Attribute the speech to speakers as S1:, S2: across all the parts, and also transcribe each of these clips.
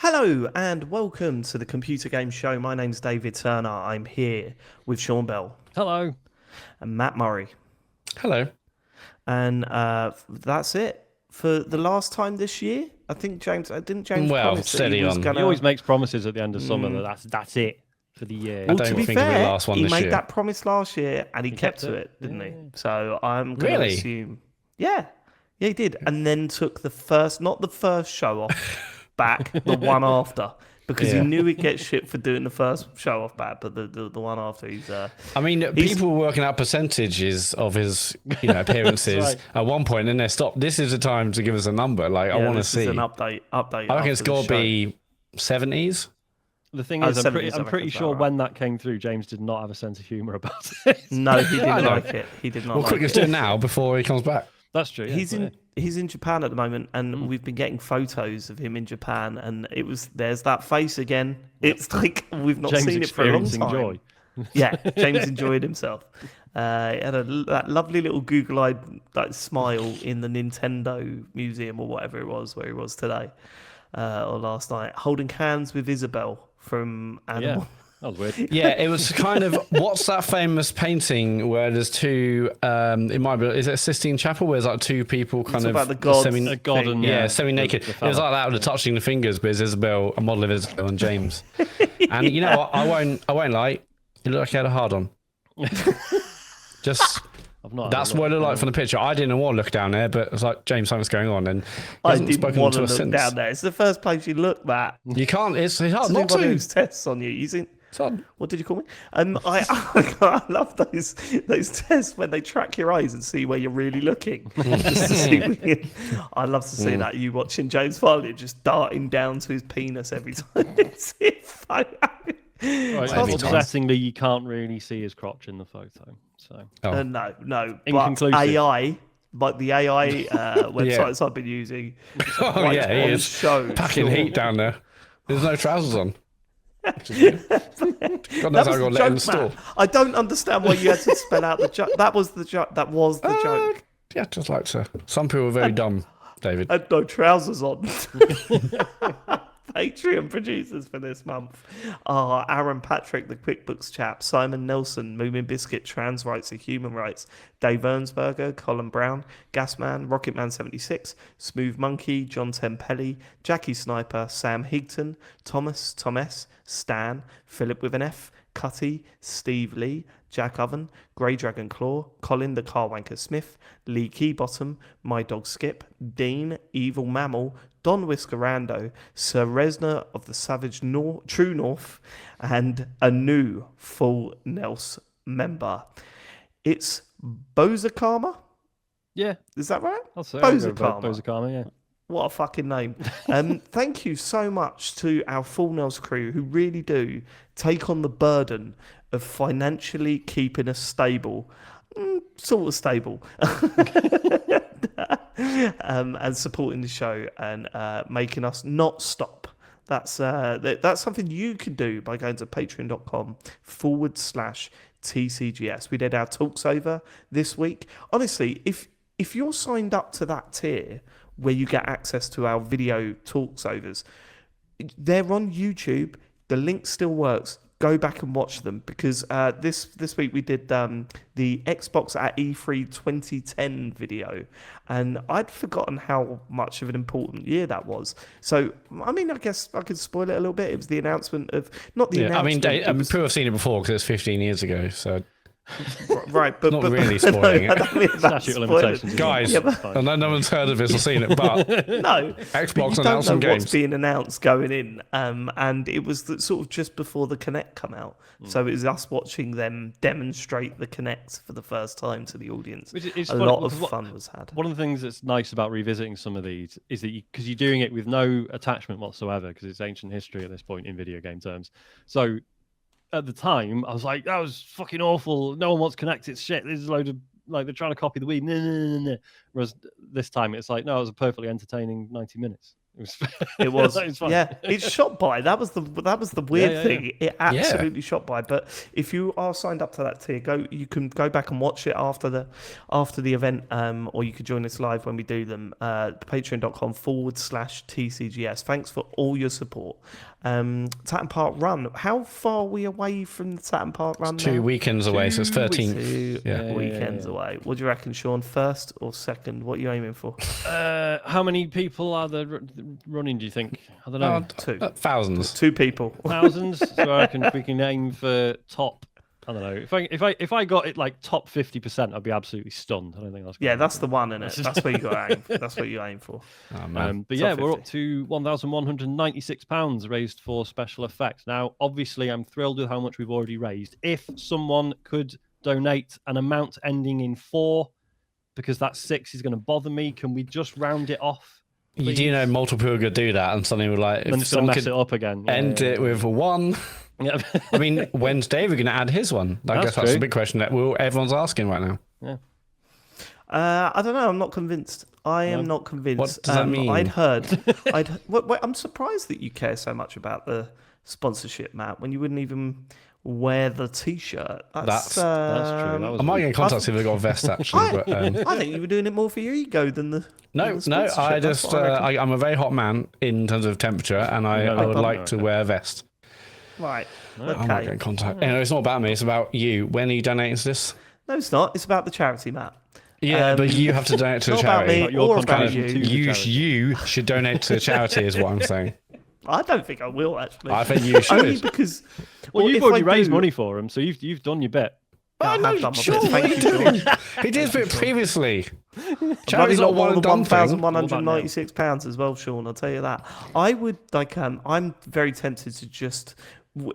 S1: Hello and welcome to the Computer Game Show. My name's David Turner. I'm here with Sean Bell
S2: Hello.
S1: and Matt Murray.
S3: Hello.
S1: And that's it for the last time this year. I think James promise that he was
S3: on.
S1: gonna...
S2: He always makes promises at the end of summer that that's it for the year.
S1: Well,
S3: don't
S1: to be
S3: think it'll be the
S1: fair,
S3: last one
S1: he
S3: this
S1: made
S3: year.
S1: that promise last year and he kept to it, didn't he? So I'm going to assume... Yeah, he did. And then took not the first show off back, the one after. Because he knew he'd get shit for doing the first show off bad, but the one after
S3: people were working out percentages of his appearances
S2: right.
S3: at one point, and they stopped. This is the time to give us a number. Like, I want to see
S1: an update.
S3: I reckon it's got to be 70s.
S2: The thing is, I'm pretty sure when that came through, James did not have a sense of humour about it.
S1: No, he didn't like it. He did not.
S3: Well, quick, let's do it now before he comes back.
S2: That's true. Yeah,
S1: He's in Japan at the moment, and we've been getting photos of him in Japan, and there's that face again. It's like we've not
S2: James
S1: seen it for a long time.
S2: joy.
S1: Yeah, James enjoyed himself. He had that lovely little googly-eyed smile in the Nintendo Museum or whatever it was, where he was today or last night, holding hands with Isabel from Animal.
S2: Yeah. That was weird.
S3: Yeah, it was kind of what's that famous painting where there's two? It might be. Is it Sistine Chapel where there's like two people kind of
S1: about the gods
S3: semi,
S2: A god and
S3: semi-naked.
S2: the
S3: It was like that with the touching the fingers, but it's Isabel, a model of Isabel and James. And you know what? I won't lie. It looked like he had a hard on. Just. That's what it looked like from the picture. I didn't want to look down there, but it was like, James, something's going on. And
S1: I didn't want to look down there. It's the first place you look, Matt.
S3: You can't. It's hard
S1: not
S3: not
S1: to.
S3: to.
S1: Who's tests on you. You think?
S3: Son.
S1: What did you call me? I love those tests when they track your eyes and see where you're really looking. Just to see I love to see that. You watching James Farley just darting down to his penis every time. It's photo.
S2: Right, upsettingly, you can't really see his crotch in the photo. So
S1: No.
S2: Inconclusive.
S1: But AI, like the AI websites I've been using.
S3: Oh yeah, he is packing heat down there. There's no trousers on. God knows how I got let in the store.
S1: I don't understand why you had to spell out the joke. That was the joke. That was the joke.
S3: Yeah, just like to. Some people are very dumb, David.
S1: Had no trousers on. Patreon producers for this month are Aaron Patrick, the QuickBooks chap, Simon Nelson, Moomin Biscuit, Trans Rights and Human Rights, Dave Ernsberger, Colin Brown, Gasman, Rocketman76, Smooth Monkey, John Tempelli, Jackie Sniper, Sam Higton, Thomas, Stan, Philip with an F, Cutty, Steve Lee, Jack Oven, Grey Dragon Claw, Colin the Carwanker Smith, Lee Keybottom, My Dog Skip, Dean, Evil Mammal, Don Whiskerando, Sir Resner of the Savage True North, and a new full Nels member. It's Bozakama?
S2: Yeah.
S1: Is that right?
S2: I'll say
S1: Bozakama,
S2: yeah.
S1: What a fucking name. Thank you so much to our Full Nels crew who really do take on the burden of financially keeping us stable. Sort of stable. And supporting the show and making us not stop. That's something you can do by going to patreon.com/TCGS. We did our talks over this week. Honestly, if you're signed up to that tier where you get access to our video talks overs, they're on YouTube. The link still works. Go back and watch them because this week we did the Xbox at E3 2010 video, and I'd forgotten how much of an important year that was. So, I mean, I guess I could spoil it a little bit. It was the announcement of announcement.
S3: I mean, people have seen it before because it's 15 years ago. So.
S1: Right, but
S3: not really spoiling it.
S2: Statute of limitations,
S3: guys. I know no one's heard of this or seen it, but
S1: no,
S3: Xbox
S1: but
S3: announced some games.
S1: What's being announced going in, and it was sort of just before the Kinect come out, so it was us watching them demonstrate the Kinect for the first time to the audience. A lot of fun was had.
S2: One of the things that's nice about revisiting some of these is that because you're doing it with no attachment whatsoever, because it's ancient history at this point in video game terms, so. At the time, I was like, that was fucking awful. No one wants Kinect. It's shit. This is a load of, like, they're trying to copy the Wii. No. Whereas this time, it's like, no, it was a perfectly entertaining 90 minutes.
S1: It was,
S2: That fine.
S1: yeah. It's shot by. That was the weird
S2: yeah.
S1: thing. It absolutely shot by. But if you are signed up to that tier, you can go back and watch it after the event, or you could join us live when we do them. Patreon.com/TCGS. Thanks for all your support. Tatton Park Run. How far are we away from the Tatton Park Run?
S3: 2 weekends away, so it's 13th.
S1: 2 weekends away. What do you reckon, Sean? First or second? What are you aiming for?
S2: How many people are there running, do you think? I don't know.
S1: 2.
S3: Thousands.
S1: 2 people.
S2: Thousands? So I reckon if we can aim for top, I don't know. If I got it like top 50%, I'd be absolutely stunned. I don't think that's
S1: Yeah, that's the one, isn't it? That's where you got to aim. That's what you aim for.
S3: Oh, man.
S2: But yeah, we're up to £1,196 raised for special effects. Now, obviously, I'm thrilled with how much we've already raised. If someone could donate an amount ending in 4, because that 6 is going to bother me, can we just round it off?
S3: You
S2: Please?
S3: do know multiple people could do that, and suddenly we're like,
S2: Then
S3: if
S2: it's going to
S3: someone
S2: mess
S3: could
S2: it up again.
S3: end it with 1.
S2: Yeah.
S3: I mean, when's Dave going to add his one? I guess that's
S2: true.
S3: the big question that everyone's asking right now.
S2: Yeah.
S1: I don't know. I'm not convinced. I am not convinced.
S3: What does that mean?
S1: I'd heard. I'm surprised that you care so much about the sponsorship, Matt, when you wouldn't even wear the T-shirt.
S3: That's
S2: true. That was
S3: I might get in contact if they've got a vest, actually. But,
S1: I think you were doing it more for your ego than the.
S3: no,
S1: than the sponsorship.
S3: I
S1: That's
S3: just,
S1: what I reckon.
S3: I'm a very hot man in terms of temperature, and I would like to wear a vest.
S1: Right.
S3: I might get
S1: Okay.
S3: in contact. Anyway, it's not about me, it's about you. When are you donating to this?
S1: No, it's not. It's about the charity, Matt.
S3: Yeah, but you have to donate to a
S1: Not about
S3: charity.
S1: me
S2: Not your
S1: or about
S2: contribution
S1: you.
S2: to the charity.
S3: You should donate to a charity, is what I'm saying.
S1: I don't think I will actually.
S3: I think you should.
S1: Only because.
S2: Well, you've
S1: if
S2: already
S1: I
S2: raised
S1: do-
S2: money for him, so you've done your bit.
S1: I
S3: no,
S1: have done my
S3: sure,
S1: bit.
S3: what are
S1: Thank
S3: you
S1: you,
S3: doing?
S1: George.
S3: He did it previously.
S1: Bloody
S3: Charity's
S1: lot
S3: not
S1: more
S3: one
S1: than
S3: and done thing.
S1: £1,196 as well, Sean. I'll tell you that. I would like. I'm very tempted to just.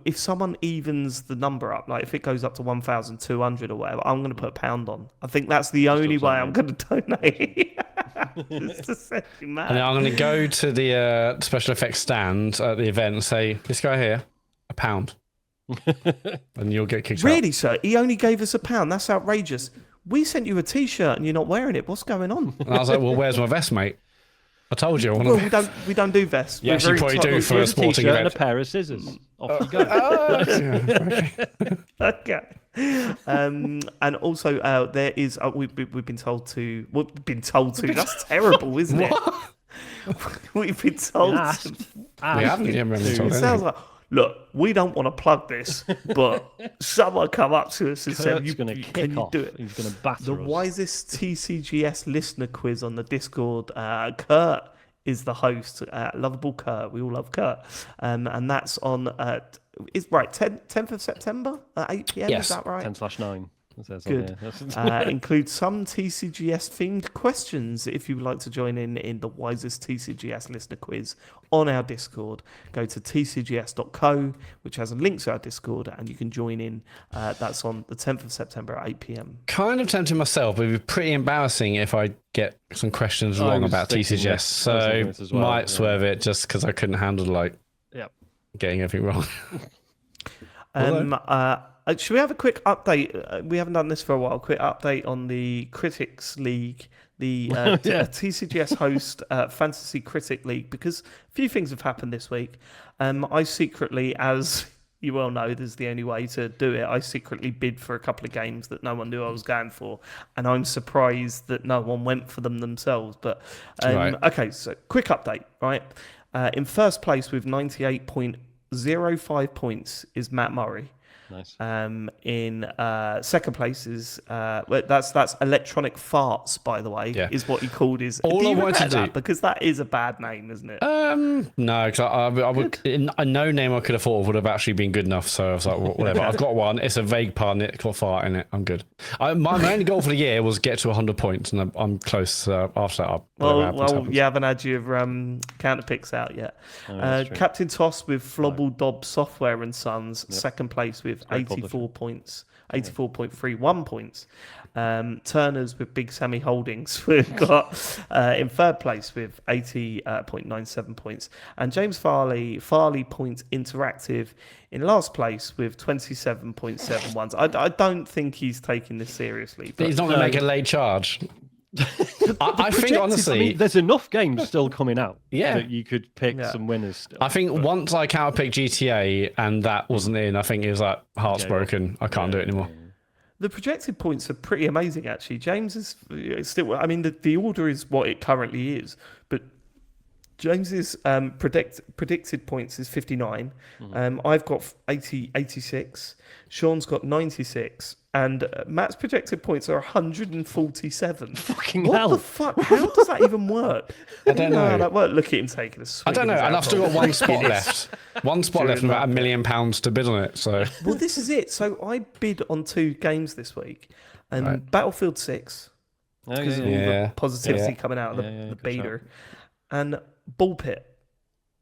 S1: If someone evens the number up, like if it goes up to 1,200 or whatever, I'm going to put £1 on. I think that's the only way I'm going to donate. Just to send you mad.
S3: And then I'm going to go to the special effects stand at the event and say, this guy here, £1. And you'll get kicked out.
S1: Really, sir? He only gave us £1. That's outrageous. We sent you a T-shirt and you're not wearing it. What's going on?
S3: And I was like, well, where's my vest, mate? I told you. I want
S1: Well,
S3: to...
S1: we don't do vests.
S3: Yes,
S1: We're
S3: you
S1: very
S3: probably do for a
S2: Here's
S3: sporting
S2: t-shirt and a
S3: event.
S2: pair of scissors. Off you go.
S1: Okay. And also, there is we've been told to. That's terrible, isn't it? We've been told.
S2: Asked.
S3: We haven't yet been told
S1: It sounds
S3: anything.
S1: like. Look, we don't want to plug this, but someone come up to us and said,
S2: Kurt's going to
S1: "Can
S2: kick
S1: you
S2: off.
S1: do it?"
S2: He's going to batter
S1: The
S2: us.
S1: wisest TCGS listener quiz on the Discord. Kurt is the host. Lovable Kurt. We all love Kurt. And that's on. Is right. 10th of September at 8 p.m.
S3: Yes.
S1: Is that right?
S2: 10/9. It says on
S1: Good.
S2: here.
S1: Includes some TCGS themed questions. If you would like to join in the wisest TCGS listener quiz on our Discord, go to tcgs.co, which has a link to our Discord, and you can join in. That's on the 10th of September at 8 p.m.
S3: Kind of tempted myself, but it'd be pretty embarrassing if I get some questions
S2: I
S3: wrong
S2: was
S3: about
S2: thinking
S3: TCGS.
S2: this. I was thinking
S3: So
S2: this as well,
S3: might
S2: yeah.
S3: swerve it just because I couldn't handle
S2: Yep.
S3: getting everything wrong.
S1: Should we have a quick update? We haven't done this for a while. Quick update on the Critics League, the TCGS host Fantasy Critic League, because a few things have happened this week. I secretly, as you well know, this is the only way to do it. I secretly bid for a couple of games that no one knew I was going for, and I'm surprised that no one went for them themselves. But
S3: Right.
S1: okay, so quick update, right? In first place with 98.05 points is Matt Murray.
S2: Nice.
S1: In second place is that's Electronic Farts, by the way,
S3: Yeah.
S1: is what he called his.
S3: All
S1: do you
S3: I wanted
S1: regret
S3: to
S1: that?
S3: do-
S1: Because that is a bad name, isn't it?
S3: No, because I would. No name I could have thought of would have actually been good enough. So I was like, whatever. I've got one. It's a vague pun. It's got fart in it. I'm good. My only goal for the year was get to 100 points, and I'm close. After that,
S1: Well, you haven't had your counter picks out yet.
S2: that's true.
S1: Captain Toss with Flobble Dob Software and Sons, second place with
S2: Great
S1: 84 points, 84.31 points. Turners with Big Sammy Holdings, we've got in third place with 80.97 points, and James Farley Points Interactive in last place with 27.71. I don't think he's taking this seriously.
S3: But he's not going to make a late charge. I think honestly,
S2: I mean, there's enough games still coming out that you could pick
S1: Yeah.
S2: some winners still.
S3: I think once I counterpicked GTA and that wasn't in, I think it was like heart's broken. I can't do it anymore.
S1: The projected points are pretty amazing, actually. James is still. I mean, the order is what it currently is, but James's predicted points is 59. I've got 86. Sean's got 96. And Matt's projected points are 147.
S2: Fucking
S1: what
S2: hell.
S1: the fuck? How does that even work?
S3: I don't know
S1: how that works. Look at him taking a swig.
S3: I don't know, and I've still got one spot left. One spot left and about
S1: that
S3: £1 million to bid on it. So
S1: well, this is it. So I bid on 2 games this week, and Battlefield 6 because of all the positivity coming out of the beta, and Ball Pit.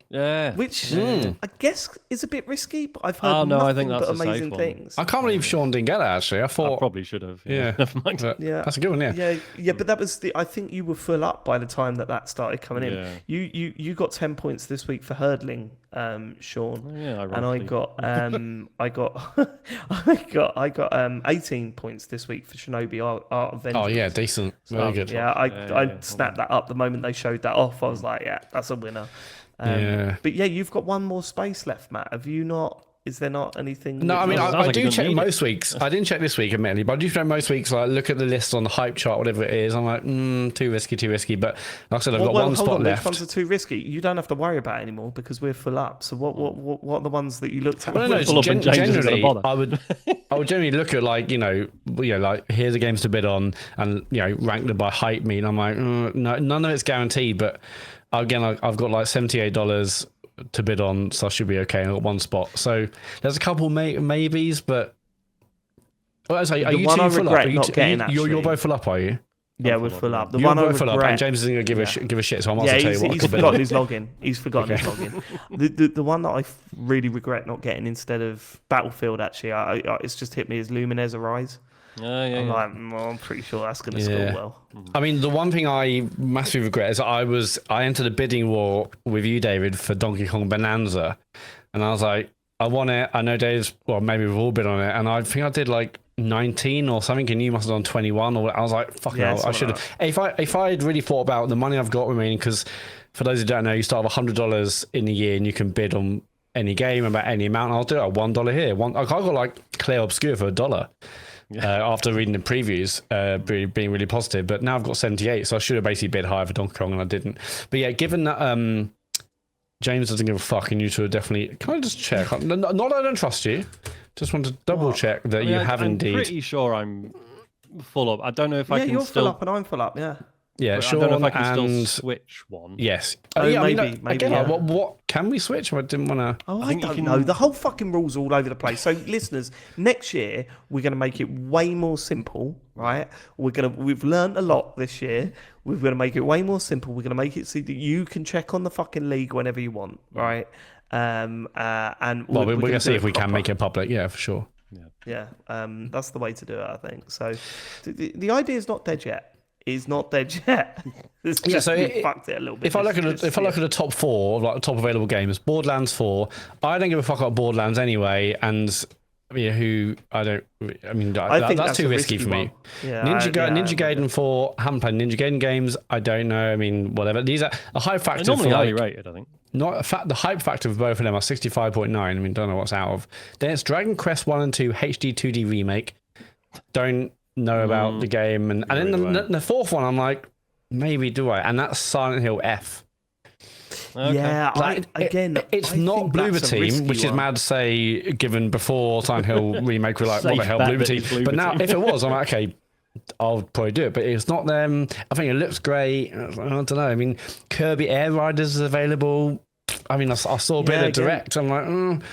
S2: Yeah.
S1: Which I guess is a bit risky, but I've heard
S2: I think
S1: nothing
S2: that's
S1: but
S2: a safe
S1: amazing
S2: one.
S1: things.
S3: I can't believe Sean didn't get that. Actually, I thought
S2: probably should have.
S3: Yeah.
S2: Never mind.
S1: Yeah,
S3: that's a good one.
S1: Yeah, but that was I think you were full up by the time that started coming in. You got 10 points this week for hurdling, Sean. And I got I got 18 points this week for Shinobi Art of Vengeance.
S3: Oh yeah, decent. Very good.
S1: Yeah, I snapped that up the moment they showed that off. I was like, yeah, that's a winner. But yeah, you've got one more space left, Matt. Have you not? Is there not anything?
S3: No, I mean, I do check most
S2: it.
S3: weeks. I didn't check this week, admittedly, but I do check most weeks. Like, look at the list on the hype chart, whatever it is. I'm like, too risky. But like I said, I've got one spot left.
S1: Which ones are too risky? You don't have to worry about it anymore because we're full up. So what are the ones that you looked at?
S3: Well, no, generally, I would generally look at like like here's the games to bid on, and rank them by hype mean. I'm like, no, none of it's guaranteed, but again, I've got like $78 to bid on, so I should be okay. I got one spot, so there's a couple maybes, but are you two full up? You're both full up, are you?
S1: Yeah, we're full up. The
S3: You're
S1: one
S3: both full up, and James isn't gonna give a shit. So I might as well tell you what.
S1: He's forgotten his login. He's forgotten his login. The one that I really regret not getting instead of Battlefield, actually, it's just hit me as Lumines Arise. I'm pretty sure that's going to score well.
S3: I mean, the one thing I massively regret is I entered a bidding war with you, David, for Donkey Kong Bonanza, and I was like, I want it. I know Dave's, well, maybe we've all bid on it, and I think I did like 19 or something, and you must have done 21. Or I was like, fuck hell, I should have. If I had really thought about the money I've got remaining, because for those who don't know, you start with $100 in a year, and you can bid on any game about any amount. I'll do it at $1 here. I got like Clear Obscure for $1. After reading the previews, being really positive, but now I've got 78, so I should have basically bid higher for Donkey Kong, and I didn't. But yeah, given that James doesn't give a fuck, and you two are definitely. Can I just check? Not that I don't trust you. Just want to double check that you have indeed.
S2: I'm pretty sure I'm full up. I don't know if I can
S1: you're
S2: still.
S1: Full up and I'm full up. Yeah.
S3: Yeah,
S2: but
S3: Sean,
S2: I don't know if I can still switch one.
S3: Yes.
S1: Maybe.
S3: Again, what can we switch? I didn't want to.
S1: I don't know. The whole fucking rules are all over the place. So, listeners, next year we're gonna make it way more simple, right? We've learned a lot this year. We're gonna make it way more simple. We're gonna make it so that you can check on the fucking league whenever you want, right? And
S3: we're gonna see if we can make it public. Yeah, for sure.
S1: Yeah. That's the way to do it, I think. So, the idea is not dead yet. Is not dead yet.
S3: So
S1: fucked it a little bit.
S3: If I look at the top 4, like the top available games, Borderlands 4. I don't give a fuck about Borderlands anyway, and I think that's too risky for me.
S1: Yeah,
S3: Ninja Gaiden 4. Haven't played Ninja Gaiden games. I don't know. I mean, whatever. These are a hype factor.
S2: They're normally highly rated, I think.
S3: The hype factor of both of them are 65.9. I mean, don't know what's out of. Then it's Dragon Quest 1 and 2 HD 2D remake. Don't know about the game, and then the fourth one I'm like, maybe do I, and that's Silent Hill F.
S2: Okay.
S1: Yeah,
S3: it's not Bloober Team, which is mad to say given before Silent Hill remake we're like, what the hell, Bloober Team, but now if it was, I'm like, okay, I'll probably do it, but it's not them. I think it looks great. I don't know. I mean, Kirby Air Riders is available. I mean, I saw a bit of Direct. I'm like,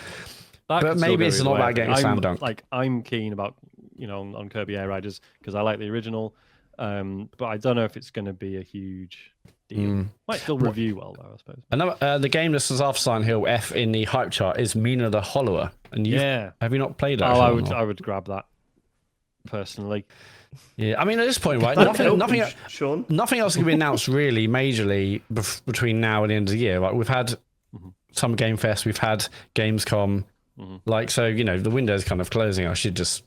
S3: but maybe it's not about getting slam dunk.
S2: Like, I'm keen about on Kirby Air Riders because I like the original, but I don't know if it's going to be a huge deal. Might still review well though, I suppose.
S3: Another the game that says after Silent Hill F in the hype chart is Mina the Hollower, and have you not played that?
S2: Oh, I would grab that personally.
S3: Yeah, I mean at this point, right? Nothing else can be announced really majorly between now and the end of the year. Like we've had Summer Game Fest, we've had Gamescom, like so the window's kind of closing. I should just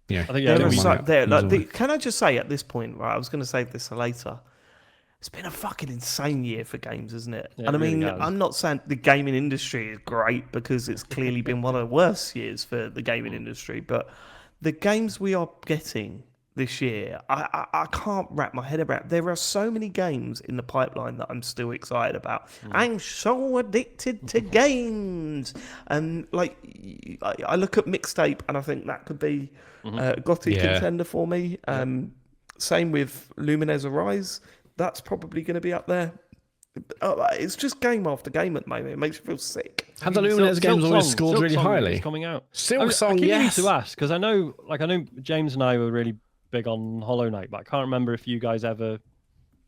S3: yeah.
S2: I think yeah,
S1: There are
S2: we-
S1: so, there, like,
S3: Easily.
S1: can I just say at this point, right? I was going to save this for later. It's been a fucking insane year for games, isn't it?
S2: Yeah,
S1: And I
S2: it really
S1: mean,
S2: has.
S1: I'm not saying the gaming industry is great because it's clearly been one of the worst years for the gaming industry, but the games we are getting this year, I can't wrap my head around. There are so many games in the pipeline that I'm still excited about. I'm so addicted to games, and like I look at Mixtape, and I think that could be a gothic
S3: Yeah.
S1: contender for me. Same with Lumines Arise. That's probably going to be up there. It's just game after game at the moment. It makes you feel sick.
S3: Have the Luminous games always scored really
S2: Silksong
S3: highly?
S2: is coming out.
S3: Silk
S2: I
S3: Song,
S2: keep meaning
S3: yes.
S2: to ask because I know James and I were really big on Hollow Knight, but I can't remember if you guys ever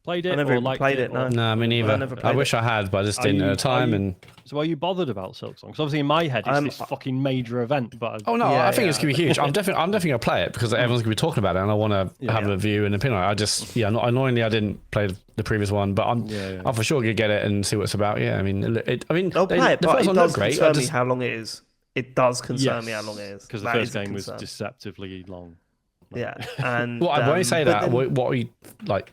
S2: played it.
S1: I never
S2: or
S1: even
S2: liked
S1: played it,
S2: or-
S1: no.
S3: No, me neither.
S1: I never
S3: I
S1: played
S3: wish I had, but I just
S2: Are
S3: didn't
S2: you-
S3: at the time.
S2: are you-
S3: And
S2: So are you bothered about Silksong? Because obviously in my head it's
S1: Um,
S2: this fucking major event, but
S3: oh no,
S1: Yeah,
S3: I think it's
S1: yeah.
S3: gonna be huge. I'm definitely gonna play it because everyone's gonna be talking about it, and I want to have
S2: Yeah.
S3: a view and opinion. I just annoyingly I didn't play the previous one, but I'm for sure gonna get it and see what it's about. Yeah, I mean,
S1: I'll play it,
S3: the
S1: but
S3: first
S1: it
S3: one
S1: does
S3: looked great.
S1: concern me how long it is. It does concern me how long it is.
S2: because the
S1: That
S2: first
S1: is a
S2: game was
S1: concern.
S2: deceptively long.
S1: Yeah, and
S3: Well, I won't say
S1: but
S3: that.
S1: then
S3: What are you like?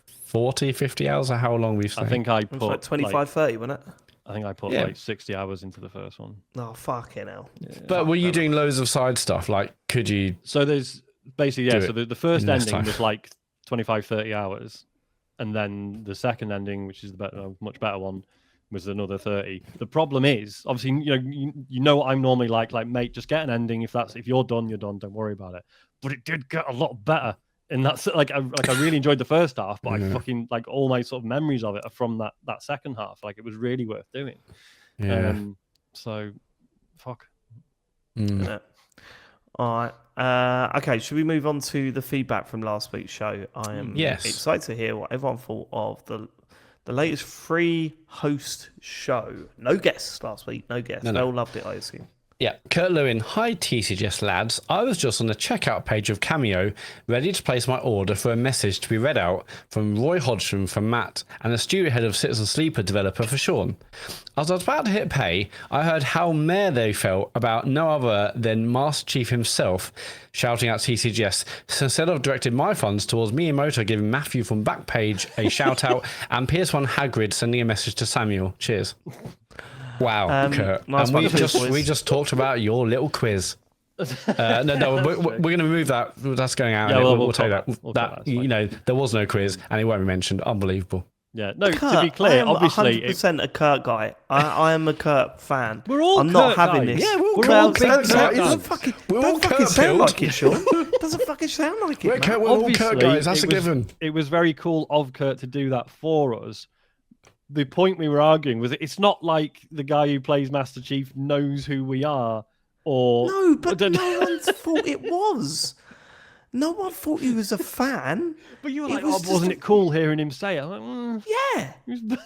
S3: 40, 50 hours, or how long we've
S2: I think I
S1: it was
S2: put
S1: like 25, 30, wasn't it?
S2: I think I put
S3: Yeah.
S2: like 60 hours into the first one.
S1: Oh, fucking hell.
S3: But were you doing loads of side stuff? Like, could you?
S2: So there's basically
S3: Do
S2: so
S3: it
S2: the first
S3: in less
S2: ending
S3: time.
S2: was like 25, 30 hours, and then the second ending, which is the much better one, was another 30. The problem is, obviously, you know what I'm normally like mate, just get an ending. If you're done, you're done. Don't worry about it. But it did get a lot better. And that's I really enjoyed the first half, but I fucking like all my sort of memories of it are from that second half. Like it was really worth doing.
S3: Yeah.
S2: So, fuck.
S1: Yeah. All right. Okay, should we move on to the feedback from last week's show? I am
S3: Yes.
S1: excited to hear what everyone thought of the latest free host show. No guests last week. No guests.
S3: No.
S1: They all loved it, I assume.
S3: Yeah, Kurt Lewin. Hi, TCGS lads. I was just on the checkout page of Cameo, ready to place my order for a message to be read out from Roy Hodgson from Matt and the studio head of Citizen Sleeper developer for Sean. As I was about to hit pay, I heard how mare they felt about no other than Master Chief himself shouting out TCGS. So instead I've directed my funds towards Miyamoto giving Matthew from Backpage a shout out and PS1 Hagrid sending a message to Samuel. Cheers. Wow, Kurt.
S1: nice
S3: And
S1: one,
S3: we
S1: Chris.
S3: just talked about your little quiz. No, we're going to move that. That's going out.
S2: Yeah,
S3: and
S2: we'll
S3: tell you
S2: cut
S3: that.
S2: that. We'll cut that, it's fine.
S3: There was no quiz, and it won't be mentioned. Unbelievable.
S2: Yeah, no.
S1: Kurt,
S2: To be
S1: I
S2: clear,
S1: am
S2: obviously,
S1: 100% a Kurt guy. I am a Kurt fan.
S2: We're all
S1: I'm not
S2: Kurt
S1: having
S2: guys.
S1: this.
S3: Yeah, we're all
S1: Well,
S3: Kurt
S1: don't-
S3: guys.
S1: It doesn't fucking,
S3: We're all
S1: don't fucking
S3: Kurt
S1: sound
S3: built.
S1: like it, Sean. Doesn't fucking sound like it.
S3: We're
S1: man.
S3: Kurt, we're all Kurt
S2: obviously,
S3: guys. That's a
S2: it was-
S3: given.
S2: It was very cool of Kurt to do that for us. The point we were arguing was it's not like the guy who plays Master Chief knows who we are, or
S1: No, but no one thought it was. No one thought he was a fan.
S2: But you were
S1: It
S2: like,
S1: was
S2: oh,
S1: just
S2: wasn't
S1: a-
S2: it cool hearing him say it? I'm like,
S1: Yeah.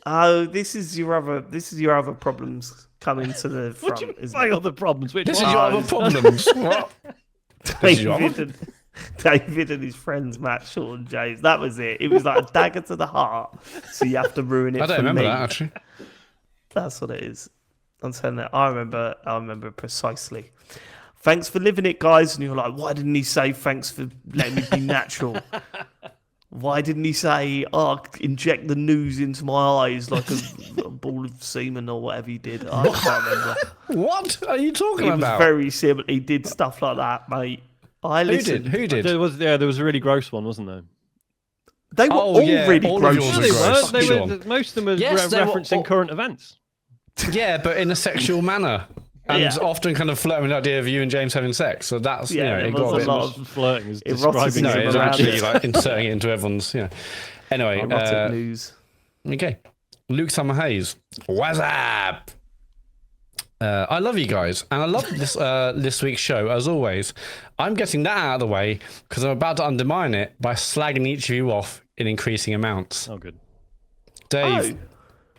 S1: Oh, this is your other problems coming to the
S2: what
S1: front,
S2: do you mean
S1: isn't
S2: by
S1: it?
S2: other problems? Which
S3: This is
S2: one?
S3: your other problems. What? This is your other-
S1: David and his friends, Matt, Sean, and James. That was it. It was like a dagger to the heart. So you have to ruin it
S3: I don't
S1: for
S3: remember
S1: me.
S3: that actually.
S1: That's what it is. I'm saying that. I remember precisely. Thanks for living it, guys. And you're like, why didn't he say thanks for letting me be natural? Why didn't he say, oh, inject the news into my eyes like a ball of semen or whatever he did? I can't remember.
S3: What are you talking
S1: It was
S3: about?
S1: very similar. He did stuff like that, mate. I
S3: Who
S1: listened.
S3: did? Who did?
S2: There was a really gross one, wasn't there?
S1: They were
S3: Oh,
S1: all
S3: yeah,
S1: really
S3: all of
S1: gross.
S3: yours
S2: No,
S3: are
S2: they
S3: gross.
S2: weren't. They
S3: Sean.
S2: were, most of them were
S3: Yes, they were
S2: referencing
S3: all-
S2: current events.
S3: Yeah, but in a sexual manner. And
S1: Yeah.
S3: often kind of flirting with the idea of you and James having sex. So that's,
S1: Yeah,
S3: it
S1: there
S3: got
S1: was
S3: a bit
S1: a lot
S3: much.
S1: of
S2: Flirting is
S1: eroticism
S2: describing
S3: No,
S1: around
S3: it's
S1: around
S3: actually
S1: it.
S3: like inserting it into everyone's, Anyway,
S1: Erotic news.
S3: okay. Luke Summer Hayes. What's up? I love you guys, and I love this week's show as always. I'm getting that out of the way because I'm about to undermine it by slagging each of you off in increasing amounts.
S2: Oh, good.
S3: Dave,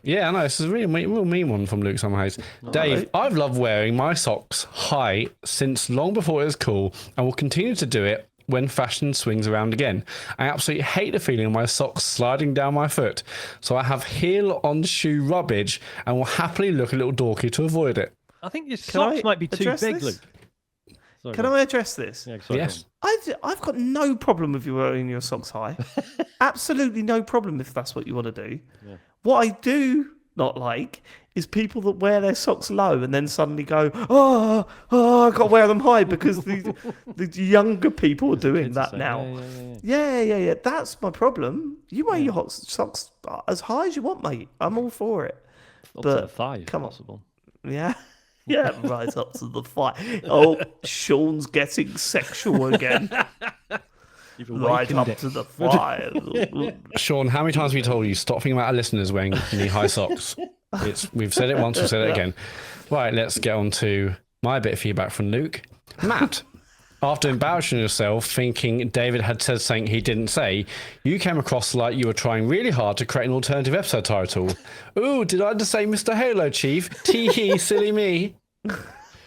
S3: yeah, I know this is a real mean one from Luke Summer Hayes. Dave,
S1: right.
S3: I've loved wearing my socks high since long before it was cool, and will continue to do it when fashion swings around again. I absolutely hate the feeling of my socks sliding down my foot, so I have heel-on shoe rubbage and will happily look a little dorky to avoid it.
S2: I think your
S1: Can I
S2: socks might be too
S1: address
S2: big,
S1: this?
S2: Luke. Sorry,
S1: Can
S2: go on.
S1: I address this?
S2: Yeah, sorry, go
S3: Yes.
S1: I've got no problem with you wearing your socks high. Absolutely no problem if that's what you want to do.
S2: Yeah.
S1: What I do not like is people that wear their socks low and then suddenly go, oh, I got to wear them high because the younger people are doing
S2: Kids
S1: that
S2: are
S1: now.
S2: saying,
S1: Yeah. That's my problem. You wear your hot socks as high as you want, mate. I'm all for it.
S2: Up to
S1: But
S2: the thigh, if
S1: come on.
S2: possible.
S1: Yeah. Yeah, right up to the fight. Oh, Sean's getting sexual again.
S2: You've
S1: Right
S2: awakened
S1: up
S2: it.
S1: to the fire.
S3: Sean, how many times have we told you stop thinking about our listeners wearing knee-high socks? We've said it once, we've said it again. Right, let's get on to my bit of feedback from Luke. Matt, after embarrassing yourself thinking David had said something he didn't say, you came across like you were trying really hard to create an alternative episode title. Ooh, did I just say Mr. Halo Chief? Tee-hee, silly me.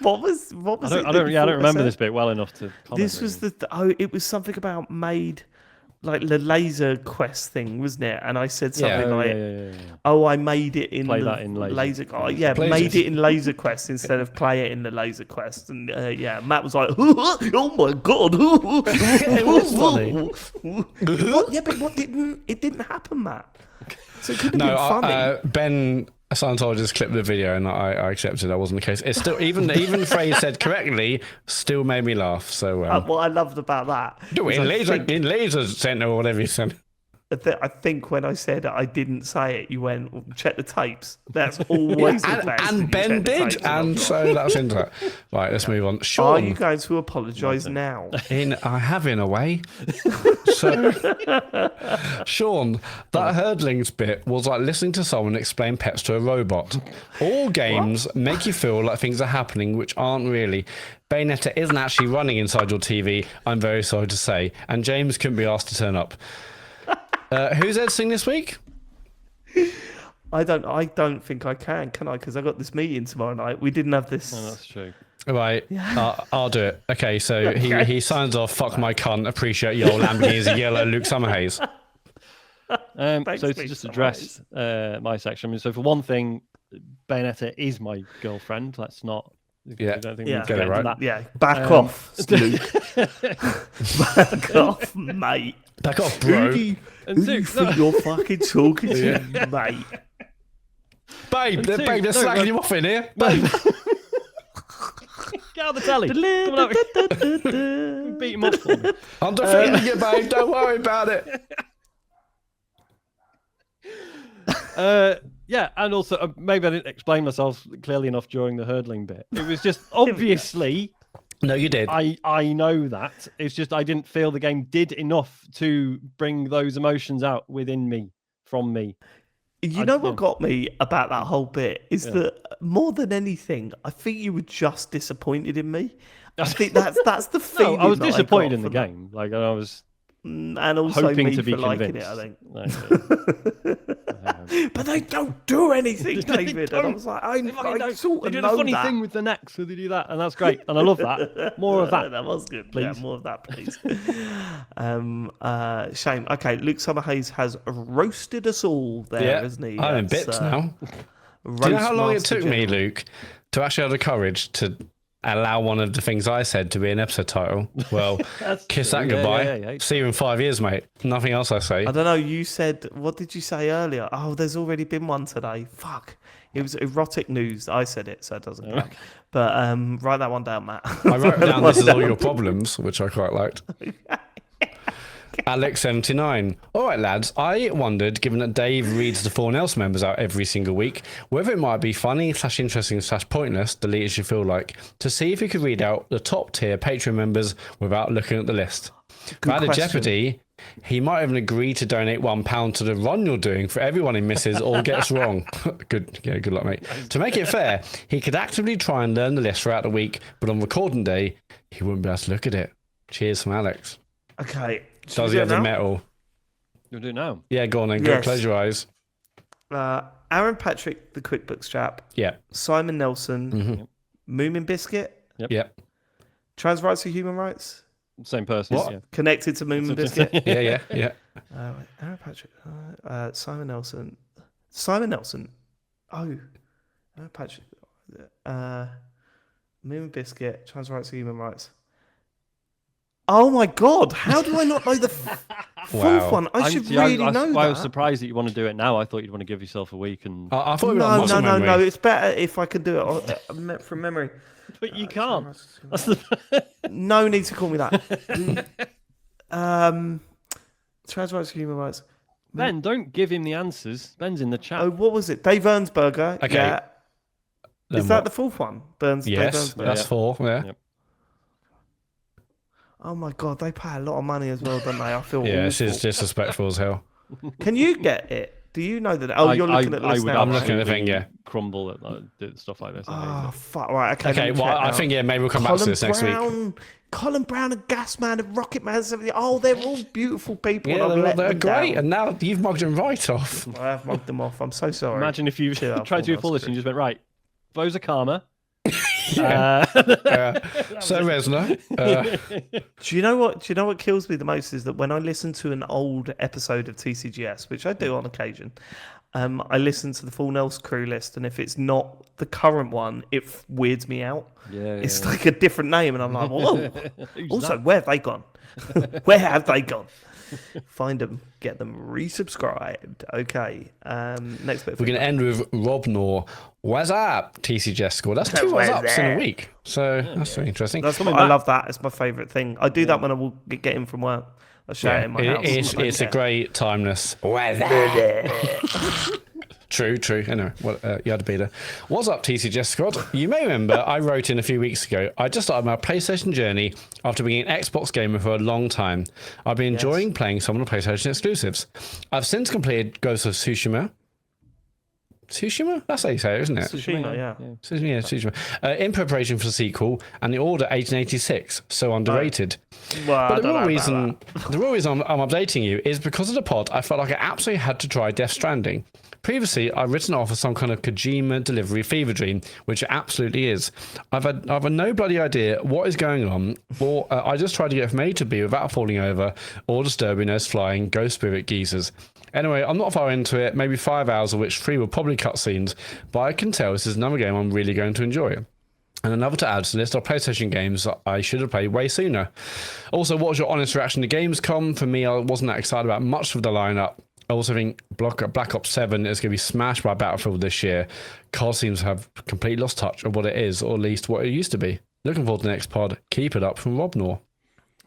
S1: What was
S2: I don't remember this bit well enough to comment.
S1: This was it was something about made, like the laser quest thing, wasn't it? And I said something like, "Oh, I made it in
S2: Play
S1: the
S2: that in laser.
S1: Oh, yeah,
S3: Please.
S1: made it in laser quest instead of play it in the laser quest." And Matt was like, "Oh my god!"
S3: It was funny.
S1: What? Yeah, but it didn't happen, Matt. So it could have been funny.
S3: Ben Scientologist clipped the video and I accepted that wasn't the case. It's still even phrase said correctly still made me laugh. So
S1: What I loved about that,
S3: in
S1: is
S3: laser center or whatever you said.
S1: I think when I said I didn't say it, you went, well, check the tapes. That's always the best.
S3: And Ben did, and so that's into that. Right, let's move on. Sean,
S1: Are you going to apologise now?
S3: I have in a way. So, Sean, that hurdlings bit was like listening to someone explain pets to a robot. All games make you feel like things are happening which aren't really. Bayonetta isn't actually running inside your TV, I'm very sorry to say, and James couldn't be asked to turn up. Who's editing this week?
S1: I don't think I can I? Because I got this meeting tomorrow night. We didn't have this.
S2: No, that's true.
S3: Right, I'll do it. Okay, so he signs off, fuck my cunt, appreciate your Lamborghini's a yellow Luke Summerhaze.
S1: Thanks,
S2: So to
S1: Luke
S2: just address my section, I mean, so for one thing, Bayonetta is my girlfriend. Let's not...
S3: Yeah.
S2: I don't think
S1: Yeah,
S2: we need to get into that.
S1: Yeah, back off, Luke. Back off, mate.
S3: Back off, bro.
S1: Who do you think you're fucking talking to, mate?
S3: Babe, they're slacking you off in here.
S2: Babe. Get out the telly. Come on out. Beat him up for me.
S3: I'm defending you, babe. Don't worry about it.
S2: Yeah, and also maybe I didn't explain myself clearly enough during the hurdling bit. It was just obviously.
S3: No, you did.
S2: I know that. It's just I didn't feel the game did enough to bring those emotions out within me, from me.
S1: You know what got me about that whole bit is that more than anything, I think you were just disappointed in me. I think that's the feeling.
S2: No, I was
S1: that
S2: disappointed
S1: got
S2: in the
S1: from
S2: game. Like I was
S1: and also
S2: hoping
S1: me
S2: to be
S1: for liking
S2: convinced.
S1: it, I
S2: think.
S1: but they don't do anything, David. And I was like, I sort
S2: They
S1: of
S2: do
S1: know
S2: the funny
S1: that.
S2: thing with the necks, so they do that, and that's great, and I love that. More of that.
S1: That was good.
S2: please.
S1: Yeah, more of that, please. Shame. Okay, Luke Summerhaze has roasted us all there, not he?
S3: I'm in bits now. Do you know how long it took me, Luke, to actually have the courage to allow one of the things I said to be an episode title? Well, kiss that goodbye.
S2: Yeah.
S3: See you in 5 years, mate. Nothing else I say.
S1: I don't know. You said, what did you say earlier? Oh, there's already been one today. Fuck. It was erotic news. I said it, so it doesn't count.
S2: Okay.
S1: But write that one down, Matt.
S3: I wrote down this is all your problems, which I quite liked. Alex79. All right, lads. I wondered, given that Dave reads the 4 Else members out every single week, whether it might be funny / interesting / pointless, delete as you feel like, to see if he could read out the top tier Patreon members without looking at the list. Out of jeopardy, he might even agree to donate £1 to the run you're doing for everyone he misses or gets wrong. Good luck, mate. To make it fair, he could actively try and learn the list throughout the week, but on recording day, he wouldn't be able to look at it. Cheers from Alex.
S1: Okay.
S3: Does he have the metal?
S2: You'll do it now.
S3: Yeah, go on then. Go,
S1: Yes.
S3: close your eyes.
S1: Aaron Patrick, the QuickBooks chap.
S3: Yeah.
S1: Simon Nelson.
S3: Mm-hmm.
S1: Moomin Biscuit.
S3: Yep.
S1: Trans rights or human rights?
S2: Same person.
S3: What?
S2: Yeah.
S1: Connected to Moomin Biscuit.
S3: Yeah.
S1: Aaron Patrick. Simon Nelson. Simon Nelson. Oh. Aaron Patrick. Moomin Biscuit. Trans rights or human rights? Oh my god! How do I not know the fourth one? I should really know that.
S2: I was surprised that you want to do it now. I thought you'd want to give yourself a week and.
S3: I thought we were on muscle memory.
S1: No. It's better if I can do it from memory.
S2: But you can't. That's the...
S1: No need to call me that. Trans rights, human rights.
S2: Ben, don't give him the answers. Ben's in the chat.
S1: Oh, what was it? Dave Ernsberger.
S3: Okay.
S1: Yeah.
S3: Then
S1: Is that
S3: what?
S1: the fourth one?
S3: Yes,
S1: Dave Ernsberger.
S3: that's 4. Yeah.
S2: Yep.
S1: Oh my god, they pay a lot of money as well, don't they? I feel
S3: Yeah,
S1: awful.
S3: this is disrespectful as hell.
S1: Can you get it? Do you know that? Oh, you're looking at the list now.
S3: I'm looking at the thing, yeah.
S2: Crumble at stuff like this.
S1: Oh, fuck. Right, okay.
S3: Okay, well, I think, maybe we'll come back to this next week.
S1: Colin Brown and Gasman and Rocketman 70. Oh, they're all beautiful people.
S3: Yeah,
S1: and
S3: they're great.
S1: Down.
S3: And now you've mugged them right off.
S1: I have mugged them off. I'm so sorry.
S2: Imagine if you tried to do a full list and you just went, right, those are Karma.
S3: So Resner.
S1: Do you know what? Do you know what kills me the most is that when I listen to an old episode of TCGS, which I do on occasion, I listen to the full Nels crew list, and if it's not the current one, it weirds me out. It's like a different name, and I'm like, whoa. Also, where have they gone? Where have they gone? Find them, get them resubscribed. Okay. Next bit.
S3: We're going to end with Rob Nor. What's up? TCGS score. That's 2 what's ups in a week. So that's very interesting.
S1: I love that. It's my favourite thing. I do that when I will get in from work. I shout in my house.
S3: It's a great timeless. True. Anyway, you had to be there. What's up, TCGS squad? You may remember I wrote in a few weeks ago, I just started my PlayStation journey after being an Xbox gamer for a long time. I've been enjoying playing some of the PlayStation exclusives. I've since completed Ghost of Tsushima. Tsushima? That's how you say it, isn't it?
S1: Tsushima, yeah.
S3: Tsushima. In preparation for the sequel and the Order 1886, so underrated.
S1: Well,
S3: But the real reason I'm updating you is because of the pod, I felt like I absolutely had to try Death Stranding. Previously, I've written off as some kind of Kojima delivery fever dream, which it absolutely is. I've had no bloody idea what is going on, or I just tried to get from A to B without falling over or disturbing those flying ghost spirit geezers. Anyway, I'm not far into it, maybe 5 hours of which 3 were probably cutscenes, but I can tell this is another game I'm really going to enjoy. And another to add to the list of PlayStation games that I should have played way sooner. Also, what was your honest reaction to Gamescom? For me, I wasn't that excited about much of the lineup. I also think Black Ops 7 is going to be smashed by Battlefield this year. COD seems to have completely lost touch of what it is, or at least what it used to be. Looking forward to the next pod. Keep it up from Rob Nor.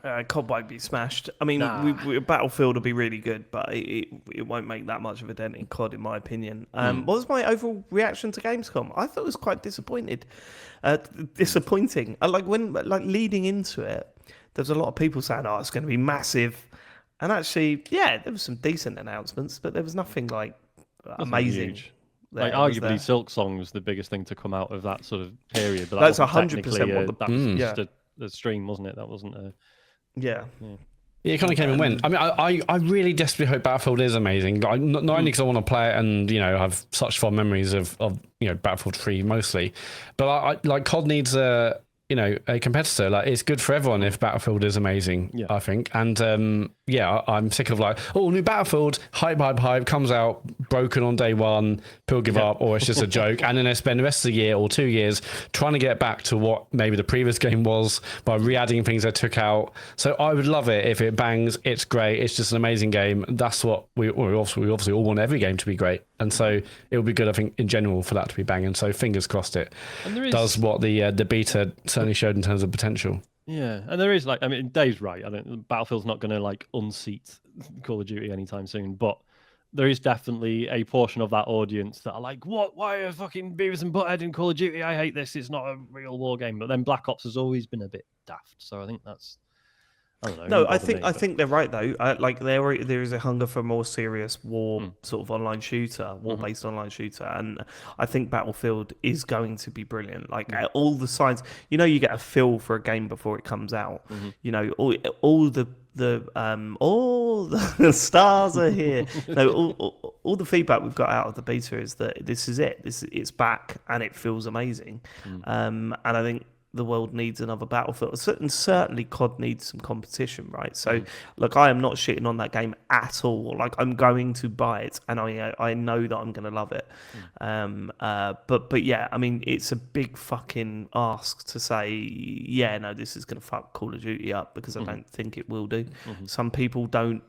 S1: COD won't be smashed. I mean, Battlefield will be really good, but it won't make that much of a dent in COD, in my opinion. What was my overall reaction to Gamescom? I thought it was quite disappointing. Leading into it, there was a lot of people saying, "Oh, it's going to be massive," and actually, yeah, there was some decent announcements, but there was nothing amazing.
S2: Huge. Arguably, Silk Song was the biggest thing to come out of that sort of period. But
S1: that's
S2: 100%
S1: what
S2: that was just a stream, wasn't it? That wasn't a.
S1: Yeah.
S3: Yeah, it kind of came and went. I mean, I really desperately hope Battlefield is amazing. Not only because I want to play it and have such fond memories of Battlefield 3 mostly, but COD needs a competitor. It's good for everyone if Battlefield is amazing. I think, and I'm sick of new Battlefield hype comes out broken on day one, people give up, or it's just a joke, and then they spend the rest of the year or 2 years trying to get back to what maybe the previous game was by re-adding things they took out. So I would love it if it bangs. It's great. It's just an amazing game. That's what we obviously all want every game to be great, and so it would be good, I think, in general for that to be banging. So fingers crossed it does what the beta certainly showed in terms of potential.
S2: Yeah, and there is Dave's right. I don't. Battlefield's not going to unseat Call of Duty anytime soon, but there is definitely a portion of that audience that are like, "What? Why are fucking Beavis and Butthead in Call of Duty? I hate this. It's not a real war game." But then Black Ops has always been a bit daft, so I think that's. I don't know.
S1: No, I think they're right though. There is a hunger for a more serious war sort of online shooter, war-based online shooter, and I think Battlefield is going to be brilliant. All the signs, you get a feel for a game before it comes out. All the stars are here. All the feedback we've got out of the beta is that this is it. It's back and it feels amazing. And I think the world needs another Battlefield. And certainly COD needs some competition, right? So, look, I am not shitting on that game at all. Like, I'm going to buy it, and I know that I'm going to love it. But yeah, I mean, it's a big fucking ask to say, yeah, no, this is going to fuck Call of Duty up, because I don't think it will do. Some people don't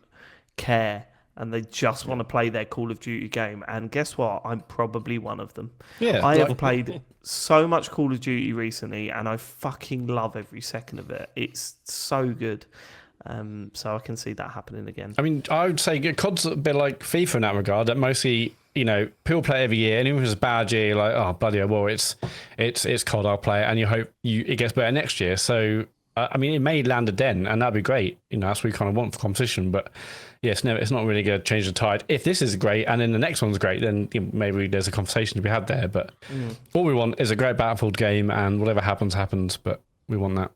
S1: care, and they just want to play their Call of Duty game. And guess what? I'm probably one of them.
S3: Yeah,
S1: I have played so much Call of Duty recently, and I fucking love every second of it. It's so good. So I can see that happening again.
S3: I mean, I would say COD's a bit like FIFA in that regard. That mostly, people play it every year, and even if it's a bad year, you're like, oh bloody hell, well, it's COD, I'll play it, and you hope it gets better next year. So I mean, it may land a den, and that'd be great. That's what we kind of want for competition. But yes, no, it's not really going to change the tide. If this is great, and then the next one's great, then maybe there's a conversation to be had there. But all we want is a great Battlefield game, and whatever happens, happens. But we want that.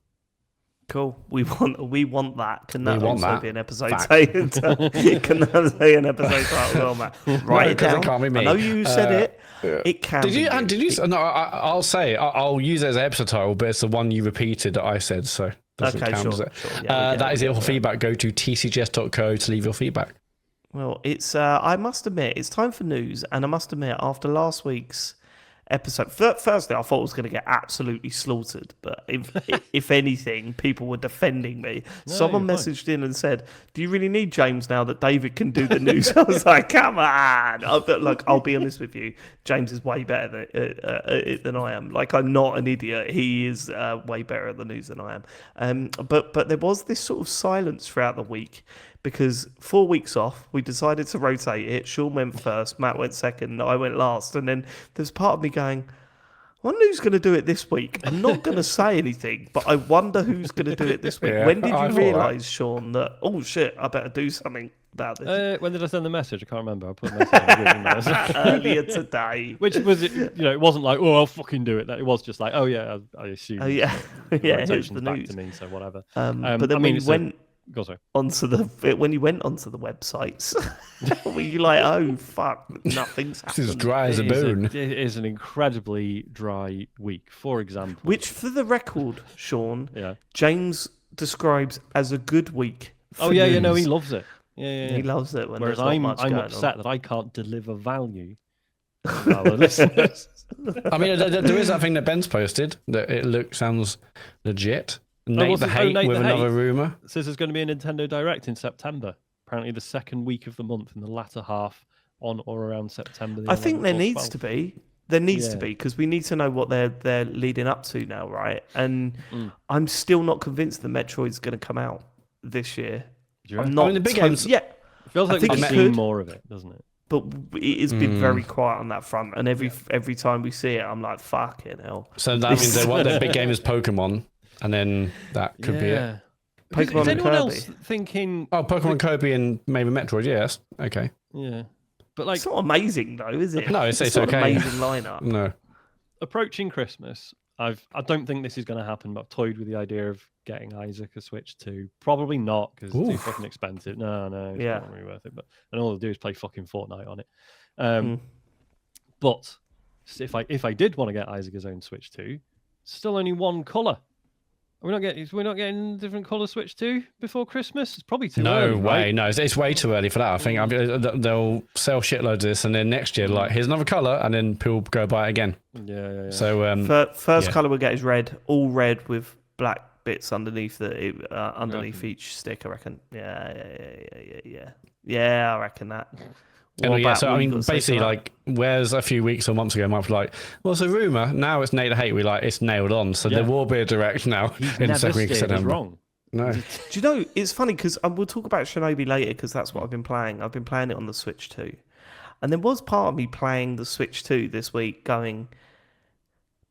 S1: Cool. We want that. Can that
S3: want
S1: also
S3: that.
S1: be an episode
S3: Fact.
S1: title? Can that be an episode title? Well, Matt, write it
S3: 'cause it
S1: down.
S3: can't be me.
S1: I know you said it. It can.
S3: Did you?
S1: be
S3: Did you? No, I'll say I'll use it as an episode title, but it's the one you repeated that I said, so doesn't
S1: Okay,
S3: count,
S1: sure,
S3: does it?
S1: sure. Yeah,
S3: that is it for feedback. Go to tcgs.co to leave your feedback.
S1: Well, it's. I must admit, it's time for news, and I must admit, after last week's episode, firstly, I thought I was going to get absolutely slaughtered, but if anything, people were defending me.
S2: No,
S1: Someone
S2: you're fine.
S1: messaged in and said, "Do you really need James now that David can do the news?" I was like, "Come on!" But look, I'll be honest with you, James is way better than I am. Like, I'm not an idiot. He is way better at the news than I am. But there was this sort of silence throughout the week, because 4 weeks off, we decided to rotate it. Sean went first, Matt went second, I went last. And then there's part of me going, I wonder who's going to do it this week. I'm not going to say anything, but I wonder who's going to do it this week.
S3: Yeah,
S1: when did
S3: I
S1: you
S3: thought
S1: realise, Sean, that, oh shit, I better do something about this?
S2: When did I send the message? I can't remember. I put a message in the emails.
S1: Earlier today.
S2: Which was it? It wasn't like, oh, I'll fucking do it. It was just like, oh yeah, I assume.
S1: Oh, yeah.
S2: the
S1: Yeah, here's
S2: rotation's
S1: the
S2: back
S1: news.
S2: to me, so whatever.
S1: But then
S2: I mean,
S1: when you went onto the websites, were you like, oh fuck, nothing's
S3: This is
S1: happened?
S3: dry as a bone.
S2: It is an incredibly dry week. For example,
S1: Which, for the record, Sean,
S2: yeah.
S1: James describes as a good week.
S2: Oh
S1: for
S2: yeah, no, he
S1: news.
S2: loves it. Yeah.
S1: He loves it when
S2: Whereas
S1: there's not
S2: I'm
S1: much going
S2: upset that I can't deliver value to our listeners.
S3: I mean, there is that thing that Ben's posted that sounds legit. Nate
S2: what's
S3: the
S2: it?
S3: Hate
S2: Nate
S3: with
S2: the
S3: another
S2: Hate.
S3: rumor.
S2: Says there's going to be a Nintendo Direct in September. Apparently, the second week of the month in the latter half, on or around September.
S1: I think there needs to be. There needs to
S2: Yeah.
S1: be, because we need to know what they're leading up to now, right? And I'm still not convinced that Metroid's going to come out this year.
S2: Do you
S1: I'm
S2: reckon?
S1: not.
S3: I mean, the big games-
S1: Yeah,
S2: It feels
S1: I
S2: like
S1: think
S2: we've
S1: it
S2: seen
S1: could.
S2: more of it, doesn't it?
S1: but it has been very quiet on that front. And every time we see it, I'm like, fucking hell.
S3: So that means their big game is Pokemon, and then that could be it.
S1: Pokemon
S2: Is
S1: and
S2: anyone
S1: Kirby.
S2: else thinking?
S3: Oh, Pokemon, Kirby, and maybe Metroid. Yes, okay.
S2: Yeah, but like
S1: It's not amazing though, is it?
S3: No, it's
S1: not
S3: okay.
S1: an amazing lineup.
S3: No.
S2: approaching Christmas, I don't think this is going to happen, but I've toyed with the idea of getting Isaac a Switch 2. Probably not, because it's too
S3: Oof.
S2: fucking expensive. No, it's
S1: Yeah.
S2: not really worth it. But and all I'll do is play fucking Fortnite on it. But if I did want to get Isaac his own Switch 2, still only one color. We're not getting different color Switch 2 before Christmas. It's probably too
S3: No
S2: early.
S3: way.
S2: Right?
S3: No, it's way too early for that. I think they'll sell shitloads of this, and then next year, like, here's another color, and then people go buy it again.
S2: Yeah.
S3: So
S1: First
S3: yeah.
S1: color we get is red, all red with black bits underneath each stick. I reckon. Yeah. I reckon that.
S3: And
S1: What
S3: yeah,
S1: about
S3: so I
S1: what you
S3: mean,
S1: got to say to
S3: basically,
S1: that?
S3: like, whereas a few weeks or months ago, might be like, well, it's a rumor. Now it's Nate the Hate. It's nailed on. So there will be a direct now in the
S2: Never
S3: second week of
S2: steered us
S3: September.
S2: wrong.
S3: No,
S1: Do you know, it's funny because we'll talk about Shinobi later, because that's what I've been playing. I've been playing it on the Switch 2. And there was part of me playing the Switch 2 this week going,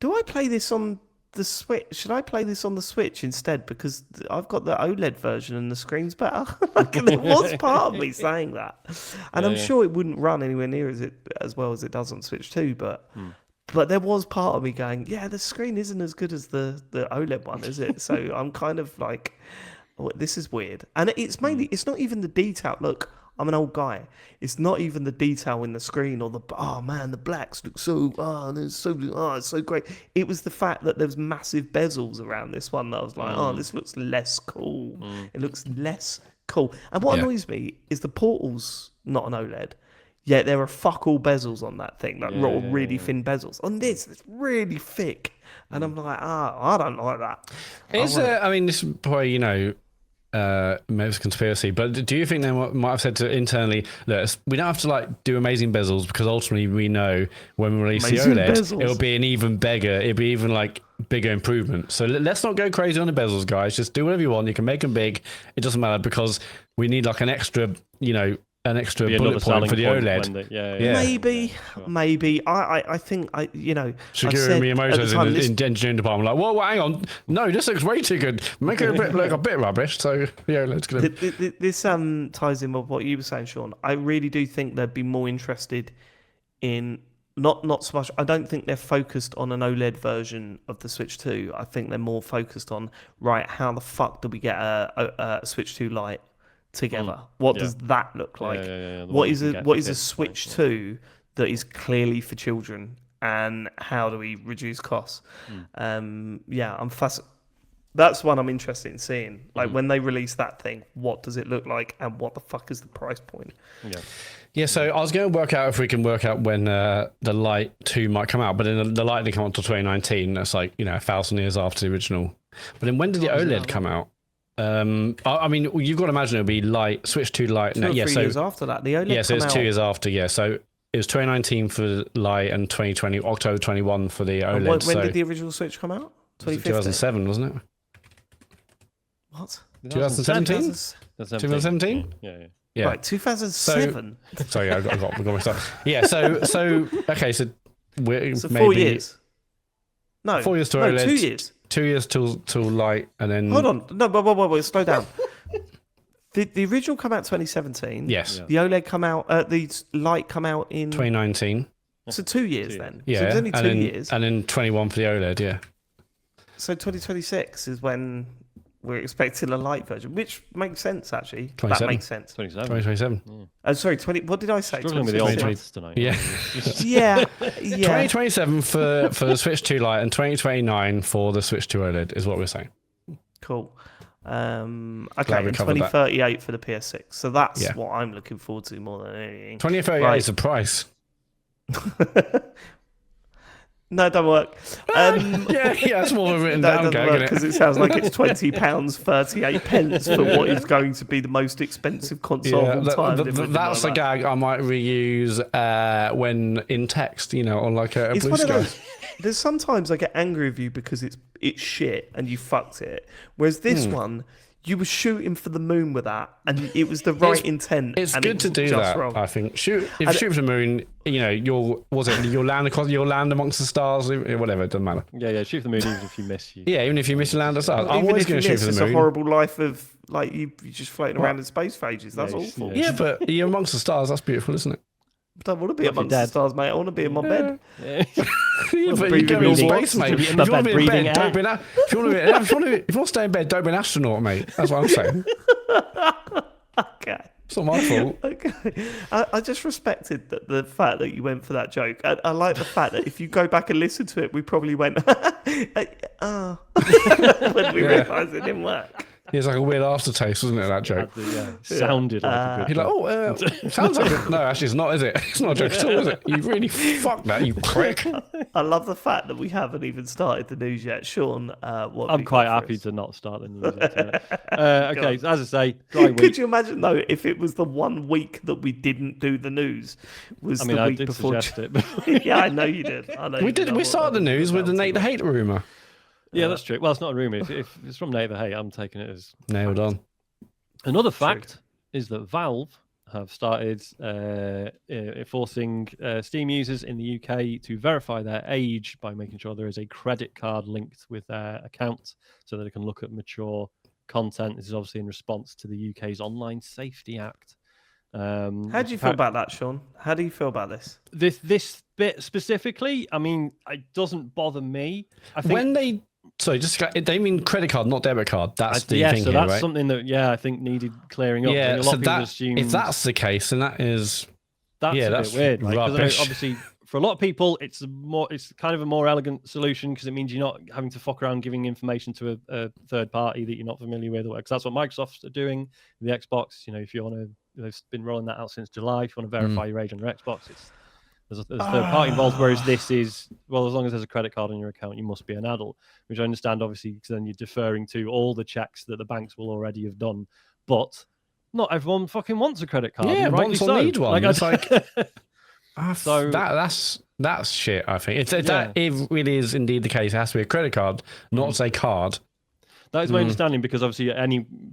S1: do I play this on the Switch? Should I play this on the Switch instead? Because I've got the OLED version and the screen's better. Like, there was part of me saying that. And I'm sure it wouldn't run anywhere near as well as it does on Switch 2, but there was part of me going, yeah, the screen isn't as good as the OLED one, is it? So I'm kind of like, oh, this is weird. And it's mainly, it's not even the detail. Look, I'm an old guy. It's not even the detail in the screen or the the blacks look so it's so great. It was the fact that there's massive bezels around this one that I was like, this looks less cool. It looks less cool. And what annoys me is the portal's not an OLED. Yet there are fuck all bezels on that thing, like really thin bezels. On this, it's really thick, and I'm like, I don't like that.
S3: I mean, this is probably maybe it's a conspiracy, but do you think they might have said to internally that we don't have to like do amazing bezels because ultimately we know when we release
S1: Amazing
S3: the OLED,
S1: bezels.
S3: it'll be an even bigger, it'll be even like bigger improvement. So let's not go crazy on the bezels, guys. Just do whatever you want. You can make them big. It doesn't matter because we need like an extra, bullet point for the OLED.
S1: Maybe. I think
S3: Shigeru Miyamoto's in the engineering department like, whoa, hang on. No, this looks way too good. Make it look a bit rubbish. So, let's get it.
S1: This ties in with what you were saying, Sean. I really do think they'd be more interested in, not so much, I don't think they're focused on an OLED version of the Switch 2. I think they're more focused on, how the fuck do we get a Switch 2 Lite together? What does that look like? What is a Switch 2 that is clearly for children, and how do we reduce costs? I'm fascinated. That's one I'm interested in seeing. Like when they release that thing, what does it look like, and what the fuck is the price point?
S3: So I was going to work out if we can work out when the Lite 2 might come out, but then the Lite didn't come out until 2019. That's like 1,000 years after the original. But then when did the OLED come out? I mean, you've got to imagine it'll be Switch 2 Lite.
S1: 2 or 3 years after that. The OLED
S3: so it's 2 years after. So it was 2019 for the Lite and 2020, October 21 for the OLED.
S1: When did the original Switch come out?
S3: 2007, wasn't it?
S1: What?
S3: 2017? 2017?
S2: Yeah.
S1: Right, 2007.
S3: Sorry, I got mixed up. Yeah, so okay, so we're
S1: So
S3: maybe
S1: 4 years. No,
S3: 4 years to
S1: no,
S3: OLED.
S1: 2 years.
S3: 2 years till Lite, and then
S1: Hold on, no, wait, slow down. The original come out 2017.
S3: Yes.
S1: The OLED come out. The Lite come out in
S3: 2019.
S1: So 2 years then.
S3: Yeah,
S1: so it's only 2 years.
S3: And then 21 for the OLED. Yeah.
S1: So 2026 is when we're expecting a Lite version, which makes sense actually.
S3: 27.
S1: That makes sense.
S3: 2027.
S1: Sorry, 20. What did I say?
S2: Struggling with the old maths tonight.
S3: Yeah.
S1: yeah.
S3: 2027 for the Switch 2 Lite and 2029 for the Switch 2 OLED is what we're saying.
S1: Cool. Okay, and
S3: we covered
S1: 2038 for the PS6. So that's what I'm looking forward to more than anything.
S3: 2038 is the price.
S1: No, it don't work.
S3: That's more of a written down gag,
S1: because it sounds like it's £20.38 for what is going to be the most expensive console of all time.
S3: That's a gag I might reuse when in text, on like a blue sky.
S1: There's sometimes I get angry with you because it's shit and you fucked it. Whereas this one, you were shooting for the moon with that, and it was the right intent.
S3: It's good to do that. Wrong. I think shoot for the moon. You'll land amongst the stars. Whatever, it doesn't matter.
S2: Yeah. Shoot for the moon even if you miss.
S3: Even if you miss, you land the stars. I'm always going to shoot for the moon.
S1: It's a horrible life of like you just floating around in space for ages. That's awful.
S3: Yeah, but you're amongst the stars. That's beautiful, isn't it?
S1: I don't want to be amongst the stars, mate. I want to be in my bed.
S3: Yeah, but you get in space, mate. If you want to be in bed, don't be an if you want to stay in bed, don't be an astronaut, mate. That's what I'm saying.
S1: Okay.
S3: It's not my fault.
S1: Okay. I just respected the fact that you went for that joke. I like the fact that if you go back and listen to it, we probably went, when we realised it didn't work.
S3: It's like a weird aftertaste, wasn't it, that joke?
S2: Sounded like a good
S3: joke. You're like, sounds like it. No, actually, it's not, is it? It's not a joke at all, is it? You really fucked that, you prick.
S1: I love the fact that we haven't even started the news yet. Sean, what
S2: I'm quite happy to not start the news yet. Okay, so as I say, dry week.
S1: Could you imagine, though, if it was the 1 week that we didn't do the news?
S2: I did suggest it.
S1: Yeah, I know you did.
S3: We started the news with the Nate the Hate rumour.
S2: Yeah, that's true. Well, it's not a rumour. If it's from Nate the Hate, I'm taking it as
S3: nailed on.
S2: Another fact is that Valve have started forcing Steam users in the UK to verify their age by making sure there is a credit card linked with their account so that they can look at mature content. This is obviously in response to the UK's Online Safety Act.
S1: How do you feel about that, Sean? How do you feel about this?
S2: This bit specifically, I mean, it doesn't bother me. I think
S3: sorry, they mean credit card, not debit card. That's the thing
S2: so
S3: here,
S2: that's
S3: right?
S2: something that I think needed clearing up.
S3: Yeah,
S2: a lot
S3: so
S2: of people
S3: that
S2: assume
S3: if that's the case, then that's
S2: a bit weird, right? Because
S3: rubbish.
S2: obviously, for a lot of people, it's kind of a more elegant solution because it means you're not having to fuck around giving information to a third party that you're not familiar with, because that's what Microsoft are doing with the Xbox. If you want to, they've been rolling that out since July. If you want to verify your age on your Xbox, there's a third party involved. Whereas this is, well, as long as there's a credit card on your account, you must be an adult, which I understand, obviously, because then you're deferring to all the checks that the banks will already have done. But not everyone fucking wants a credit card.
S3: Yeah, wants or need one. It's like,
S2: so
S3: that's shit. I think that it really is indeed the case. It has to be a credit card, not a card.
S2: That is my understanding, because obviously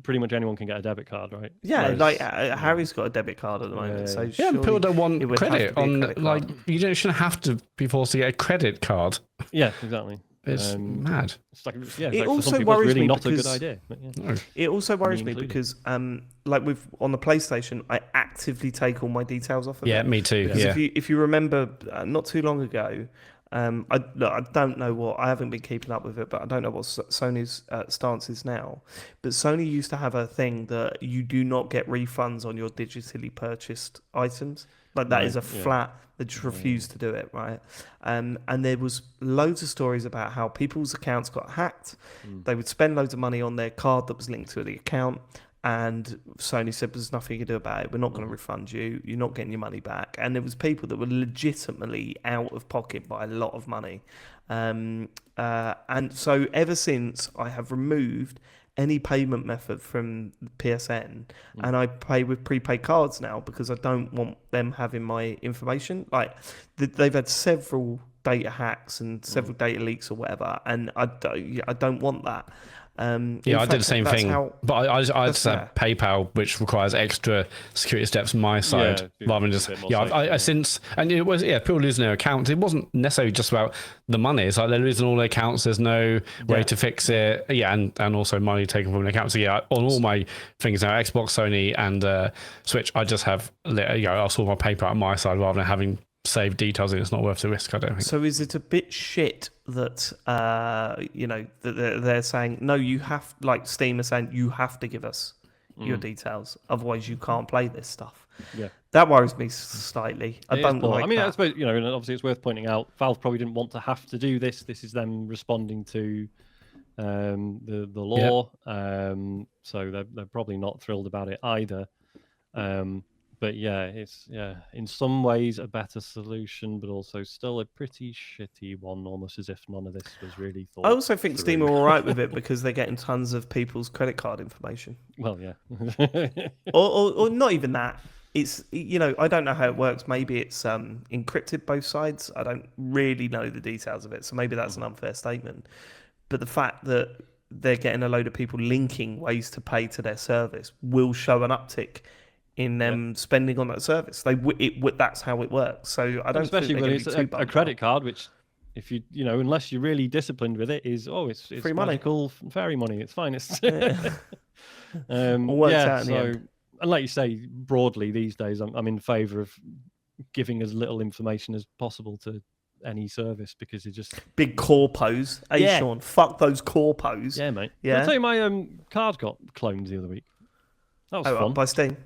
S2: pretty much anyone can get a debit card, right?
S1: Yeah, Harry's got a debit card at the moment. So
S3: yeah, and people don't want credit on credit you shouldn't have to be forced to get a credit card.
S2: Yeah, exactly.
S3: It's mad.
S2: It's like,
S1: it also worries me
S2: not
S1: because
S2: a good idea. No.
S1: It also worries me because, like on the PlayStation, I actively take all my details off of it.
S3: Yeah, me too. Yeah.
S1: If you remember, not too long ago, I don't know I haven't been keeping up with it, but I don't know what Sony's stance is now. But Sony used to have a thing that you do not get refunds on your digitally purchased items. Like that is a flat. They just refused to do it, right? And there was loads of stories about how people's accounts got hacked. They would spend loads of money on their card that was linked to the account, and Sony said there's nothing you can do about it. We're not going to refund you. You're not getting your money back. And there was people that were legitimately out of pocket by a lot of money. And so ever since, I have removed any payment method from PSN, and I pay with prepaid cards now because I don't want them having my information. Like they've had several data hacks and several data leaks or whatever, and I don't want that.
S3: I did the same thing, but I just have PayPal, which requires extra security steps on my side, rather than just I since, and it was people losing their accounts. It wasn't necessarily just about the money. It's like they're losing all their accounts. There's no way to fix it. And also money taken from the account. So on all my things now, Xbox, Sony, and Switch, I just have I'll sort my PayPal on my side rather than having save details, and it's not worth the risk, I don't think.
S1: So is it a bit shit that that they're saying no, you have, like Steam are saying you have to give us your details, otherwise you can't play this stuff? Yeah, that worries me slightly. I don't like that.
S2: I suppose and obviously it's worth pointing out Valve probably didn't want to have to do this. This is them responding to the law. So they're probably not thrilled about it either. But it's in some ways a better solution, but also still a pretty shitty one, almost as if none of this was really thought.
S1: I also think Steam are all right with it because they're getting tons of people's credit card information.
S2: Well, yeah.
S1: or not even that. It's I don't know how it works. Maybe it's encrypted both sides. I don't really know the details of it, so maybe that's an unfair statement. But the fact that they're getting a load of people linking ways to pay to their service will show an uptick in them spending on that service. That's how it works. So I don't,
S2: especially when it's a credit card, which, if you unless you're really disciplined with it, it's
S1: free money,
S2: magical fairy money. It's fine. It's and like you say, broadly these days, I'm in favour of giving as little information as possible to any service, because it's just
S1: big corpos. Hey, Sean, fuck those corpos.
S2: Yeah, mate. Yeah. I'll tell you, my card got cloned the other week. That was fun.
S1: By Steam.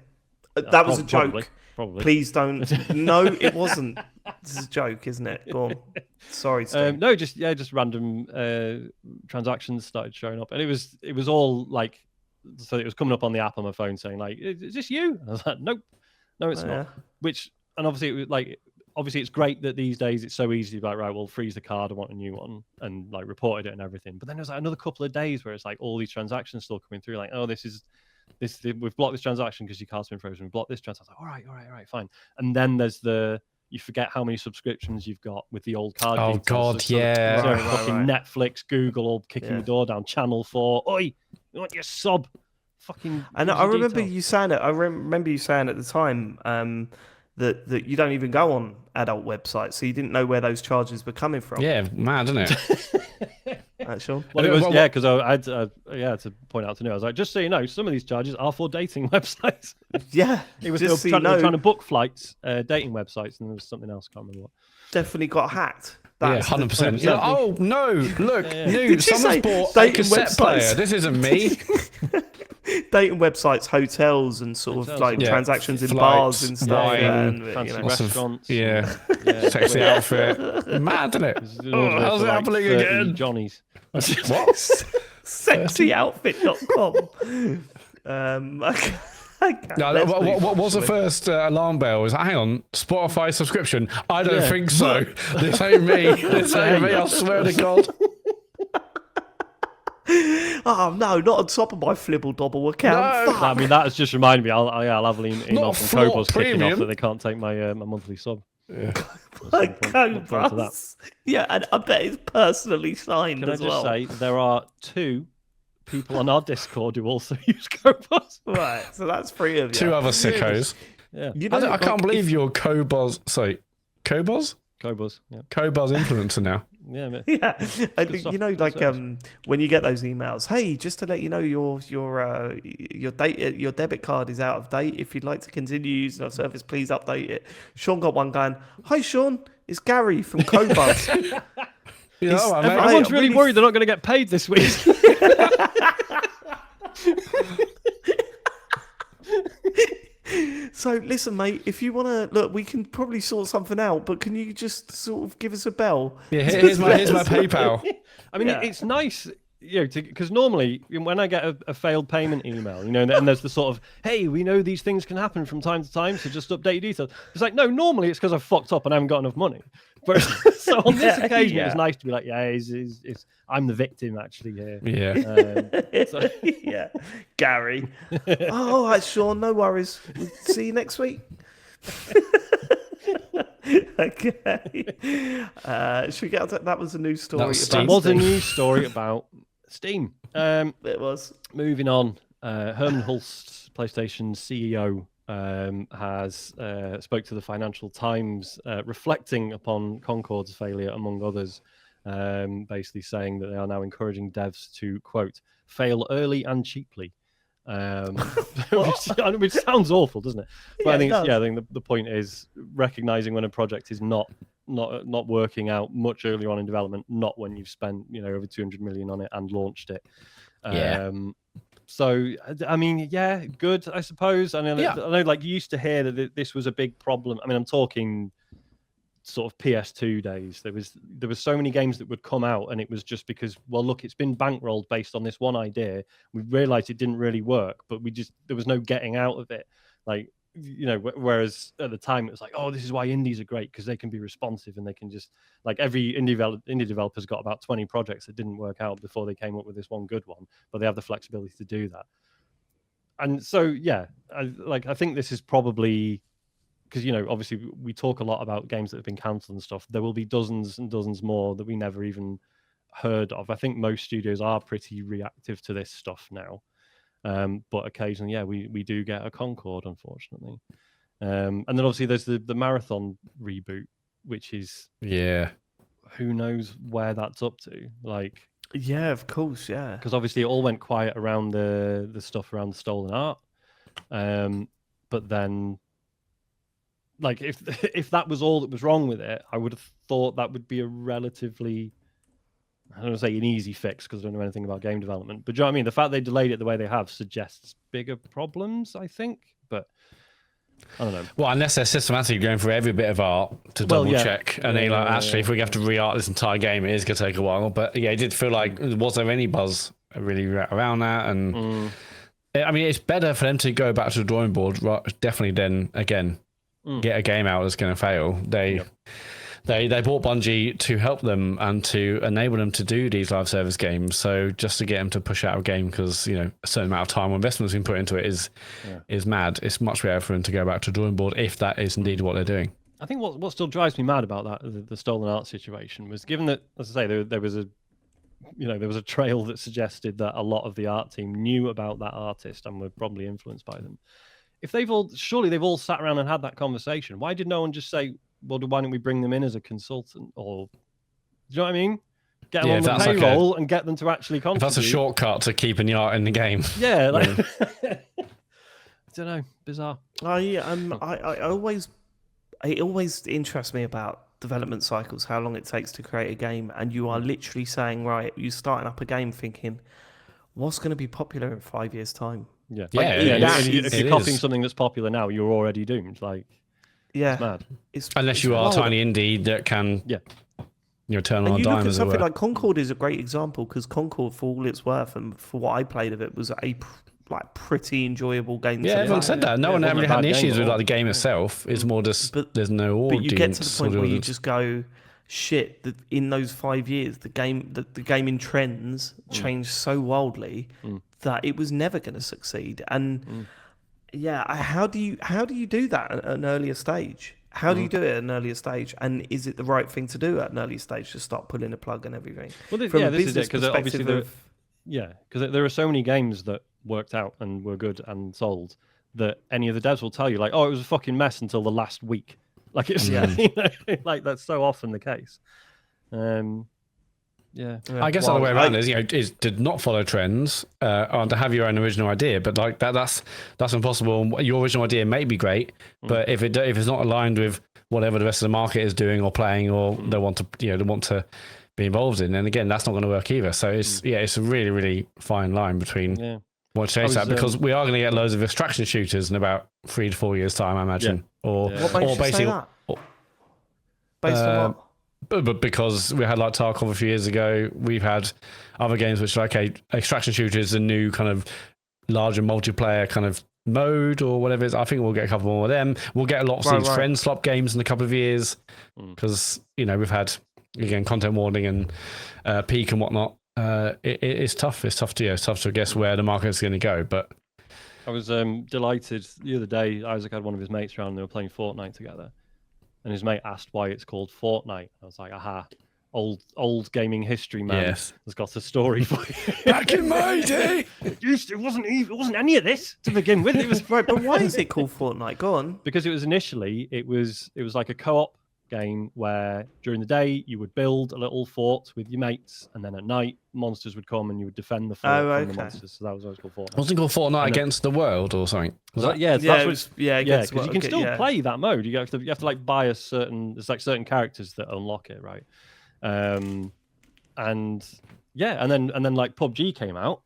S1: That was a joke.
S2: Probably.
S1: Please don't. No, it wasn't. This is a joke, isn't it? Go on. Sorry, Steve.
S2: No, just random transactions started showing up, and it was all like, so it was coming up on the app on my phone saying like, "Is this you?" And I was like, "Nope, no, it's not." And obviously it was like, obviously it's great that these days it's so easy to be like, right, well, freeze the card, I want a new one, and like reported it and everything. But then there's like another couple of days where it's like all these transactions still coming through, like, oh, we've blocked this transaction because your card's been frozen. We've blocked this transaction. All right, fine. And then there's you forget how many subscriptions you've got with the old card.
S3: Oh, God, yeah.
S2: Fucking Netflix, Google, all kicking the door down. Channel 4. Oi, you want your sub? Fucking.
S1: And I remember you saying it. I remember you saying at the time that you don't even go on adult websites, so you didn't know where those charges were coming from.
S3: Yeah, mad, isn't it?
S1: Sure.
S2: Well, it was because I had to point out to Neil. I was like, just so you know, some of these charges are for dating websites.
S1: Yeah,
S2: it was trying to book flights, dating websites, and there was something else. I can't remember what.
S1: Definitely got hacked.
S3: Yeah,
S1: That's the
S3: 100%.
S1: thing.
S3: You're like, oh no! Look, new.
S1: Did you
S3: Someone's
S1: say
S3: bought a
S1: dating
S3: cassette
S1: websites?
S3: player. This isn't me.
S1: Dating websites, hotels, and sort of
S2: Hotels,
S1: like
S2: yeah.
S1: transactions in
S3: Flights,
S1: bars and stuff.
S3: wine,
S1: and,
S2: fancy
S1: you know.
S2: restaurants.
S3: Yeah,
S2: Yeah.
S3: sexy outfit. Mad, isn't it? Oh, how's it happening again?
S2: Johnny's.
S3: What?
S1: Sexyoutfit.com. I can't,
S3: No,
S1: let's
S3: what
S1: move on,
S3: was the
S1: shall we?
S3: first alarm bell? Was hang on, Spotify subscription? I don't
S2: Yeah.
S3: think so. This ain't me. This ain't me. I swear to God.
S1: Oh no, not on top of my Flibble Dobble account.
S3: No.
S1: Fuck.
S2: I mean, that has just reminded me. I'll have an email
S3: Not
S2: from
S3: Floor
S2: Cobos kicking off
S3: Premium.
S2: that they can't take my my monthly sub.
S3: Yeah.
S1: Like
S2: Look forward to that.
S1: Cobus. Yeah, and I bet it's personally signed
S2: Can I
S1: as
S2: just
S1: well.
S2: say there are 2 people on our Discord who also use Cobos.
S1: Right, so that's 3 of you.
S3: 2 other sickos.
S2: Yeah,
S1: You
S3: I
S1: know,
S3: can't
S1: like,
S3: believe you're Cobos. Sorry, Cobos?
S2: Cobos. Yeah,
S3: Cobos influencer now.
S2: yeah. Man.
S1: Yeah, I
S2: good
S1: think,
S2: stuff,
S1: you know,
S2: good
S1: like
S2: service.
S1: when you get those emails, hey, just to let you know, your debit card is out of date. If you'd like to continue using our service, please update it. Sean got one going. Hi, Sean, it's Gary from Cobus.
S3: You know,
S1: It's-
S3: I mean,
S2: Everyone's
S1: I'm
S2: really
S1: really
S2: worried they're not going to get paid this week.
S1: So listen, mate, if you want to look, we can probably sort something out. But can you just sort of give us a bell?
S3: yeah, here's my PayPal.
S2: I mean,
S1: Yeah.
S2: it's nice, you know, because normally when I get a failed payment email, you know, and there's the sort of, hey, we know these things can happen from time to time, so just update your details. It's like, no, normally it's because I've fucked up and I haven't got enough money. But so on this
S1: Yeah,
S2: occasion,
S1: yeah.
S2: it's nice to be like, yeah, it's I'm the victim actually here.
S3: Yeah.
S2: So-
S1: Yeah, Gary. Oh, all right, Sean, no worries. We'll see you next week. Okay. Should we get on to that? Was a news story.
S3: That was
S1: about
S2: That was a
S1: Steam.
S2: news story about Steam.
S1: It was.
S2: Moving on, Hermen Hulst, PlayStation CEO, has spoke to the Financial Times, reflecting upon Concord's failure, among others, basically saying that they are now encouraging devs to, quote, fail early and cheaply. Which sounds awful, doesn't it? But
S1: Yeah,
S2: I think,
S1: it does.
S2: I think the point is recognizing when a project is not working out much earlier on in development, not when you've spent, you know, over 200 million on it and launched it.
S3: Yeah.
S2: So I mean, yeah, good, I suppose. I know,
S3: Yeah.
S2: I know, like you used to hear that this was a big problem. I mean, I'm talking sort of PS2 days. There was so many games that would come out, and it was just because, well, look, it's been bankrolled based on this one idea. We realized it didn't really work, but there was no getting out of it. Like, you know, whereas at the time it was like, oh, this is why indies are great, because they can be responsive and they can just, like, every indie developer's got about 20 projects that didn't work out before they came up with this one good one, but they have the flexibility to do that. And so, yeah, I think this is probably, because, you know, obviously we talk a lot about games that have been cancelled and stuff. There will be dozens and dozens more that we never even heard of. I think most studios are pretty reactive to this stuff now. But occasionally, yeah, we do get a Concord, unfortunately. And then obviously there's the Marathon reboot, which is,
S3: Yeah.
S2: who knows where that's up to. Like,
S1: Yeah, of course. Yeah.
S2: because obviously it all went quiet around the stuff around the stolen art. But then, like, if that was all that was wrong with it, I would have thought that would be a relatively, I don't want to say an easy fix because I don't know anything about game development. But do you know what I mean? The fact they delayed it the way they have suggests bigger problems, I think. But I don't know.
S3: Well, unless they're systematically going through every bit of art to
S2: Well,
S3: double
S2: yeah.
S3: check, and then like, actually, if we have to re-art this entire game, it is going to take a while. But yeah, it did feel like, was there any buzz really around that? And I mean, it's better for them to go back to the drawing board, right, definitely, than again get a game out that's going to fail. They bought Bungie to help them and to enable them to do these live service games. So just to get them to push out a game because, you know, a certain amount of time or investment has been put into it is mad. It's much better for them to go back to the drawing board if that is indeed what they're doing.
S2: I think what still drives me mad about that, the stolen art situation, was given that, as I say, there was a trail that suggested that a lot of the art team knew about that artist and were probably influenced by them. If they've all sat around and had that conversation, why did no one just say, well, why don't we bring them in as a consultant? Or, do you know what I mean? Get them on the payroll and get them to actually contribute.
S3: If that's a shortcut to keeping the art in the game.
S2: Yeah, like, I don't know, bizarre.
S1: It always interests me about development cycles, how long it takes to create a game, and you are literally saying, right, you're starting up a game thinking, what's going to be popular in 5 years' time?
S2: Yeah,
S3: it
S2: if you're copying
S3: is.
S2: something that's popular now, you're already doomed. Like,
S1: Yeah,
S2: it's mad.
S3: Unless you are a
S1: wild.
S3: tiny indie that can, turn on
S1: And
S3: a
S1: you
S3: dime,
S1: look at
S3: as it
S1: something
S3: were.
S1: like Concord is a great example, because Concord, for all it's worth, and for what I played of it, was a pretty enjoyable game.
S3: Yeah,
S1: to
S3: everyone
S1: play.
S3: said that. No
S2: Yeah,
S3: one
S2: it
S3: ever
S2: wasn't a
S3: had any
S2: bad game
S3: issues
S2: at
S3: with
S2: all.
S3: like the game itself. It's more just there's no audience.
S1: But you get to the point where you
S3: audience.
S1: just go, shit. That in those 5 years, the gaming trends changed so wildly that it was never going to succeed. And how do you do that at an earlier stage? How do you do it at an earlier stage? And is it the right thing to do at an earlier stage to start pulling a plug and everything?
S2: Well,
S1: From a
S2: this is it,
S1: business
S2: because obviously
S1: perspective
S2: because there are so many games that worked out and were good and sold that any of the devs will tell you, like, oh, it was a fucking mess until the last week. Like, it's like that's so often the case.
S3: I guess the other way around is to not follow trends or to have your own original idea. But like that's impossible. Your original idea may be great, but if it's not aligned with whatever the rest of the market is doing or playing or they want to be involved in, then again that's not going to work either. So it's a really, really fine line between what to change that, because we are going to get loads of extraction shooters in about 3 to 4 years time, I imagine. Or
S1: what makes you say that? Based on what?
S3: But because we had like Tarkov a few years ago, we've had other games which are okay, extraction shooter is a new kind of larger multiplayer kind of mode or whatever it is. I think we'll get a couple more of them. We'll get lots of these friend swap games in a couple of years because we've had again content warning and peak and whatnot. It's tough. It's tough to guess where the market is going to go. But
S2: I was delighted the other day. Isaac had one of his mates around and they were playing Fortnite together. And his mate asked why it's called Fortnite. I was like, aha, old gaming history man has got a story for you.
S3: Back in my day,
S2: it wasn't any of this to begin with. It was
S1: right, but why is it called Fortnite? Go on.
S2: Because it was initially it was like a co-op game where during the day you would build a little fort with your mates, and then at night monsters would come and you would defend the fort from the monsters. So that was always called Fortnite.
S3: Wasn't it called Fortnite Against the World or something?
S2: Because you can still play that mode. You have to like buy there's like certain characters that unlock it, right? And then like PUBG came out,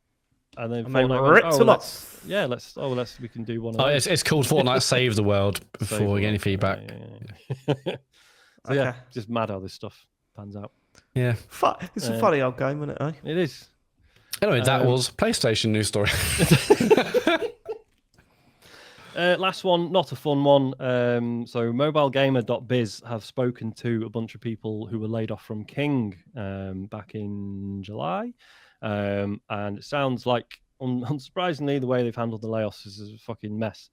S2: and then
S1: ripped them off.
S2: Yeah, we can do one.
S3: It's called Fortnite Save the World before we get any feedback.
S2: So just mad how this stuff pans out.
S3: Yeah,
S1: it's a funny old game, isn't it? Eh?
S2: It is.
S3: Anyway, that was PlayStation news story.
S2: Last one, not a fun one. So mobilegamer.biz have spoken to a bunch of people who were laid off from King back in July. And it sounds like, unsurprisingly, the way they've handled the layoffs is a fucking mess.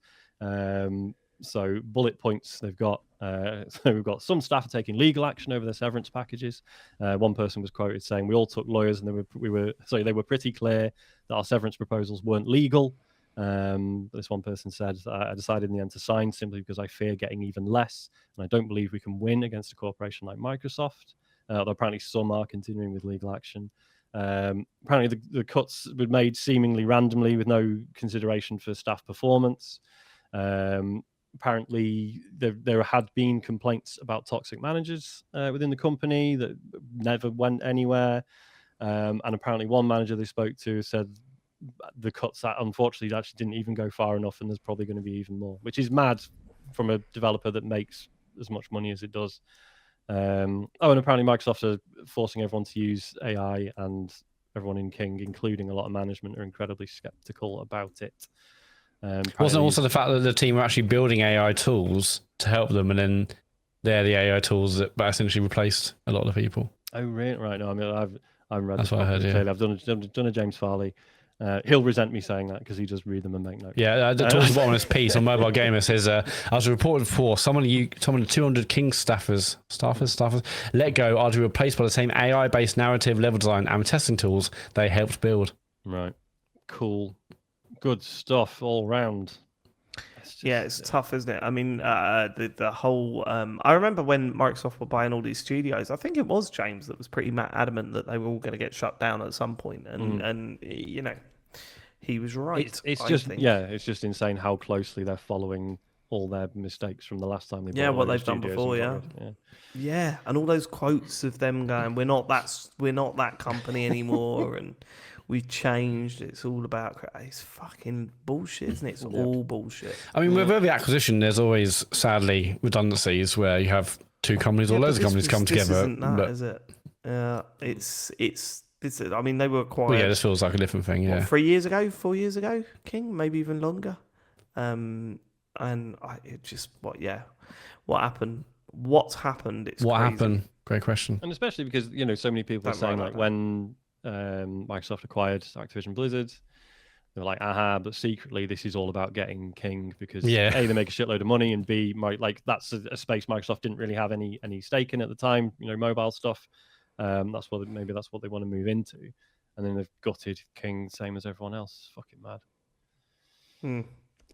S2: So bullet points they've got. So we've got some staff are taking legal action over their severance packages. One person was quoted saying, "We all took lawyers, and they were pretty clear that our severance proposals weren't legal." This one person said, "I decided in the end to sign simply because I fear getting even less, and I don't believe we can win against a corporation like Microsoft." Although apparently some are continuing with legal action. Apparently the cuts were made seemingly randomly with no consideration for staff performance. Apparently there had been complaints about toxic managers within the company that never went anywhere. And apparently one manager they spoke to said the cuts that unfortunately actually didn't even go far enough, and there's probably going to be even more, which is mad from a developer that makes as much money as it does. And apparently Microsoft are forcing everyone to use AI, and everyone in King, including a lot of management, are incredibly skeptical about it.
S3: Wasn't also the fact that the team were actually building AI tools to help them, and then they're the AI tools that essentially replaced a lot of the people?
S2: Oh, really? Right. No, I mean, I've read.
S3: That's what I heard. Yeah.
S2: I've done a James Farley. He'll resent me saying that because he does read them and make notes.
S3: Yeah, towards the bottom of this piece on Mobile Gamer says, as reported before, some of the 200 King staffers let go are to be replaced by the same AI-based narrative, level design, and testing tools they helped build.
S2: Right. Cool. Good stuff all round.
S1: It's tough, isn't it? I mean, the whole... I remember when Microsoft were buying all these studios, I think it was James that was pretty adamant that they were all going to get shut down at some point. And he was right.
S2: It's just insane how closely they're following all their mistakes from the last time they bought
S1: Yeah,
S2: a
S1: what
S2: load of
S1: they've done
S2: studios
S1: before,
S2: and got
S1: yeah.
S2: rid-
S1: Yeah, and all those quotes of them going, "We're not that company anymore," and we've changed. It's all about it's fucking bullshit, isn't it? It's all bullshit.
S3: I mean, with every acquisition, there's always, sadly, redundancies where you have two companies or loads of companies come
S1: This
S3: together.
S1: isn't that,
S3: But
S1: is it? It's this. I mean, they were
S3: well,
S1: acquired.
S3: yeah, this feels like a different thing. Yeah.
S1: What, 3 years ago, 4 years ago, King, maybe even longer. And it just what happened? What's happened? It's
S3: What
S1: crazy.
S3: happened? Great question.
S2: And especially because so many people are
S1: Don't
S2: saying
S1: worry
S2: like
S1: about
S2: when Microsoft acquired Activision Blizzard, they were like, aha, but secretly this is all about getting King because
S3: Yeah.
S2: A, they make a shitload of money, and B, that's a space Microsoft didn't really have any stake in at the time, mobile stuff. That's what they want to move into. And then they've gutted King, same as everyone else. Fucking mad.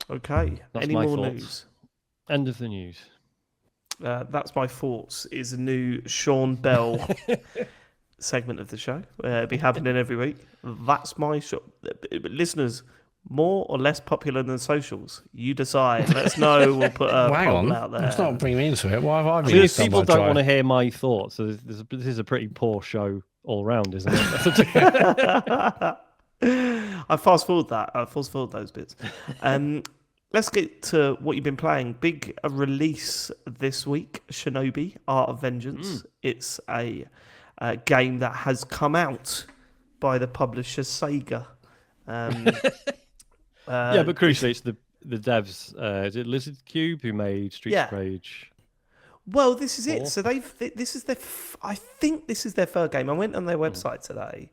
S1: Okay.
S2: That's
S1: Any
S2: my
S1: more
S2: thoughts.
S1: news?
S2: End of the news.
S1: That's my thoughts. Is a new Sean Bell segment of the show. It'll be happening every week. That's my show. Listeners, more or less popular than socials? You decide. Let us know. We'll put a
S3: Hang
S1: poll
S3: on.
S1: out there.
S3: It's not bringing me into it. Why have I been
S2: Because
S3: stuck
S2: people
S3: by
S2: don't
S3: dry?
S2: want to hear my thoughts. So this is a pretty poor show all round, isn't it?
S1: I fast forward that. I fast forward those bits. Let's get to what you've been playing. Big release this week, Shinobi, Art of Vengeance. It's a game that has come out by the publisher Sega.
S2: Yeah, but crucially, it's the devs. Is it Lizard Cube who made Streets of Rage?
S1: Well, this is it.
S2: 4?
S1: So this is their. I think this is their third game. I went on their website today,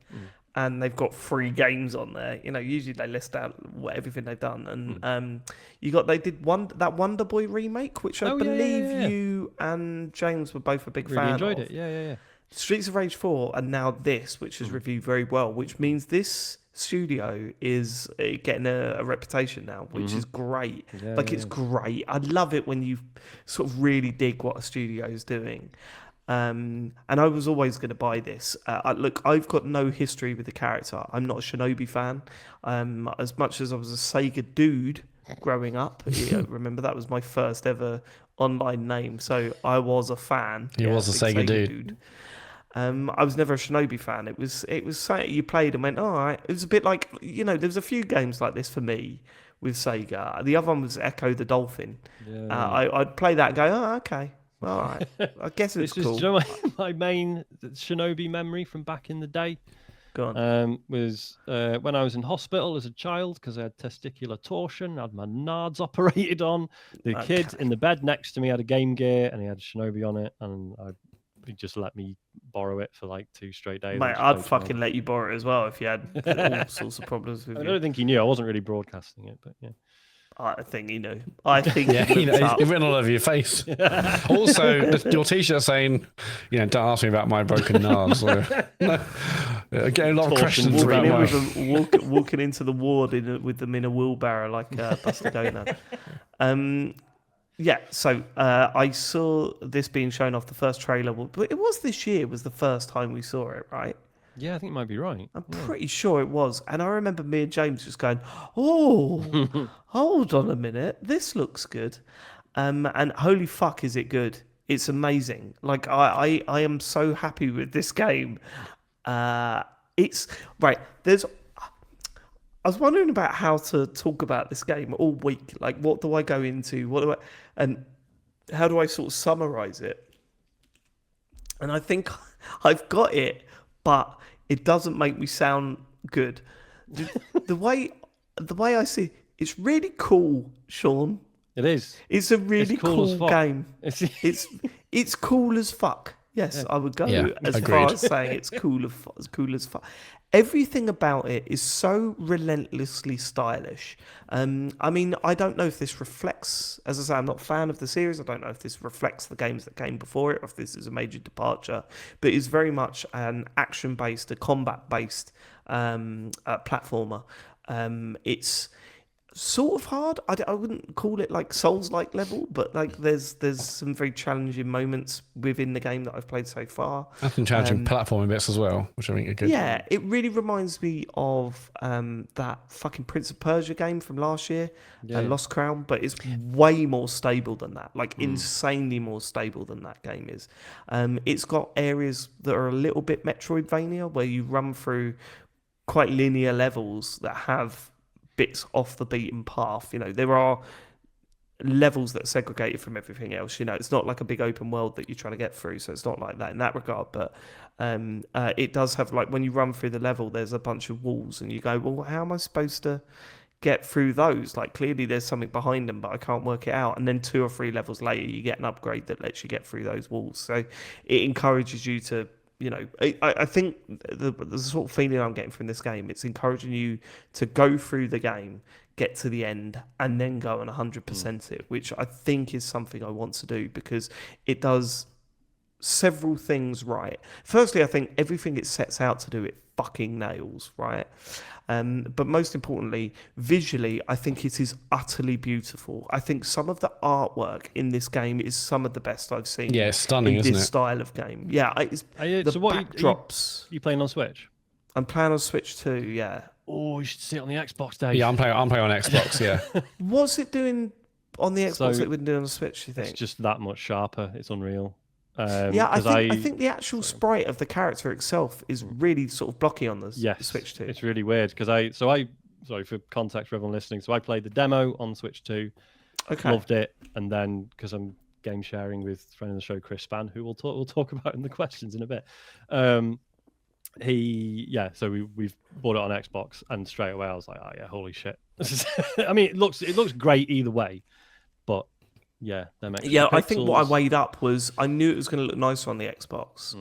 S1: and they've got 3 games on there. Usually they list out everything they've done, and they did that Wonder Boy remake, which I believe you and James were both a big
S2: Really
S1: fan
S2: enjoyed
S1: of.
S2: it. Yeah.
S1: Streets of Rage 4, and now this, which is reviewed very well, which means this studio is getting a reputation now, which is great. It's great. I love it when you sort of really dig what a studio is doing. And I was always going to buy this. Look, I've got no history with the character. I'm not a Shinobi fan. As much as I was a Sega dude growing up, remember that was my first ever online name, so I was a fan.
S3: He was a Sega dude.
S1: I was never a Shinobi fan. It was something you played and went, all right. It was a bit like, there was a few games like this for me with Sega. The other one was Echo the Dolphin. I'd play that and go, oh, okay. All right. I guess it's cool.
S2: Do you know my main Shinobi memory from back in the day?
S1: Go on.
S2: Was when I was in hospital as a child because I had testicular torsion. I had my nards operated on. The kid in the bed next to me had a Game Gear and he had Shinobi on it, and he just let me borrow it for like 2 straight days.
S1: Mate, I'd fucking let you borrow it as well if you had all sorts of problems with
S2: I
S1: you.
S2: don't think he knew. I wasn't really broadcasting it, but yeah.
S1: I think he knew. I think
S3: it's written all over your face. Also, your T-shirt saying, don't ask me about my broken nars. So, I get a lot of questions about
S1: walking into the ward with them in a wheelbarrow like Buster Donut. Yeah, so I saw this being shown off the first trailer. But it was this year was the first time we saw it, right?
S2: Yeah, I think it might be right.
S1: I'm pretty sure it was. And I remember me and James just going, oh, hold on a minute. This looks good. And holy fuck, is it good. It's amazing. Like, I am so happy with this game. It's, right, I was wondering about how to talk about this game all week. Like, what do I go into? And how do I sort of summarize it? And I think I've got it, but it doesn't make me sound good. The way I see it, it's really cool, Sean.
S2: It is.
S1: It's a really cool game. It's cool as fuck. Yes, I would go as far as saying it's cool as fuck. Everything about it is so relentlessly stylish. I mean, I don't know if this reflects, as I say, I'm not a fan of the series. I don't know if this reflects the games that came before it, or if this is a major departure. But it's very much an action-based, a combat-based platformer. It's sort of hard. I wouldn't call it like Souls-like level, but like there's some very challenging moments within the game that I've played so far.
S3: I've been challenging platforming bits as well, which I think are good.
S1: Yeah, it really reminds me of that fucking Prince of Persia game from last year, Lost Crown, but it's way more stable than that, like insanely more stable than that game is. It's got areas that are a little bit Metroidvania, where you run through quite linear levels that have bits off the beaten path. You know, there are levels that are segregated from everything else. You know, it's not like a big open world that you're trying to get through, so it's not like that in that regard. But it does have, like, when you run through the level, there's a bunch of walls, and you go, well, how am I supposed to get through those? Like, clearly there's something behind them, but I can't work it out. And then 2 or 3 levels later, you get an upgrade that lets you get through those walls. So it encourages you to, you know, I think the sort of feeling I'm getting from this game, it's encouraging you to go through the game, get to the end, and then go and 100% it, which I think is something I want to do, because it does several things right. Firstly, I think everything it sets out to do, it fucking nails, right? But most importantly, visually, I think it is utterly beautiful. I think some of the artwork in this game is some of the best I've seen.
S3: Yeah, it's stunning,
S1: in
S3: isn't
S1: this
S3: it?
S1: style of game. Yeah, the
S2: so what
S1: backdrops.
S2: you playing on Switch?
S1: I'm playing on Switch too. Yeah.
S2: Oh, you should see it on the Xbox, Dave.
S3: Yeah, I'm playing on Xbox. Yeah.
S1: What's it doing on the Xbox
S2: So,
S1: that it wouldn't do on the Switch? You think?
S2: It's just that much sharper. It's unreal.
S1: Yeah, I think the actual sprite of the character itself is really sort of blocky on the Switch 2.
S2: It's really weird because sorry for context for everyone listening. So I played the demo on Switch 2, loved it, and then because I'm game sharing with friend of the show Chris Spann, who we'll talk about in the questions in a bit. So we've bought it on Xbox, and straight away I was like, oh yeah, holy shit! I mean, it looks great either way, but. Yeah,
S1: I think what I weighed up was I knew it was going to look nicer on the Xbox,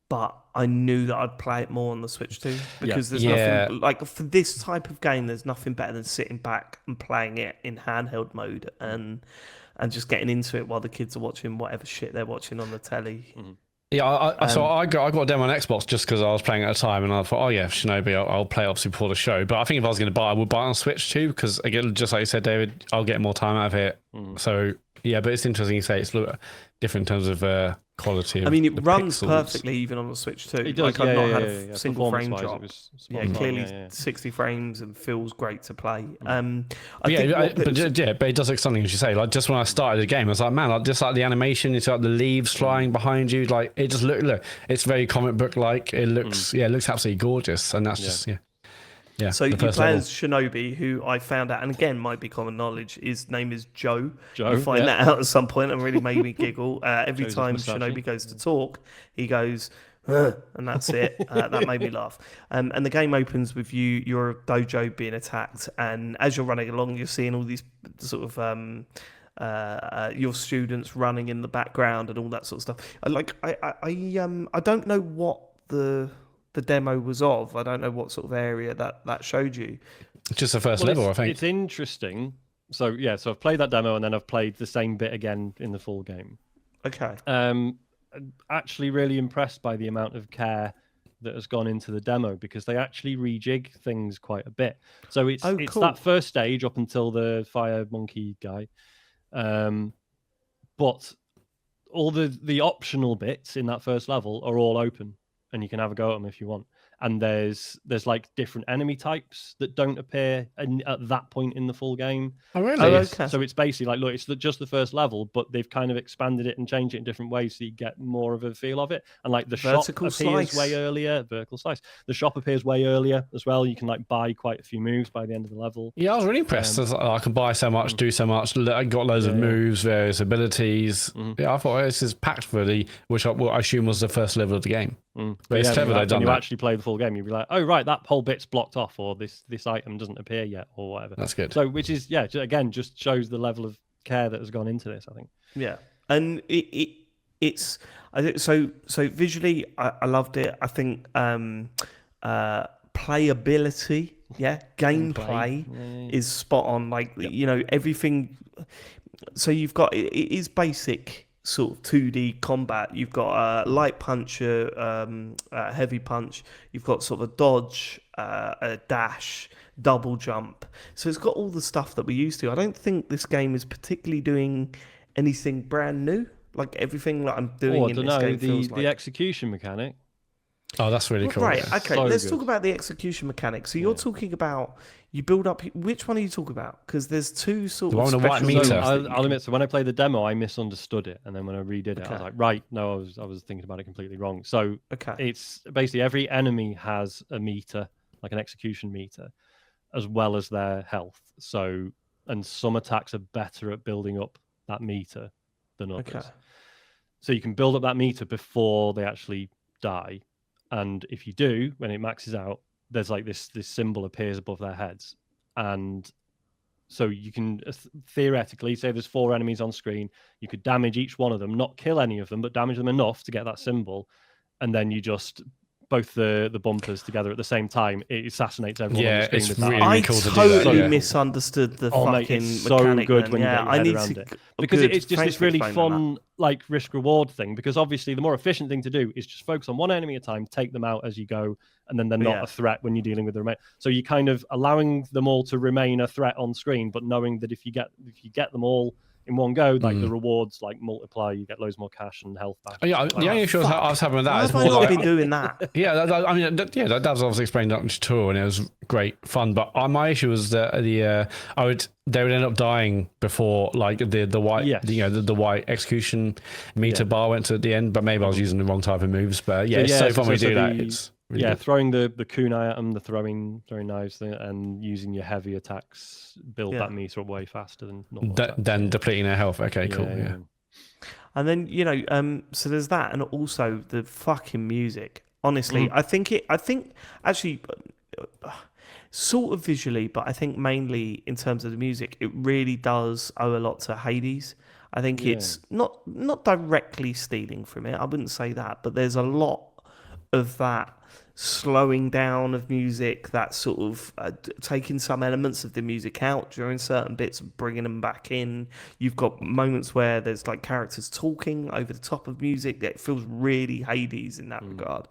S1: but I knew that I'd play it more on the Switch too, because there's nothing like for this type of game. There's nothing better than sitting back and playing it in handheld mode and just getting into it while the kids are watching whatever shit they're watching on the telly.
S3: Yeah, so I got a demo on Xbox just because I was playing at a time, and I thought, oh yeah, Shinobi, I'll play obviously before the show. But I think if I was going to buy, I would buy it on Switch too, because again, just like you said, David, I'll get more time out of it. So yeah, but it's interesting you say it's different in terms of quality.
S1: I mean, it runs perfectly even on the Switch too.
S2: It does,
S1: like I've not had a single frame drop.
S2: Clearly
S1: 60 frames and feels great to play.
S3: But it does look something, as you say. Like just when I started the game, I was like, man, like, just like the animation, it's like the leaves flying behind you. Like it just look. It's very comic book like. It looks it looks absolutely gorgeous, and that's just Yeah.
S1: So you play as Shinobi, who I found out, and again might be common knowledge, his name is Joe. You'll find that out at some point, and really made me giggle. Every
S2: Joseph
S1: time
S2: Musashi.
S1: Shinobi goes to talk, he goes, and that's it. That made me laugh. And the game opens with you're a dojo being attacked, and as you're running along, you're seeing all these sort of your students running in the background and all that sort of stuff. I don't know what the demo was of. I don't know what sort of area that showed you.
S3: Just the first level, I think.
S2: It's interesting. So I've played that demo, and then I've played the same bit again in the full game.
S1: Okay.
S2: Actually really impressed by the amount of care that has gone into the demo, because they actually rejig things quite a bit. So it's
S1: cool.
S2: that first stage up until the fire monkey guy. But all the optional bits in that first level are all open, and you can have a go at them if you want. And there's like different enemy types that don't appear at that point in the full game.
S3: Oh, really?
S1: Okay.
S2: So it's basically like, look, it's just the first level, but they've kind of expanded it and changed it in different ways so you get more of a feel of it. And like the
S1: Vertical
S2: shop appears
S1: slice.
S2: way earlier. Vertical slice. The shop appears way earlier as well. You can like buy quite a few moves by the end of the level.
S3: Yeah, I was really impressed. I can buy so much, do so much. I got loads of moves, various abilities. Yeah, I thought this is packed for which I assume was the first level of the game. But it's clever they've done
S2: when
S3: that.
S2: you actually play the full game, you'd be like, oh right, that whole bit's blocked off, or this item doesn't appear yet, or whatever.
S3: That's good.
S2: So which is again just shows the level of care that has gone into this, I think.
S1: Yeah, and it's so visually I loved it. I think playability, gameplay is spot on. Like everything. So you've got it is basic sort of 2D combat. You've got a light punch, a heavy punch. You've got sort of a dodge, a dash. double jump. So it's got all the stuff that we used to. I don't think this game is particularly doing anything brand new. Like everything that I'm doing in this game feels like...
S2: the execution mechanic.
S3: Oh, that's really cool.
S1: Right, okay,
S2: So
S1: let's
S2: good.
S1: talk about the execution mechanics. So you're talking about, you build up, which one are you talking about? Because there's two sort
S3: The
S1: of
S3: one with the white
S1: special
S3: meter.
S2: So
S1: moves that you
S2: I'll admit, so when I played the demo, I misunderstood it, and then when I redid it, I was
S1: Okay.
S2: like, right, no, I was thinking about it completely wrong. So
S1: Okay.
S2: it's basically every enemy has a meter, like an execution meter, as well as their health. So, and some attacks are better at building up that meter than others.
S1: Okay.
S2: So you can build up that meter before they actually die. And if you do, when it maxes out, there's like this symbol appears above their heads. And so you can theoretically say there's 4 enemies on screen. You could damage each one of them, not kill any of them, but damage them enough to get that symbol. And then you just both the bumpers together at the same time. It assassinates everyone on the screen.
S3: it's
S2: with that.
S3: really
S1: I
S3: cool to do
S1: totally
S3: that. Yeah.
S1: misunderstood the
S2: Oh, mate,
S1: fucking
S2: it's so
S1: mechanic.
S2: good
S1: then.
S2: when you
S1: yeah,
S2: get your
S1: I
S2: head
S1: need
S2: around
S1: to...
S2: it. Because
S1: good.
S2: it's just
S1: Thanks
S2: this
S1: for
S2: really
S1: explaining that.
S2: fun, like, risk-reward thing. Because obviously the more efficient thing to do is just focus on one enemy at a time, take them out as you go, and then they're not
S1: Yeah.
S2: a threat when you're dealing with the remainder. So you're kind of allowing them all to remain a threat on screen, but knowing that if you get them all in one go, like the rewards like multiply, you get loads more cash and health back.
S3: Oh, yeah, the only issue I was having with that
S1: Why
S3: is
S1: have I
S3: more
S1: not
S3: like,
S1: been doing that?
S3: yeah, I mean, that was obviously explained up in the tutorial, and it was great fun. But my issue was that they would end up dying before like the white,
S2: Yes.
S3: the white execution meter bar went to at the end. But maybe I was using the wrong type of moves. But yeah, it's so fun when you do that. It's really good.
S2: throwing the kunai at them, the throwing knives thing, and using your heavy attacks build that meter up way faster than normal attacks.
S3: Then depleting their health. Okay, cool. Yeah.
S1: And then so there's that, and also the fucking music. Honestly, I think actually, sort of visually, but I think mainly in terms of the music, it really does owe a lot to Hades. I think it's not directly stealing from it. I wouldn't say that, but there's a lot of that slowing down of music, that sort of taking some elements of the music out during certain bits, bringing them back in. You've got moments where there's like characters talking over the top of music that feels really Hades in that regard,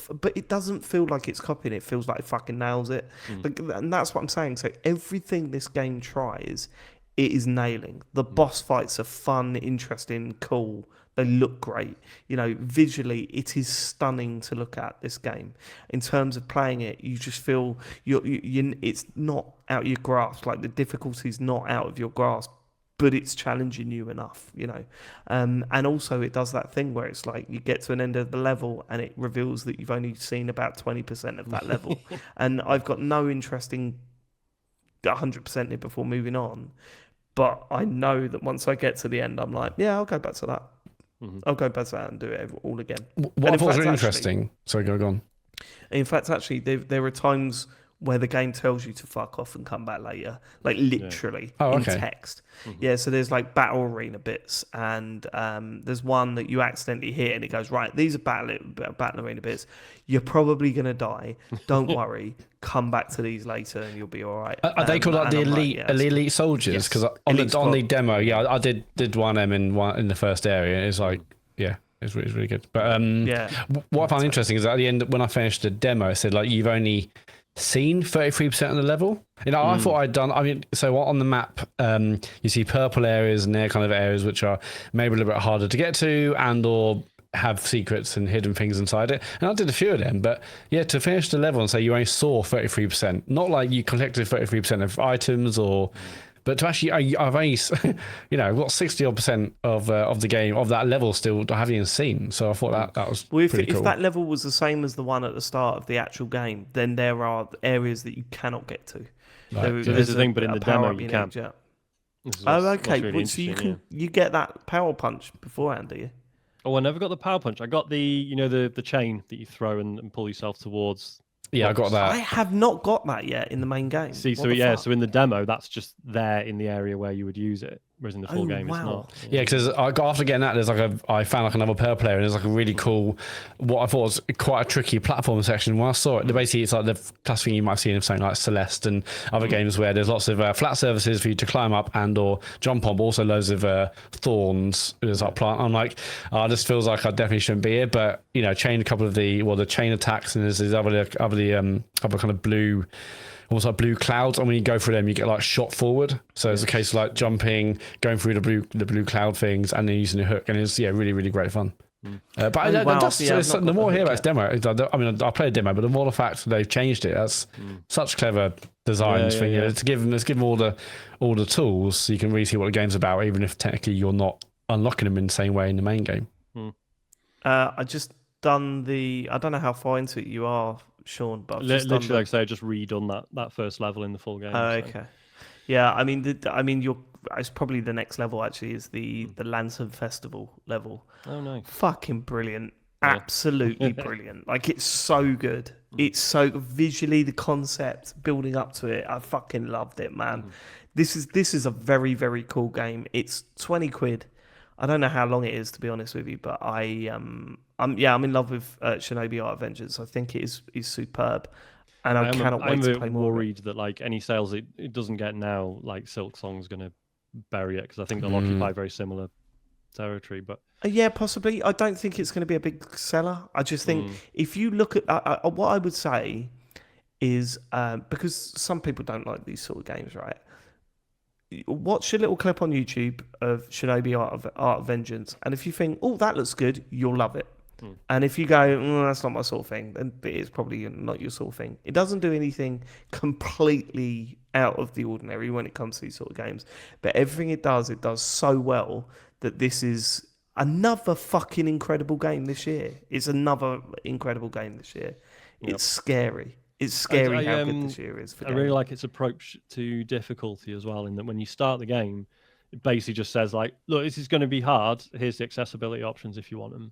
S1: but it doesn't feel like it's copying. It feels like it fucking nails it. And that's what I'm saying. So everything this game tries, it is nailing. The boss fights are fun, interesting, cool. They look great. Visually, it is stunning to look at, this game. In terms of playing it, you just feel it's not out of your grasp. Like, the difficulty's not out of your grasp, but it's challenging you enough, And also, it does that thing where it's like you get to an end of the level and it reveals that you've only seen about 20% of that level. And I've got no interest in 100% it before moving on. But I know that once I get to the end, I'm like, yeah, I'll go back to that. I'll go back to that and do it all again.
S3: What I thought was really interesting. Sorry, go on.
S1: In fact, actually, there are times where the game tells you to fuck off and come back later, like literally in text. Yeah, so there's like battle arena bits, and there's one that you accidentally hit, and it goes, right, these are battle arena bits. You're probably gonna die. Don't worry. Come back to these later, and you'll be all right.
S3: Are they called like the elite soldiers? Because on the demo, I did one of them in the first area. It's like, yeah. It's really good. But what I found interesting is that at the end, when I finished the demo, it said like you've only seen 33% of the level. I thought I'd done. I mean, so on the map, you see purple areas and they're kind of areas which are maybe a little bit harder to get to and or have secrets and hidden things inside it. And I did a few of them, but yeah, to finish the level and say you only saw 33%, not like you collected 33% of items or. But to actually, I've only, got 60% of the game, of that level still I haven't even seen. So I thought that was pretty cool.
S1: If that level was the same as the one at the start of the actual game, then there are areas that you cannot get to.
S2: Right. So this is the thing, but in the demo you can.
S1: Okay.
S2: Really
S1: so you get that power punch beforehand, do you?
S2: Oh, I never got the power punch. I got the the chain that you throw and pull yourself towards.
S3: Yeah, I got that.
S1: I have not got that yet in the main game.
S2: See, so in the demo, that's just there in the area where you would use it, whereas in the full game, it's not.
S3: Yeah, because after getting that, there's I found like another purple area, and there's like a really cool, what I thought was quite a tricky platform section. When I saw it, basically it's like the classic thing you might have seen in something like Celeste and other games where there's lots of flat surfaces for you to climb up and or jump on, but also loads of thorns. There's like plant. I'm like, this feels like I definitely shouldn't be here, but chain a couple of the chain attacks, and there's these other kind of blue, almost like blue clouds, and when you go through them, you get like shot forward. So it's a case of like jumping, going through the blue cloud things, and then using the hook, and it's really really great fun. But the more I hear about this demo, I mean, I played a demo, but the more the fact that they've changed it, that's such clever designs for you. To give them all the tools, so you can really see what the game's about, even if technically you're not unlocking them in the same way in the main game.
S1: I just done I don't know how far into it you are, Sean, but I've just
S2: literally, like I say, I just redone that first level in the full game.
S1: Okay. Yeah, I mean, it's probably the next level. Actually, is the Lantern Festival level.
S2: Oh no!
S1: Fucking brilliant, absolutely brilliant. Like it's so good. It's so visually the concept building up to it. I fucking loved it, man. This is a very very cool game. It's 20 quid. I don't know how long it is, to be honest with you, but I'm in love with Shinobi Art of Vengeance. I think it is superb. And I cannot wait to play more.
S2: I'm worried that like any sales it doesn't get now, like Silk Song's going to bury it, because I think they'll occupy very similar territory. But
S1: yeah, possibly. I don't think it's going to be a big seller. I just think if you look at what I would say is because some people don't like these sort of games, right? Watch a little clip on YouTube of Shinobi Art of Vengeance, and if you think, oh, that looks good, you'll love it. And if you go, that's not my sort of thing, then it is probably not your sort of thing. It doesn't do anything completely out of the ordinary when it comes to these sort of games. But everything it does so well that this is another fucking incredible game this year. It's another incredible game this year. It's scary. It's scary how good this year is.
S2: I really like its approach to difficulty as well, in that when you start the game, it basically just says like, look, this is going to be hard. Here's the accessibility options if you want them.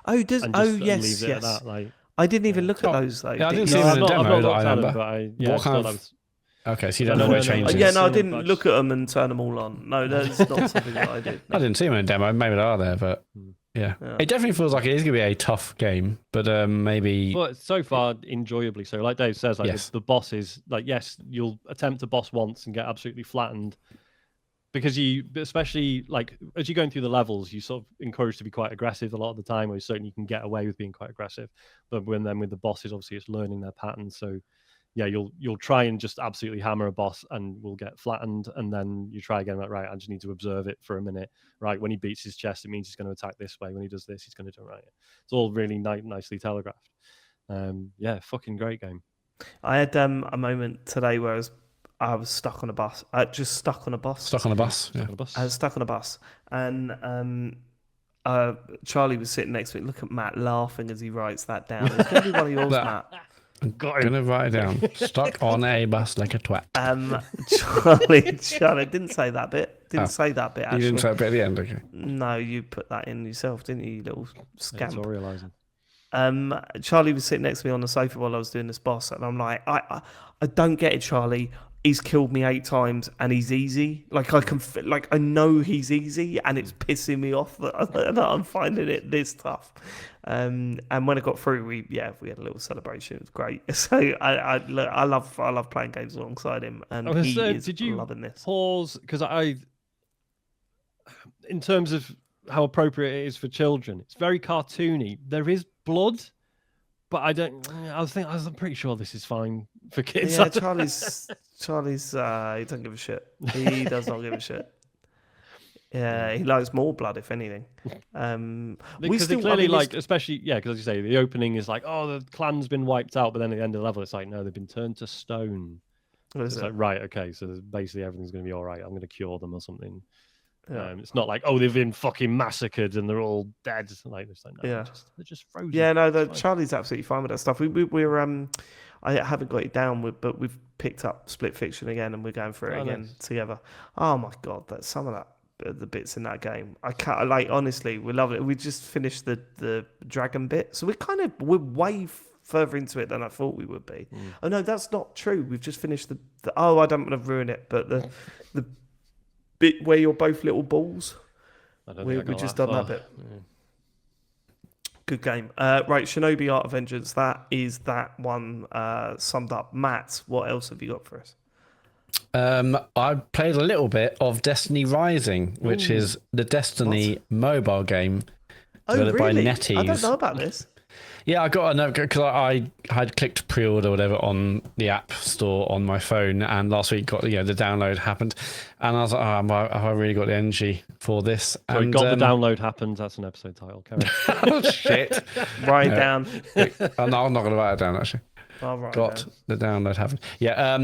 S1: Oh, yes.
S2: That, like,
S1: I didn't even look at those though.
S3: Yeah, I didn't see them in the demo that I remember.
S2: What kind of...
S3: Okay, so you don't know where it changes.
S1: Yeah, no, I didn't look at them and turn them all on. No, that's not something that I did. No.
S3: I didn't see them in the demo. Maybe they are there, but yeah. It definitely feels like it is going to be a tough game, but maybe.
S2: But so far, enjoyably so. Like Dave says, like the boss is like, yes, you'll attempt a boss once and get absolutely flattened. Because especially like as you're going through the levels, you sort of encouraged to be quite aggressive a lot of the time, or certainly you can get away with being quite aggressive. But with the bosses, obviously it's learning their patterns. So yeah, you'll try and just absolutely hammer a boss and will get flattened, and then you try again. Like, right, I just need to observe it for a minute. Right, when he beats his chest, it means he's going to attack this way. When he does this, he's going to do it right. It's all really nicely telegraphed. Yeah, fucking great game.
S1: I had a moment today where I was stuck on a bus. Just stuck on a bus.
S3: Stuck on a bus. Yeah.
S1: I was stuck on a bus, and Charlie was sitting next to me. Look at Matt laughing as he writes that down. It's going to be one of yours, Matt.
S3: I'm going to write it down. Stuck on a bus like a twat.
S1: Charlie didn't say that bit. Say that bit. Actually.
S3: You didn't say it at the end, okay?
S1: No, you put that in yourself, didn't you? You little scamp.
S2: Editorializing.
S1: Charlie was sitting next to me on the sofa while I was doing this boss, and I'm like, I don't get it, Charlie. He's killed me 8 times, and he's easy. Like I know he's easy, and it's pissing me off that I'm finding it this tough. And when I got through, we had a little celebration. It was great. So I love playing games alongside him, and he is loving this.
S2: Pause, because in terms of how appropriate it is for children, it's very cartoony. There is blood, but I'm pretty sure this is fine for kids.
S1: Yeah, Charlie's he doesn't give a shit. He does not give a shit. Yeah, he likes more blood, if anything.
S2: Because they clearly especially, because as you say, the opening is like, oh, the clan's been wiped out, but then at the end of the level, it's like, no, they've been turned to stone. It's like, right, okay, so basically everything's going to be all right. I'm going to cure them or something. Yeah. It's not like, oh, they've been fucking massacred and they're all dead. Like, it's like, no, they're just frozen.
S1: Yeah, no, Charlie's absolutely fine with that stuff. We're I haven't got it down, but we've picked up Split Fiction again, and we're going through it again together. Oh my god, that's some of that. The bits in that game, I can't, like, honestly, we love it. We just finished the dragon bit, so we're way further into it than I thought we would be. Oh no, that's not true. We've just finished the I don't want to ruin it, but the bit where you're both little balls. We just done that bit. Yeah. Good game. Right, Shinobi Art of Vengeance. That is that one summed up. Matt, what else have you got for us?
S3: I played a little bit of Destiny Rising, which is the Destiny mobile game developed by NetEase.
S1: I don't know about this.
S3: Yeah, I got a note because I had clicked pre-order or whatever on the app store on my phone, and last week the download happened, and I was like, have I really got the energy for this?
S2: So
S3: and
S2: got the download happened. That's an episode title. Carry on.
S3: Oh shit!
S1: Write it down.
S3: Oh, no, I'm not going to write it down actually.
S1: I'll write it
S3: Got
S1: down.
S3: the download happened. Yeah,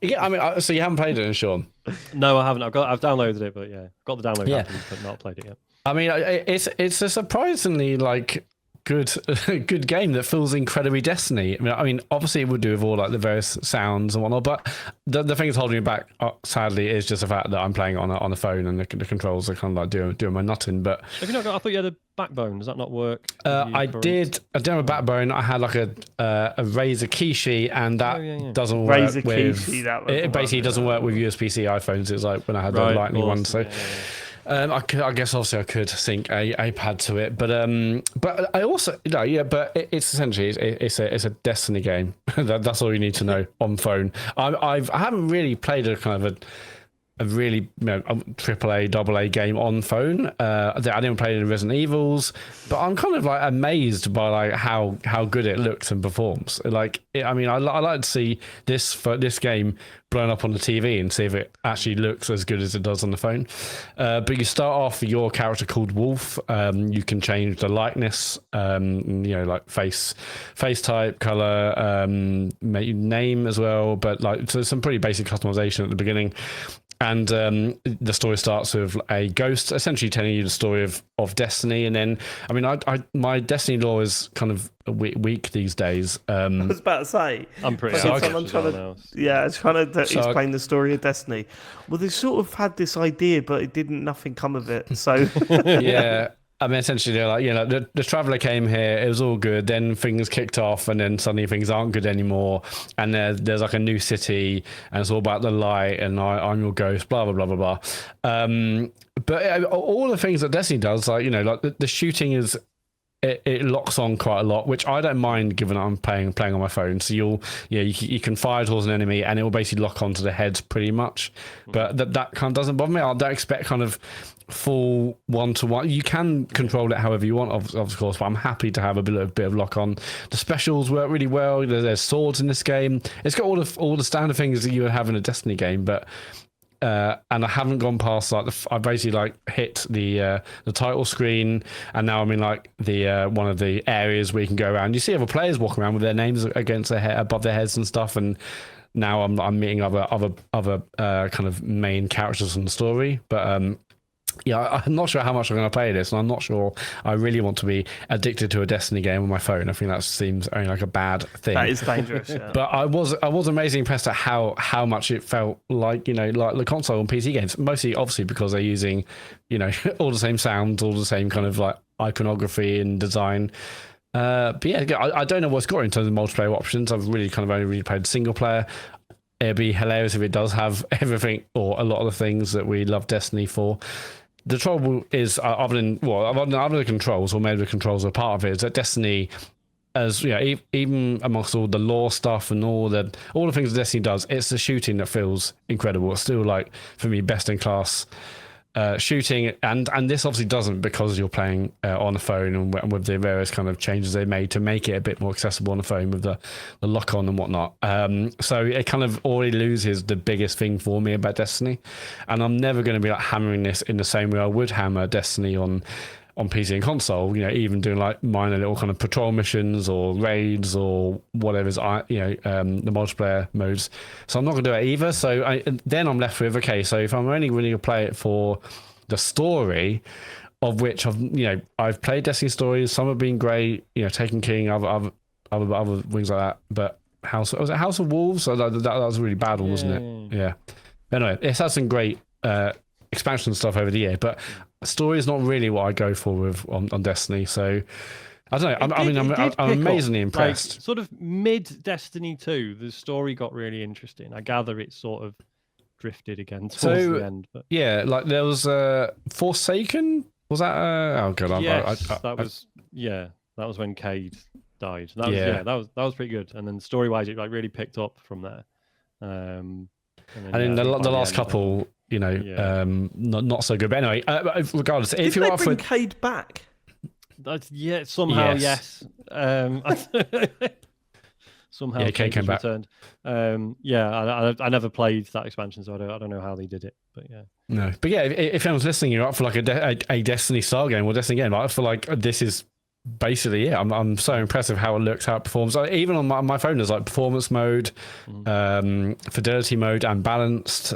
S3: yeah. I mean, so you haven't played it, Sean?
S2: No, I haven't. I've downloaded it, but yeah, got the download
S3: Yeah.
S2: happened, but not played it yet.
S3: I mean, it's a surprisingly good game that feels incredibly Destiny. I mean, obviously it would do with all like the various sounds and whatnot, but the thing that's holding me back, sadly, is just the fact that I'm playing it on a phone and the controls are kind of like doing my nutting. But
S2: Have you not got? I thought you had a backbone. Does that not work?
S3: I did have a backbone. I had like a Razer Kishi, and that doesn't work
S1: Razer
S3: with.
S1: Kishi, that was
S3: It basically doesn't work with USB-C iPhones. It's like when I had the Lightning one. So. I guess obviously I could sync a pad to it, but I also but it's essentially it's a Destiny game. That's all you need to know on phone. I haven't really played a kind of a really AAA, AA game on phone. I didn't play any Resident Evils, but I'm kind of like amazed by like how good it looks and performs. Like, I mean, I like to see this game blown up on the TV and see if it actually looks as good as it does on the phone. But you start off with your character called Wolf. You can change the likeness, like face type, color, name as well. But like, so some pretty basic customization at the beginning. And the story starts with a ghost essentially telling you the story of Destiny. And then, I mean, my Destiny lore is kind of weak these days.
S1: I was about to say.
S2: I'm pretty.
S1: Someone trying to explain the story of Destiny. Well, they sort of had this idea, but nothing come of it. So
S3: yeah. I mean, essentially, they're like, the Traveller came here, it was all good, then things kicked off, and then suddenly things aren't good anymore, and there's like a new city, and it's all about the light, and I'm your ghost, blah, blah, blah, blah, blah. But all the things that Destiny does, like, like the shooting is, it locks on quite a lot, which I don't mind given that I'm playing on my phone. So you can fire towards an enemy, and it will basically lock onto the heads pretty much. But that kind of doesn't bother me. I don't expect kind of full one-to-one. You can control it however you want, of course, but I'm happy to have a bit of lock on. The specials work really well. There's swords in this game. It's got all the standard things that you would have in a Destiny game, but and I haven't gone past like I basically like hit the title screen, and now I'm in like the one of the areas where you can go around. You see other players walking around with their names against their head, above their heads and stuff, and now I'm meeting other kind of main characters in the story, but yeah, I'm not sure how much I'm going to play this, and I'm not sure I really want to be addicted to a Destiny game on my phone. I think that seems only like a bad thing.
S1: that is dangerous. Yeah.
S3: But I was amazingly impressed at how much it felt like like the console and PC games. Mostly, obviously, because they're using all the same sounds, all the same kind of like iconography and design. But yeah, I don't know what's got in terms of multiplayer options. I've really kind of only really played single player. It'd be hilarious if it does have everything or a lot of the things that we love Destiny for. The trouble is, other than the controls, or maybe the controls are part of it, is that Destiny, as even amongst all the lore stuff and all the things that Destiny does, it's the shooting that feels incredible. It's still like, for me, best in class shooting, and this obviously doesn't, because you're playing on the phone and with the various kind of changes they made to make it a bit more accessible on the phone with the lock on and whatnot. So it kind of already loses the biggest thing for me about Destiny, and I'm never going to be like hammering this in the same way I would hammer Destiny on PC and console, even doing like minor little kind of patrol missions or raids or whatever's, the multiplayer modes. So I'm not going to do it either. So then I'm left with, okay, so if I'm only really going to play it for the story, of which I've played Destiny stories, some have been great, Taken King, other things like that. But was it House of Wolves? So that was a really bad one, wasn't it? Yeah. Anyway, it's had some great expansion stuff over the year, but story is not really what I go for on Destiny. So I don't know. I'm amazingly impressed.
S2: Like, sort of mid Destiny 2, the story got really interesting. I gather it sort of drifted again towards the end. But
S3: yeah, like there was Forsaken. Was that? Oh god,
S2: yes, that was when Cade died. That was pretty good. And then story wise, it like really picked up from there. And then
S3: the last couple. Not so good. But anyway, regardless, if you're up for
S1: Cade back,
S2: Yeah, somehow
S3: Yes.
S2: yes. Somehow
S3: Yeah, Kate came back.
S2: returned. I never played that expansion, so I don't know how they did it. But yeah.
S3: No, but yeah, if anyone's listening, you're up for like a Destiny style game or Destiny game. I feel like this is basically it. I'm so impressed with how it looks, how it performs. Like, even on my phone, there's like performance mode, fidelity mode, and balanced.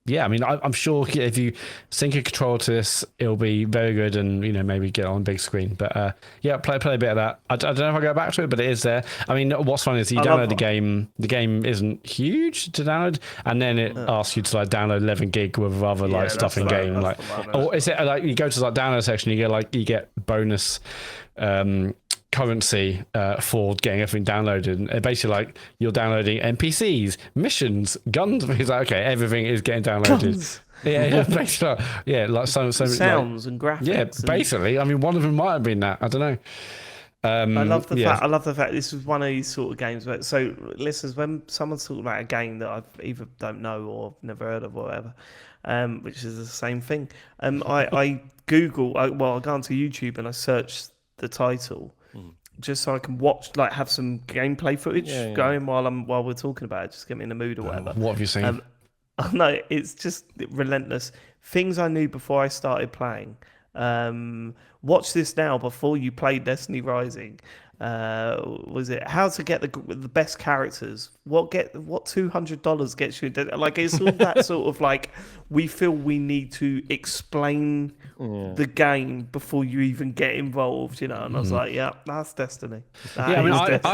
S3: Yeah, I mean, I'm sure if you sync a controller to this, it'll be very good, and maybe get on big screen. But yeah, play a bit of that. I don't know if I go back to it, but it is there. I mean, what's fun is you download the game. The game isn't huge to download, and then it asks you to like download 11 gig with other stuff in game. Like, or is it like you go to like download section, you get bonus currency for getting everything downloaded, and basically like you're downloading NPCs, missions, guns. It's like, okay, everything is getting downloaded. Guns. Yeah, basically, yeah, like some
S1: sounds and graphics.
S3: Yeah, basically. I mean, one of them might have been that. I don't know.
S1: I love the fact. I love the fact this was one of these sort of games. Where, so, listeners, when someone's talking about a game that I've either don't know or never heard of, or whatever, which is the same thing, I Google. I go onto YouTube and I search the title. Just so I can watch, like, have some gameplay footage going while we're talking about it, just get me in the mood or whatever.
S3: What have you seen?
S1: No, it's just relentless. Things I knew before I started playing. Watch this now before you play Destiny Rising. Was it how to get the best characters? What $200 gets you? Like, it's all that sort of like we feel we need to explain the game before you even get involved, And I was like, yeah, that's Destiny.
S3: I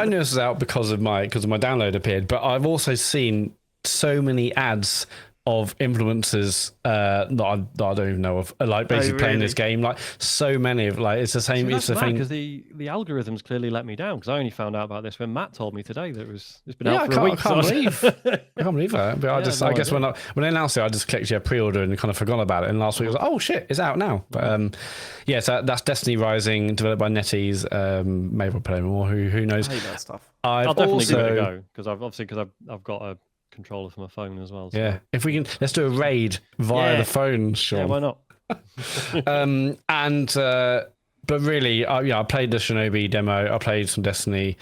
S3: knew this was out because of my download appeared, but I've also seen so many ads of influencers that I don't even know of, like basically playing this game. Like so many of it's the same. It's the thing
S2: because the algorithms clearly let me down because I only found out about this when Matt told me today that it's been out for a week. I
S3: can't believe that. But I guess when they announced it, I just clicked pre-order and kind of forgot about it. And last week I was like, oh shit, it's out now. But so that's Destiny Rising, developed by NetEase. Maybe we'll play more. Who knows?
S1: I hate that stuff.
S2: I'll definitely give it a go because I've got a controller for my phone as well. So.
S3: Yeah, if we can, let's do a raid via the phone, Sean.
S2: Yeah, why not?
S3: But really, I played the Shinobi demo. I played some Destiny.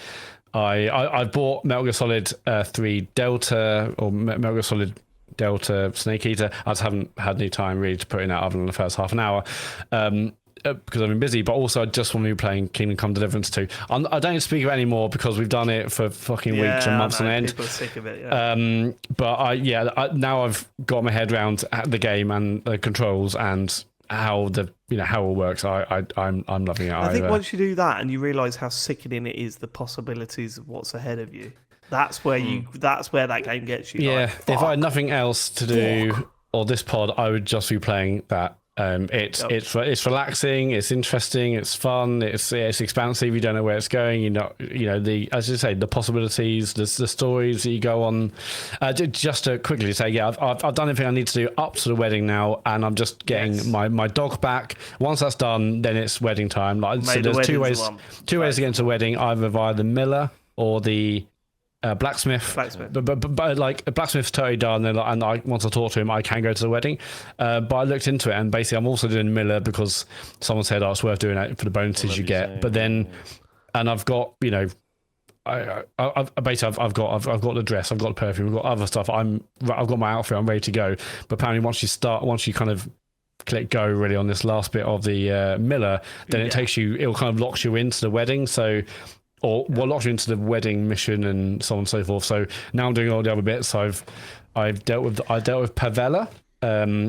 S3: I bought Metal Gear Solid 3 Delta or Metal Gear Solid Delta Snake Eater. I just haven't had any time really to put in that other than the first half an hour. Because I've been busy, but also I just want to be playing Kingdom Come Deliverance 2. I don't speak of it anymore because we've done it for fucking weeks and months on end.
S1: People are sick of it.
S3: But now I've got my head around the game and the controls and how how it works. I'm loving it.
S1: I think once you do that and you realise how sickening it is, the possibilities of what's ahead of you. That's where that game gets you.
S3: Yeah, if I had nothing else to do or this pod, I would just be playing that. It's relaxing, it's interesting, it's fun, it's expansive. You don't know where it's going. As you say, the possibilities, the stories that you go on. Just to quickly say, I've done everything I need to do up to the wedding now, and I'm just getting my dog back. Once that's done, then it's wedding time. So there's two ways to get into the wedding, either via the miller or the blacksmith. But like blacksmith's totally done, and once I talk to him, I can go to the wedding. But I looked into it, and basically I'm also doing miller because someone said, it's worth doing it for the bonuses you get. But then, and I've got I've got the dress, I've got the perfume, I've got other stuff. I've got my outfit, I'm ready to go. But apparently, once you kind of click go really on this last bit of the miller, then it kind of locks you into the wedding. So. What locks you into the wedding mission and so on and so forth. So now I'm doing all the other bits. I've dealt with Pavella,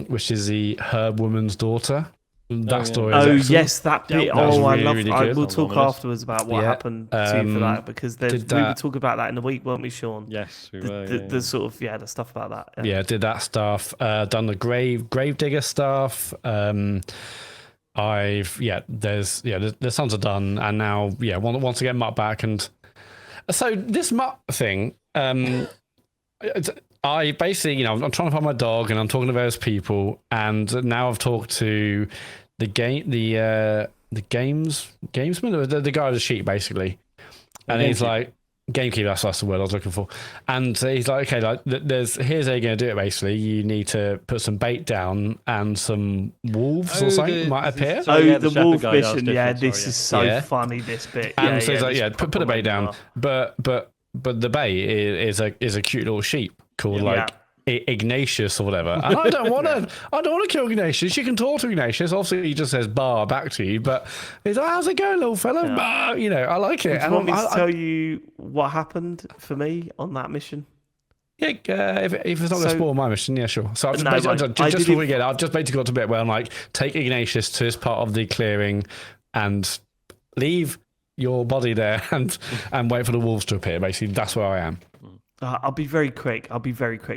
S3: which is the herb woman's daughter. That story is excellent.
S1: Yes, that bit. I love
S3: really good.
S1: We'll talk afterwards about what happened to you for that, because we were talking about that in the week, weren't we, Sean?
S2: Yes, we were.
S1: The sort of the stuff about that.
S3: Yeah, did that stuff. Done the grave digger stuff. There's tons are done, and now once I get Mutt back, and so this Mutt thing, I basically I'm trying to find my dog, and I'm talking to various people, and now I've talked to the gamesman, the guy with the sheep basically, and he's like, gamekeeper. That's the word I was looking for. And he's like, okay, like here's how you're going to do it. Basically, you need to put some bait down, and some wolves or something might appear.
S1: The wolf mission. Yeah, this is so funny. This bit.
S3: And so he's like, put a bait down, but the bait is a cute little sheep called Ignatius or whatever. And I don't want to kill Ignatius. You can talk to Ignatius. Obviously, he just says bar back to you, but he's like, how's it going, little fella? Bah! You know, I like it.
S1: Do you want me to tell you what happened for me on that mission?
S3: Yeah, if it's not going to spoil my mission, yeah, sure. So I've just basically got to a bit where I'm like, take Ignatius to his part of the clearing and leave your body there and wait for the wolves to appear. Basically, that's where I am.
S1: I'll be very quick.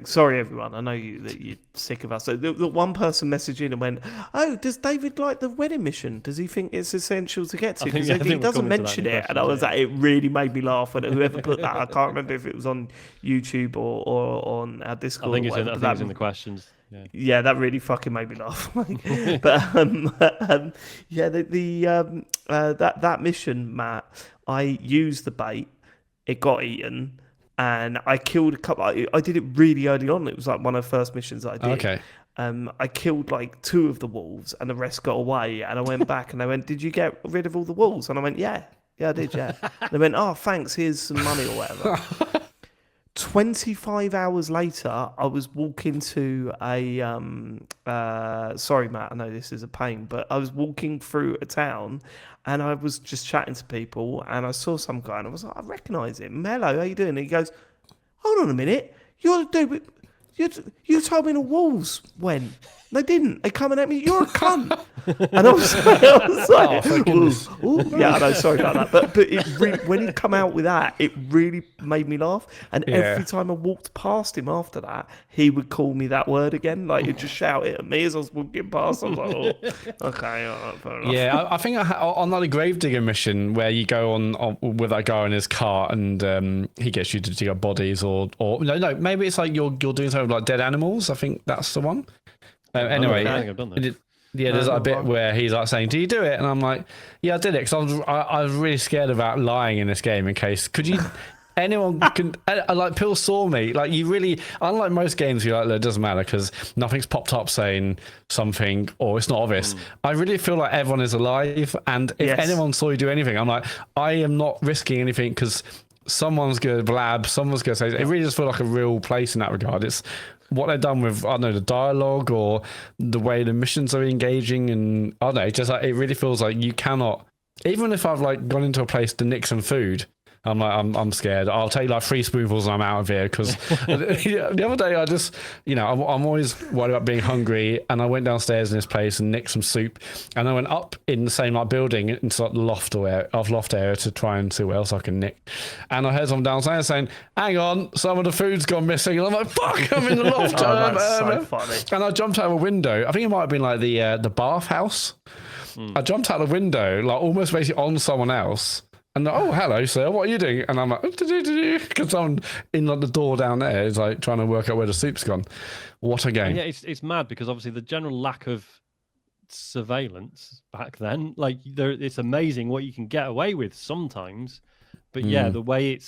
S1: Sorry, everyone. I know that you're sick of us. So the one person messaged in and went, "Oh, does David like the wedding mission? Does he think it's essential to get to? Because he doesn't mention it." And I was like, it really made me laugh. And whoever put that, I can't remember if it was on YouTube or on our Discord.
S2: I think it's in the questions.
S1: Yeah, that really fucking made me laugh. But that mission, Matt, I used the bait. It got eaten. And I killed a couple. I did it really early on. It was like one of the first missions that I did.
S3: Okay.
S1: I killed like 2 of the wolves, and the rest got away. And I went back, and they went, "Did you get rid of all the wolves?" And I went, "Yeah, I did. Yeah." And they went, "Oh, thanks. Here's some money or whatever." 25 hours later, I was walking to a. Sorry, Matt. I know this is a pain, but I was walking through a town. And I was just chatting to people, and I saw some guy, and I was like, I recognise him. Hello, how you doing? And he goes, hold on a minute. You're the dude. You told me the wolves went. They didn't. They coming at me. You're a cunt. And I was like, yeah, I know. Sorry about that. But it really, when he come out with that, it really made me laugh. And every time I walked past him after that, he would call me that word again. Like he'd just shout it at me as I was walking past. I was like, oh, okay, all right, fair enough.
S3: Yeah, I think on that Gravedigger mission where you go on with that guy in his car and he gets you to dig up bodies or no, maybe it's like you're doing something like dead animals. I think that's the one. Anyway,
S2: I think I've done that.
S3: There's a bit where he's like saying, "Do you do it?" And I'm like, "Yeah, I did it," because I was really scared about lying in this game in case. Could you? Anyone can like Pill saw me. Like you really, unlike most games, you're like, it doesn't matter because nothing's popped up saying something or it's not obvious. I really feel like everyone is alive, and if anyone saw you do anything, I'm like, I am not risking anything because someone's going to blab, someone's going to say. It really just feels like a real place in that regard. It's what they've done with, I don't know, the dialogue or the way the missions are engaging, and I don't know, just like it really feels like you cannot, even if I've like gone into a place to nick some food, I'm like, I'm scared. I'll take like 3 spoonfuls and I'm out of here because the other day I just, I'm always worried about being hungry, and I went downstairs in this place and nicked some soup, and I went up in the same like building into like the loft area to try and see what else I can nick, and I heard someone downstairs saying, "Hang on, some of the food's gone missing," and I'm like, "Fuck, I'm in the loft."
S1: That's so funny.
S3: And I jumped out of a window. I think it might have been like the bathhouse. I jumped out the window, like almost basically on someone else. And oh, hello, sir. What are you doing? And I'm like, because someone in like the door down there is like trying to work out where the soup's gone. What a game!
S2: Yeah, it's mad because obviously the general lack of surveillance back then, like it's amazing what you can get away with sometimes. But yeah, the way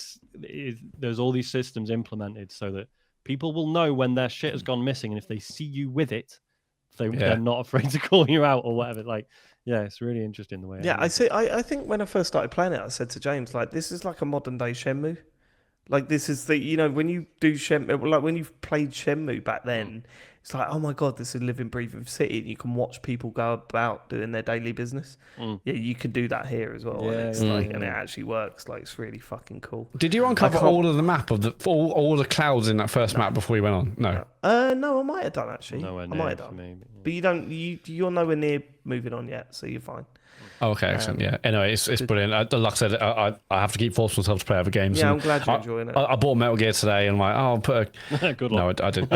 S2: there's all these systems implemented so that people will know when their shit has gone missing, and if they see you with it, they're not afraid to call you out or whatever. Like. Yeah, it's really interesting the way.
S1: Yeah, I think when I first started playing it, I said to James, like, this is like a modern day Shenmue. Like, this is when you do Shenmue, like when you've played Shenmue back then, it's like, oh my God, this is a living, breathing city. And you can watch people go about doing their daily business. Yeah, you can do that here as well.
S2: Yeah,
S1: and it actually works. Like, it's really fucking cool.
S3: Did you uncover all of the map of all the clouds in that first map before you went on? No.
S1: No, I might have done actually.
S2: Nowhere
S1: I might have done. Me, but you're nowhere near moving on yet, so you're fine.
S3: Oh, okay, excellent. Yeah. Anyway, it's brilliant. Like I said, I have to keep forcing myself to play other games.
S1: Yeah, I'm glad you're enjoying it.
S3: I bought Metal Gear today, and I'm like, I'll put a
S2: good
S3: luck. No, I didn't.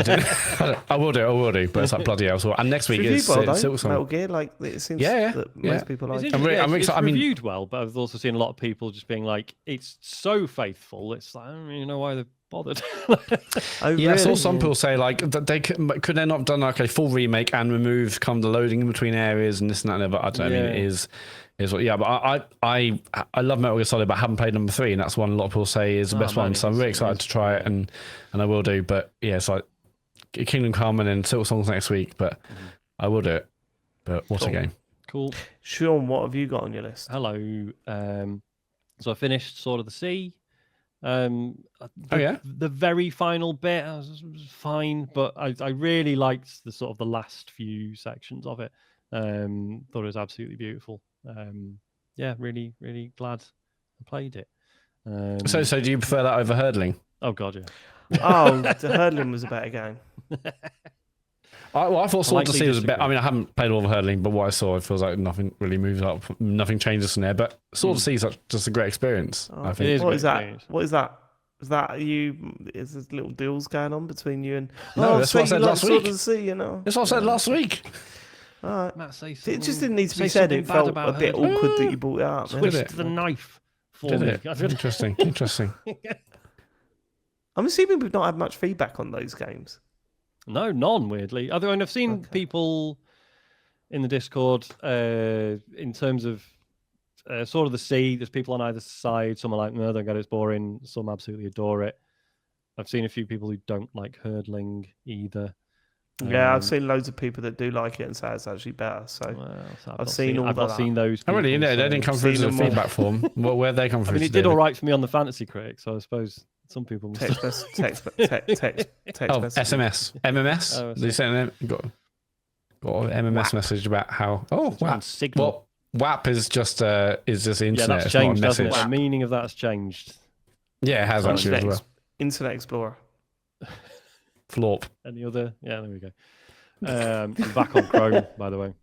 S3: I will do. But it's like bloody hell. And next week is
S1: Metal Gear. Like it seems that most people like.
S2: I'm excited. It's reviewed well, but I've also seen a lot of people just being like, it's so faithful. It's like I don't really know why they're bothered.
S1: Oh,
S3: Yeah, I saw
S1: really?
S3: some people say like that they could they not have done like a full remake and remove kind of the loading in between areas and this and that and the other. I don't know. I mean, it is what. Yeah, but I love Metal Gear Solid, but I haven't played number 3, and that's one a lot of people say is the best one. So I'm really excited to try it, and I will do. But yeah, it's like Kingdom Come and then Silver Songs next week, but I will do it. But what a game!
S2: Cool.
S1: Sean, what have you got on your list?
S2: Hello. So I finished Sword of the Sea.
S3: Yeah,
S2: the very final bit was fine, but I really liked the sort of the last few sections of it. Thought it was absolutely beautiful. Yeah, really, really glad I played it.
S3: So do you prefer that over hurdling?
S2: Oh god, yeah.
S1: Oh, the hurdling was a better game.
S3: I thought Sword of the Sea was a bit.
S2: disagree.
S3: I mean, I haven't played all the hurdling, but what I saw, it feels like nothing really moves up, nothing changes from there. But Sword of the Sea is just a great experience.
S1: Oh,
S3: I think.
S2: It is a
S1: What
S2: great
S1: is that?
S2: experience.
S1: What is that? Is that you? Is there little deals going on between you and?
S3: No, that's what I
S1: sweet,
S3: said
S1: you like
S3: last
S1: Sword
S3: week.
S1: of the Sea, you know.
S3: That's what I said last week.
S1: All right.
S2: Matt, say
S1: It
S2: something.
S1: just didn't need to
S2: say
S1: be said.
S2: something
S1: It
S2: bad
S1: felt
S2: about
S1: a bit
S2: hurdling.
S1: awkward that you brought it up.
S3: Did
S2: Twist
S3: it?
S2: the knife for
S3: Did
S2: me.
S3: it? Interesting. Interesting.
S1: I'm assuming we've not had much feedback on those games.
S2: No, none, weirdly. I mean, I've seen people in the Discord in terms of Sword of the Sea. There's people on either side. Some are like, no, don't get it, it's boring. Some absolutely adore it. I've seen a few people who don't like hurdling either.
S1: Yeah, I've seen loads of people that do like it and say it's actually better. So
S2: So
S1: I've seen all
S2: I've not
S1: that.
S2: seen those.
S3: Oh, really?
S2: people,
S3: No, they
S2: so-
S3: didn't come through to the
S1: Seen them all.
S3: feedback form. Where'd they come
S2: I
S3: through?
S2: mean, it
S3: to,
S2: did
S3: David?
S2: all right for me on the Fantasy Critic, so I suppose some people must
S1: text
S2: have...
S3: Oh,
S1: message.
S3: SMS. MMS.
S2: Oh,
S3: They sent an got an MMS message about how. Oh,
S2: on
S3: wow.
S2: Signal.
S3: Well, WAP is just the internet.
S2: yeah,
S3: it's
S2: that's
S3: not a
S2: changed, hasn't
S3: message.
S2: it? The meaning of that's changed.
S3: Yeah, it has actually as well.
S1: Internet Explorer.
S3: Florp.
S2: Any other? Yeah, there we go. I'm back on Chrome, by the way.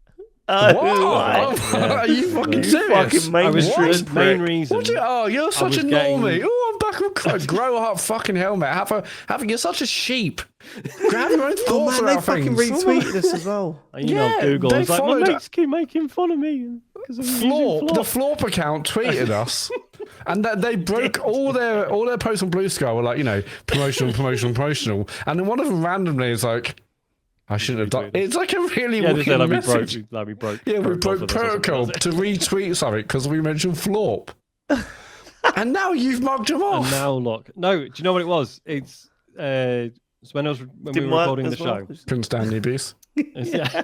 S3: What?
S2: Yeah.
S3: Are you fucking
S1: You
S3: serious?
S1: fucking
S2: I was
S1: mainstream
S2: the main
S1: prick.
S2: reason.
S3: You're such
S2: was
S3: a
S2: getting-
S3: normie. Oh, I'm back on Chrome. Grow up, fucking helmet. You're such a sheep. Have your own
S1: Oh
S3: thoughts
S1: man, they
S3: about
S1: fucking
S3: things.
S1: retweeted us as well.
S2: I emailed
S3: Yeah,
S2: Google.
S3: they
S2: I was like, my
S3: followed-
S2: mates keep making fun of me because I'm using
S3: Florp, the
S2: Florp.
S3: Florp account tweeted us, and that they broke all their posts on Blue Sky were like, promotional, and then one of them randomly is like, I shouldn't have done. It's like a really
S2: Yeah, they
S3: weird
S2: said like
S3: message.
S2: we broke.
S3: Yeah, we broke
S2: for this or something,
S3: protocol
S2: was it?
S3: to retweet something because we mentioned Florp, and now you've mugged them off.
S2: And now look, no. Do you know what it was? It's when we
S1: Didn't
S2: were
S1: work
S2: recording the
S1: as well.
S2: show.
S3: Couldn't stand the abuse.
S2: Yeah.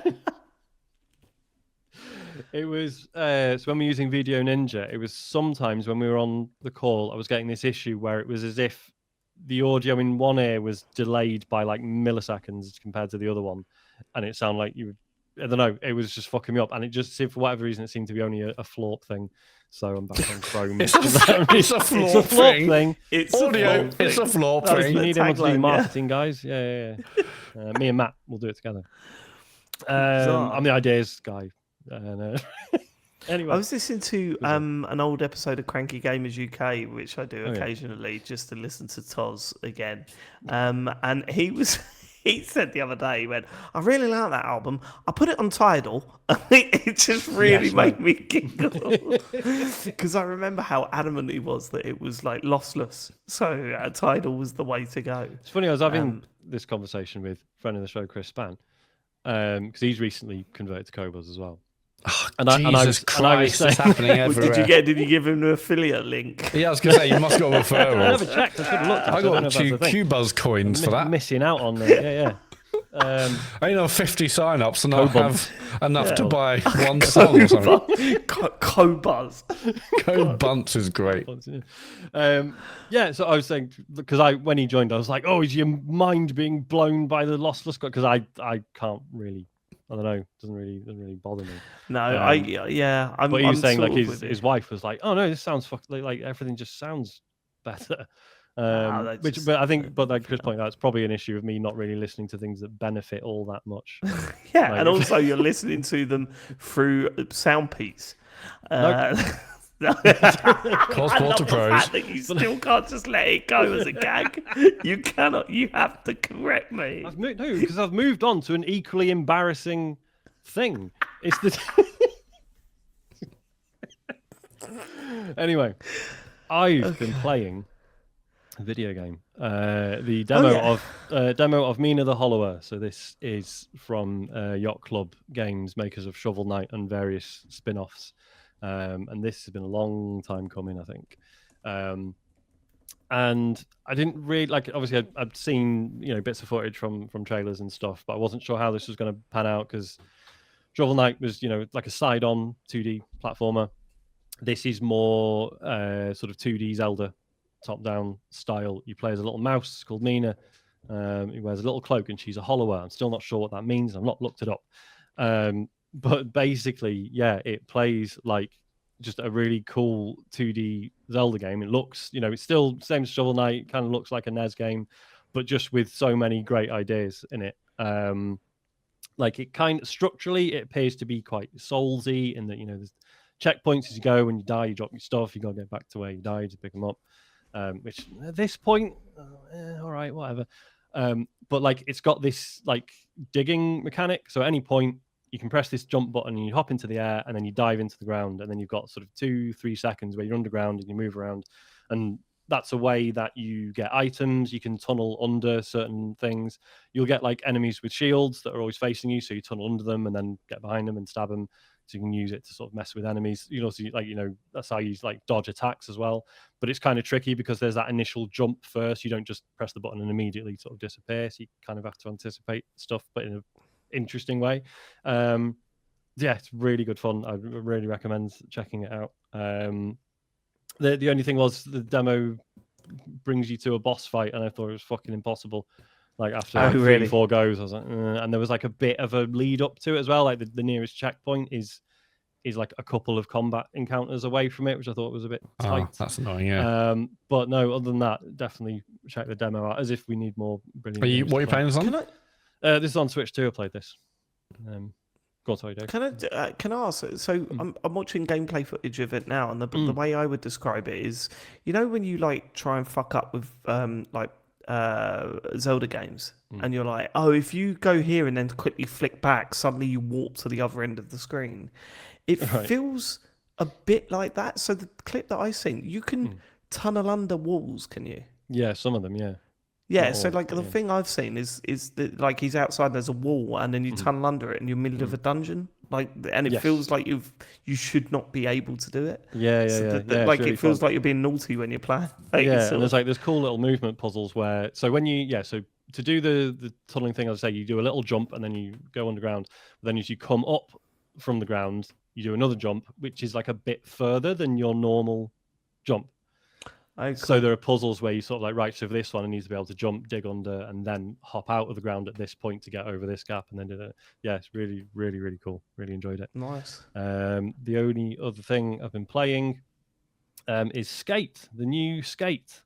S2: It was so when we were using Video Ninja, it was sometimes when we were on the call, I was getting this issue where it was as if the audio in one ear was delayed by like milliseconds compared to the other one, and it sounded like you. I don't know. It was just fucking me up, and it just for whatever reason it seemed to be only a Florp thing. So I'm back on Chrome.
S3: It's a Florp thing.
S1: It's
S3: Audio.
S1: a
S3: It's a Florp
S1: That was
S3: thing.
S2: We
S1: the
S2: need everyone to
S1: tagline,
S2: do
S1: yeah.
S2: marketing, guys. Yeah. Me and Matt will do it together.
S1: Bizarre.
S2: I'm the ideas guy. And, anyway,
S1: I was listening to an old episode of Cranky Gamers UK, which I do
S2: Oh, yeah.
S1: occasionally, just to listen to Toz again. And he said the other day, he went, I really like that album. I put it on Tidal. It just really
S3: Yes,
S1: made me giggle. Because I remember how adamant he was that it was like lossless. So Tidal was the way to go.
S2: it's funny. I was having this conversation with a friend of the show, Chris Span, because he's recently converted to Cobos as well.
S3: Jesus Christ, it's happening everywhere.
S1: Did you give him an affiliate link?
S3: Yeah, I was going to say, you must got
S2: I never
S3: referrals.
S2: checked. I should have looked.
S3: I
S2: don't know
S3: got
S2: if that's a thing.
S3: Q-Buzz coins for that.
S2: Missing out on it. Yeah.
S3: I know 50 sign-ups and
S2: Cobalt.
S3: I have enough to buy one song or something.
S1: Cobuzz.
S3: Code Bunts is great.
S2: Yeah, so I was saying because when he joined, I was like, "Oh, is your mind being blown by the lossless?" Because I can't really, I don't know, doesn't really bother me.
S1: No, I'm.
S2: But he was
S1: I'm
S2: saying like
S1: sort of
S2: his wife was like, "Oh no, this sounds like everything just sounds better." But I think, but like Chris pointed out, it's probably an issue of me not really listening to things that benefit all that much.
S1: Yeah,
S2: Like,
S1: and also you're listening to them through Soundpiece.
S3: Close
S1: I
S3: Quarter
S1: love the
S3: Pros.
S1: fact that you still can't just let it go as a gag. You cannot. You have to correct me.
S2: Because I've moved on to an equally embarrassing thing. It's the anyway. I've been playing Video game. The demo demo of Mina the Hollower. So this is from Yacht Club Games, makers of Shovel Knight and various spin-offs. And this has been a long time coming, I think. And I didn't really like. Obviously, I'd seen bits of footage from trailers and stuff, but I wasn't sure how this was going to pan out because Shovel Knight was like a side-on 2D platformer. This is more sort of 2D Zelda top-down style. You play as a little mouse called Mina. He wears a little cloak, and she's a hollower. I'm still not sure what that means. I've not looked it up. But basically, yeah, it plays like just a really cool 2D Zelda game. It looks, it's still same as Shovel Knight. Kind of looks like a NES game, but just with so many great ideas in it. Like it kind of structurally, it appears to be quite Soulsy in that there's checkpoints as you go. When you die, you drop your stuff. You got to get back to where you died to pick them up. Which at this point, all right, whatever. But like it's got this like digging mechanic. So at any point you can press this jump button and you hop into the air and then you dive into the ground, and then you've got sort of 2-3 seconds where you're underground and you move around, and that's a way that you get items. You can tunnel under certain things. You'll get like enemies with shields that are always facing you, so you tunnel under them and then get behind them and stab them. So you can use it to sort of mess with enemies. You know, so that's how you like dodge attacks as well. But it's kind of tricky because there's that initial jump first. You don't just press the button and immediately sort of disappear. So you kind of have to anticipate stuff, but in an interesting way. Yeah, it's really good fun. I really recommend checking it out. The only thing was the demo brings you to a boss fight, and I thought it was fucking impossible. Like after 3-4 goes, I was like, and there was like a bit of a lead up to it as well. Like the nearest checkpoint is like a couple of combat encounters away from it, which I thought was a bit tight.
S3: That's annoying, yeah.
S2: But no, other than that, definitely check the demo out. As if we need more brilliant.
S3: What are you playing this on?
S2: This is on Switch too. I played this. Go on, sorry, Dave.
S1: Can I ask? So I'm watching gameplay footage of it now, and the way I would describe it is, when you like try and fuck up with Zelda games, and you're like, oh, if you go here and then quickly flick back, suddenly you warp to the other end of the screen. It feels a bit like that. So the clip that I seen, you can tunnel under walls, can you?
S2: Yeah, some of them, yeah.
S1: Yeah, so like the thing I've seen is that like he's outside, there's a wall, and then you tunnel under it, and you're in the middle of a dungeon, and it feels like you should not be able to do it.
S2: Yeah.
S1: Like really it feels like you're being naughty when you're playing.
S2: And there's cool little movement puzzles where so to do the tunneling thing, as I say, you do a little jump and then you go underground. But then as you come up from the ground, you do another jump, which is like a bit further than your normal jump.
S1: Cool.
S2: So there are puzzles where you sort of like, right, so for this one, I need to be able to jump, dig under, and then hop out of the ground at this point to get over this gap, and then do that. Yeah, it's really, really, really cool. Really enjoyed it.
S1: Nice.
S2: The only other thing I've been playing is Skate, the new Skate.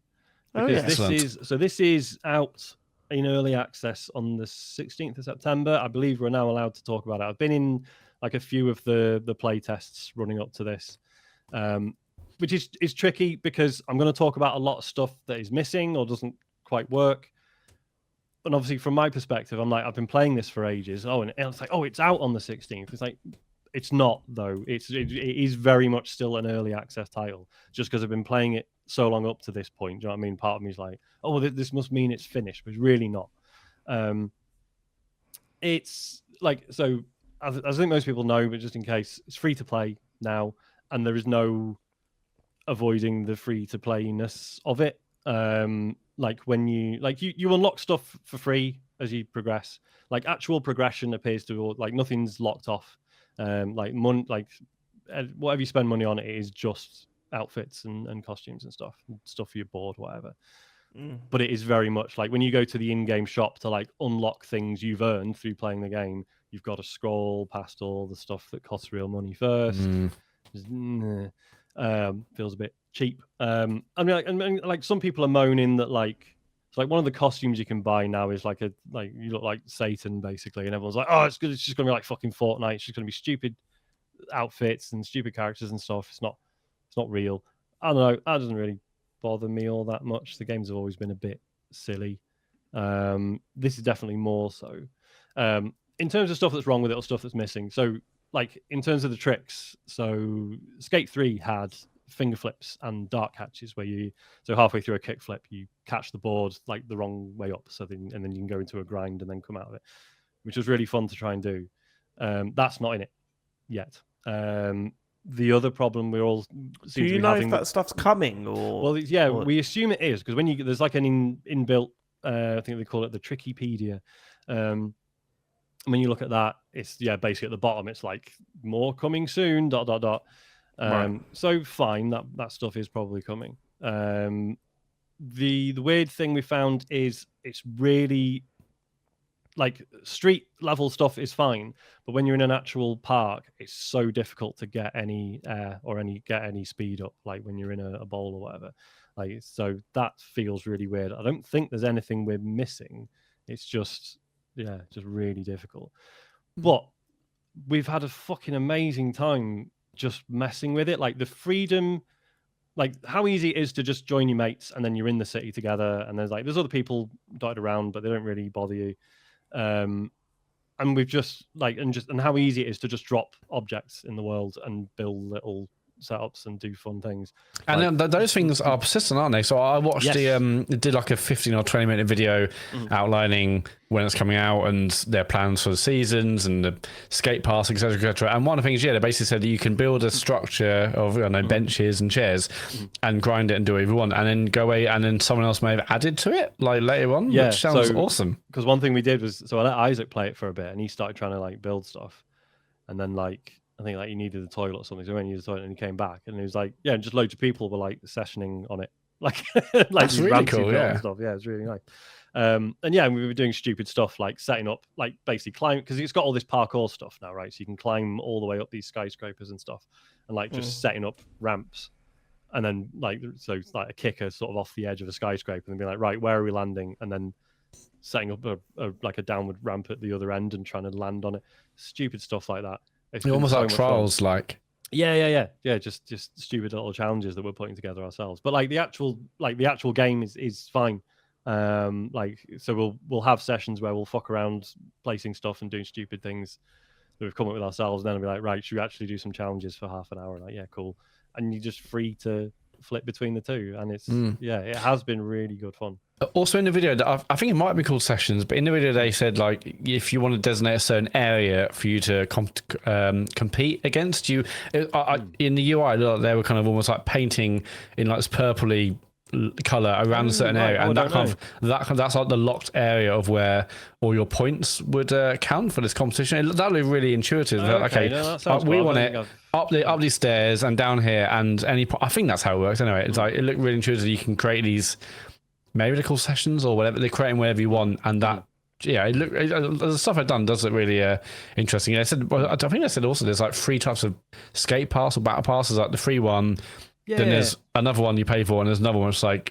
S2: Because this is out in early access on the 16th of September. I believe we're now allowed to talk about it. I've been in like a few of the play tests running up to this. Which is tricky because I'm going to talk about a lot of stuff that is missing or doesn't quite work. And obviously, from my perspective, I'm like, I've been playing this for ages. And it's like, it's out on the 16th. It's like, it's not though. It is very much still an early access title, just because I've been playing it so long up to this point. Do you know what I mean? Part of me is like, this must mean it's finished, but it's really not. It's like, so as I think most people know, but just in case, it's free to play now, and there is no avoiding the free to playness of it. Like when you unlock stuff for free as you progress. Like actual progression appears to like nothing's locked off. Whatever you spend money on, it is just outfits and costumes and stuff for your board, whatever. But it is very much like when you go to the in-game shop to like unlock things you've earned through playing the game, you've got to scroll past all the stuff that costs real money first. Feels a bit cheap. I mean, like some people are moaning that like it's like one of the costumes you can buy now is like you look like Satan basically, and everyone's like, oh, it's good. It's just gonna be like fucking Fortnite. It's just gonna be stupid outfits and stupid characters and stuff. It's not real. I don't know. That doesn't really bother me all that much. The games have always been a bit silly. This is definitely more so. In terms of stuff that's wrong with it or stuff that's missing. So like in terms of the tricks, so Skate 3 had finger flips and dart catches where so halfway through a kick flip you catch the board like the wrong way up, and then you can go into a grind and then come out of it, which was really fun to try and do. That's not in it yet. The other problem we all seem
S1: Do
S2: to
S1: you
S2: be
S1: know
S2: having,
S1: if that stuff's coming or?
S2: well, yeah,
S1: or...
S2: we assume it is, because when there's like an inbuilt, I think they call it the Trickypedia. When you look at that, it's basically at the bottom. It's like more coming soon. ...
S1: Right.
S2: So fine, that stuff is probably coming. The weird thing we found is it's really like street level stuff is fine, but when you're in an actual park, it's so difficult to get any air or get any speed up, like when you're in a bowl or whatever. Like, so that feels really weird. I don't think there's anything we're missing. It's just really difficult. But we've had a fucking amazing time just messing with it. Like the freedom, like how easy it is to just join your mates and then you're in the city together, and there's other people dotted around, but they don't really bother you. And we've just and how easy it is to just drop objects in the world and build little setups and do fun things.
S3: And those things are persistent, aren't they? So I watched did like a 15 or 20 minute video outlining when it's coming out and their plans for the seasons and the skate pass, etc., etc. And one of the things, they basically said that you can build a structure of benches and chairs and grind it and do whatever you want, and then go away, and then someone else may have added to it like later on. Which sounds awesome.
S2: Because one thing we did was, so I let Isaac play it for a bit, and he started trying to build stuff, and then I think he needed the toilet or something, so he went and used the toilet and he came back and he was like, and just loads of people were sessioning on it.
S3: That's really cool,
S2: and stuff. Yeah, it's really nice. And we were doing stupid stuff like setting up, basically climb, because it's got all this parkour stuff now, right? So you can climb all the way up these skyscrapers and stuff, and just setting up ramps, and then a kicker sort of off the edge of a skyscraper and be like, right, where are we landing? And then setting up a downward ramp at the other end and trying to land on it. Stupid stuff like that. It's
S3: almost like trials,
S2: fun. Yeah. Just stupid little challenges that we're putting together ourselves. But the actual game is fine. So we'll have sessions where we'll fuck around placing stuff and doing stupid things that we've come up with ourselves. And then we'll be like, right, should we actually do some challenges for half an hour? Cool. And you're just free to flip between the two, and it's it has been really good fun.
S3: Also in the video, I think it might be called sessions, but in the video they said if you want to designate a certain area for you to compete against you, in the UI they were kind of almost like painting in this purpley color around a certain area, and that's like the locked area of where all your points would count for this competition. That looked really intuitive. We want it up these stairs and down here, and I think that's how it works anyway. It's it looked really intuitive. You can create these, maybe they're called sessions or whatever, they're creating wherever you want, and that the stuff I've done does look really interesting. I think I said also there's 3 types of skate pass or battle passes, the free one. Then there's another one you pay for, and there's another one that's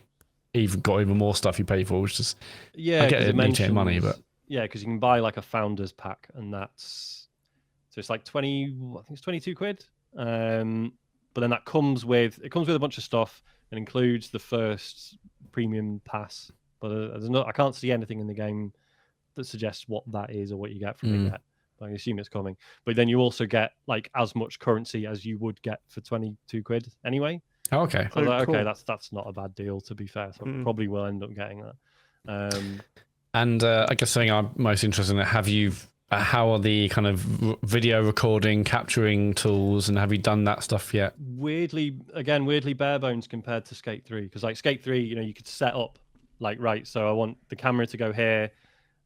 S3: even more stuff you pay for, which is I get it mentions money, but
S2: because you can buy a founder's pack, and that's it's 20, I think it's 22 quid. But then that comes with a bunch of stuff and includes the first premium pass. But I can't see anything in the game that suggests what that is or what you get from it yet. I assume it's coming. But then you also get as much currency as you would get for 22 quid anyway.
S3: Oh, okay.
S2: So okay, that's not a bad deal, to be fair. So I probably will end up getting that.
S3: And I guess something I'm most interested in, how are the kind of video recording, capturing tools, and have you done that stuff yet? Weirdly
S2: bare bones compared to Skate 3. Because Skate 3, you could set up right, so I want the camera to go here,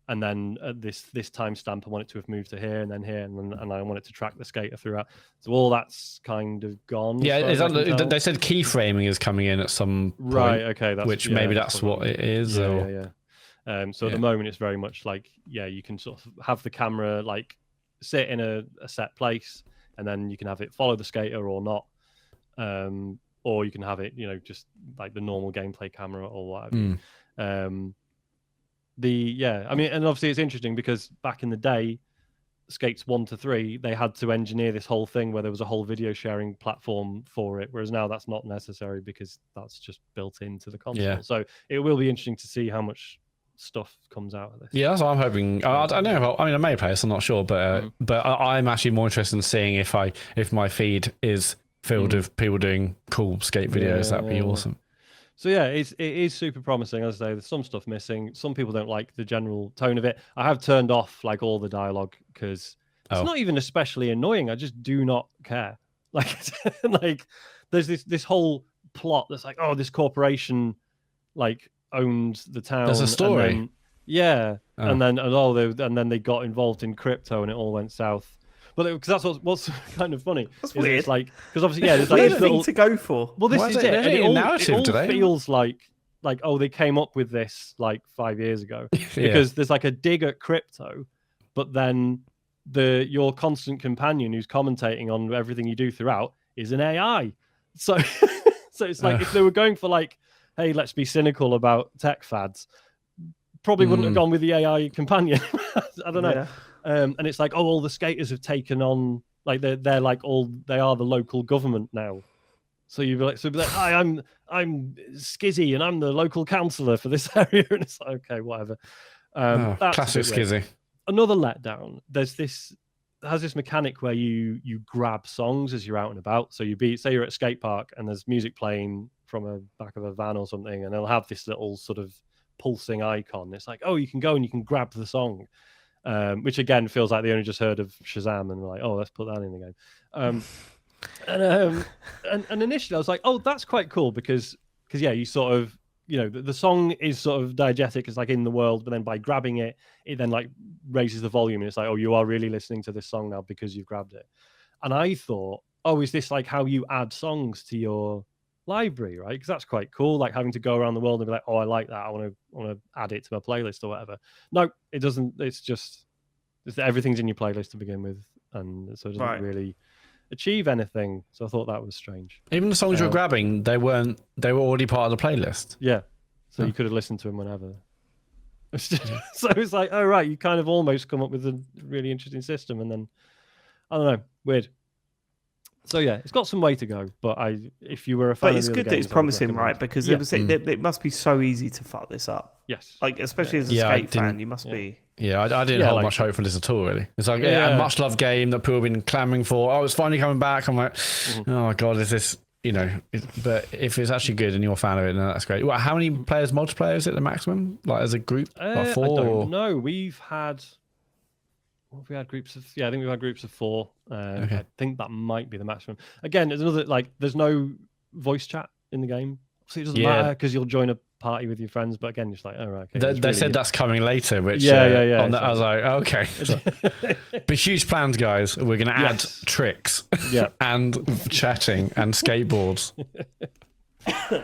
S2: and then at this timestamp I want it to have moved to here and then here, and I want it to track the skater throughout. So all that's kind of gone.
S3: Yeah, they said keyframing is coming in at some point.
S2: Right, okay.
S3: That's what it is.
S2: Yeah. So at the moment it's very much you can sort of have the camera sit in a set place, and then you can have it follow the skater or not. Or you can have it, just the normal gameplay camera or whatever. And obviously it's interesting because back in the day, Skates 1 to 3, they had to engineer this whole thing where there was a whole video sharing platform for it, whereas now that's not necessary because that's just built into the console. Yeah. So it will be interesting to see how much stuff comes out of this.
S3: Yeah, that's what I'm hoping. I don't know. I may play this, I'm not sure, but I'm actually more interested in seeing if my feed is filled with people doing cool skate videos. That'd be awesome.
S2: So yeah, it is super promising. As I say, there's some stuff missing. Some people don't like the general tone of it. I have turned off like all the dialogue because it's not even especially annoying. I just do not care. Like there's this whole plot that's like, oh, this corporation like owned the town.
S3: There's a story.
S2: And then they got involved in crypto and it all went south. But because that's what's kind of funny.
S1: That's weird.
S2: It's like, because obviously, there's like
S1: weird
S2: this
S1: thing
S2: little
S1: to go for.
S2: Well, this is it. And it all feels like oh, they came up with this like 5 years ago because there's like a dig at crypto, but then your constant companion who's commentating on everything you do throughout is an AI. So so it's like if they were going for like, hey, let's be cynical about tech fads, probably wouldn't have gone with the AI companion. I don't know.
S1: Yeah.
S2: And it's like, oh, all the skaters have taken on, like they're like they are the local government now. So you'd be like, hi, I'm Skizzy and I'm the local councillor for this area. And it's like, okay, whatever. That's
S3: classic Skizzy.
S2: Another letdown. Has this mechanic where you grab songs as you're out and about. So say you're at a skate park and there's music playing from a back of a van or something, and they'll have this little sort of pulsing icon. It's like, oh, you can go and you can grab the song. Which again feels like they only just heard of Shazam and were like, oh, let's put that in the game. And initially I was like, oh, that's quite cool because you sort of, the song is sort of diegetic, it's like in the world, but then by grabbing it then like raises the volume and it's like, oh, you are really listening to this song now because you've grabbed it. And I thought, oh, is this like how you add songs to your library, right? Because that's quite cool, like having to go around the world and be like, oh, I like that, I want to add it to my playlist or whatever. No, it doesn't. It's everything's in your playlist to begin with, and so it doesn't really achieve anything. So I thought that was strange.
S3: Even the songs you're grabbing, they were already part of the playlist.
S2: Yeah, so you could have listened to them whenever. So it's like, oh right, you kind of almost come up with a really interesting system, and then I don't know, weird. So yeah, it's got some way to go, but if you were a fan,
S1: but it's good that it's promising, right? Because it must be so easy to fuck this up.
S2: Yes,
S1: like especially as a skate fan, you must be.
S3: Yeah, I didn't hold much hope for this at all. Really, it's like a much loved game that people have been clamoring for. Oh, it's finally coming back. I'm like, oh my god, is this? But if it's actually good and you're a fan of it, then that's great. Well, how many players, multiplayer is it the maximum? Like as a group, like 4?
S2: I don't know. We've had. We had groups of I think we've had groups of 4.
S3: Okay.
S2: I think that might be the maximum. Again, there's another there's no voice chat in the game, so it doesn't matter because you'll join a party with your friends. But again, just like, oh right, okay.
S3: They said that's coming later, which
S2: exactly.
S3: I was like, okay, but huge plans, guys. We're going to add tricks, and chatting and skateboards.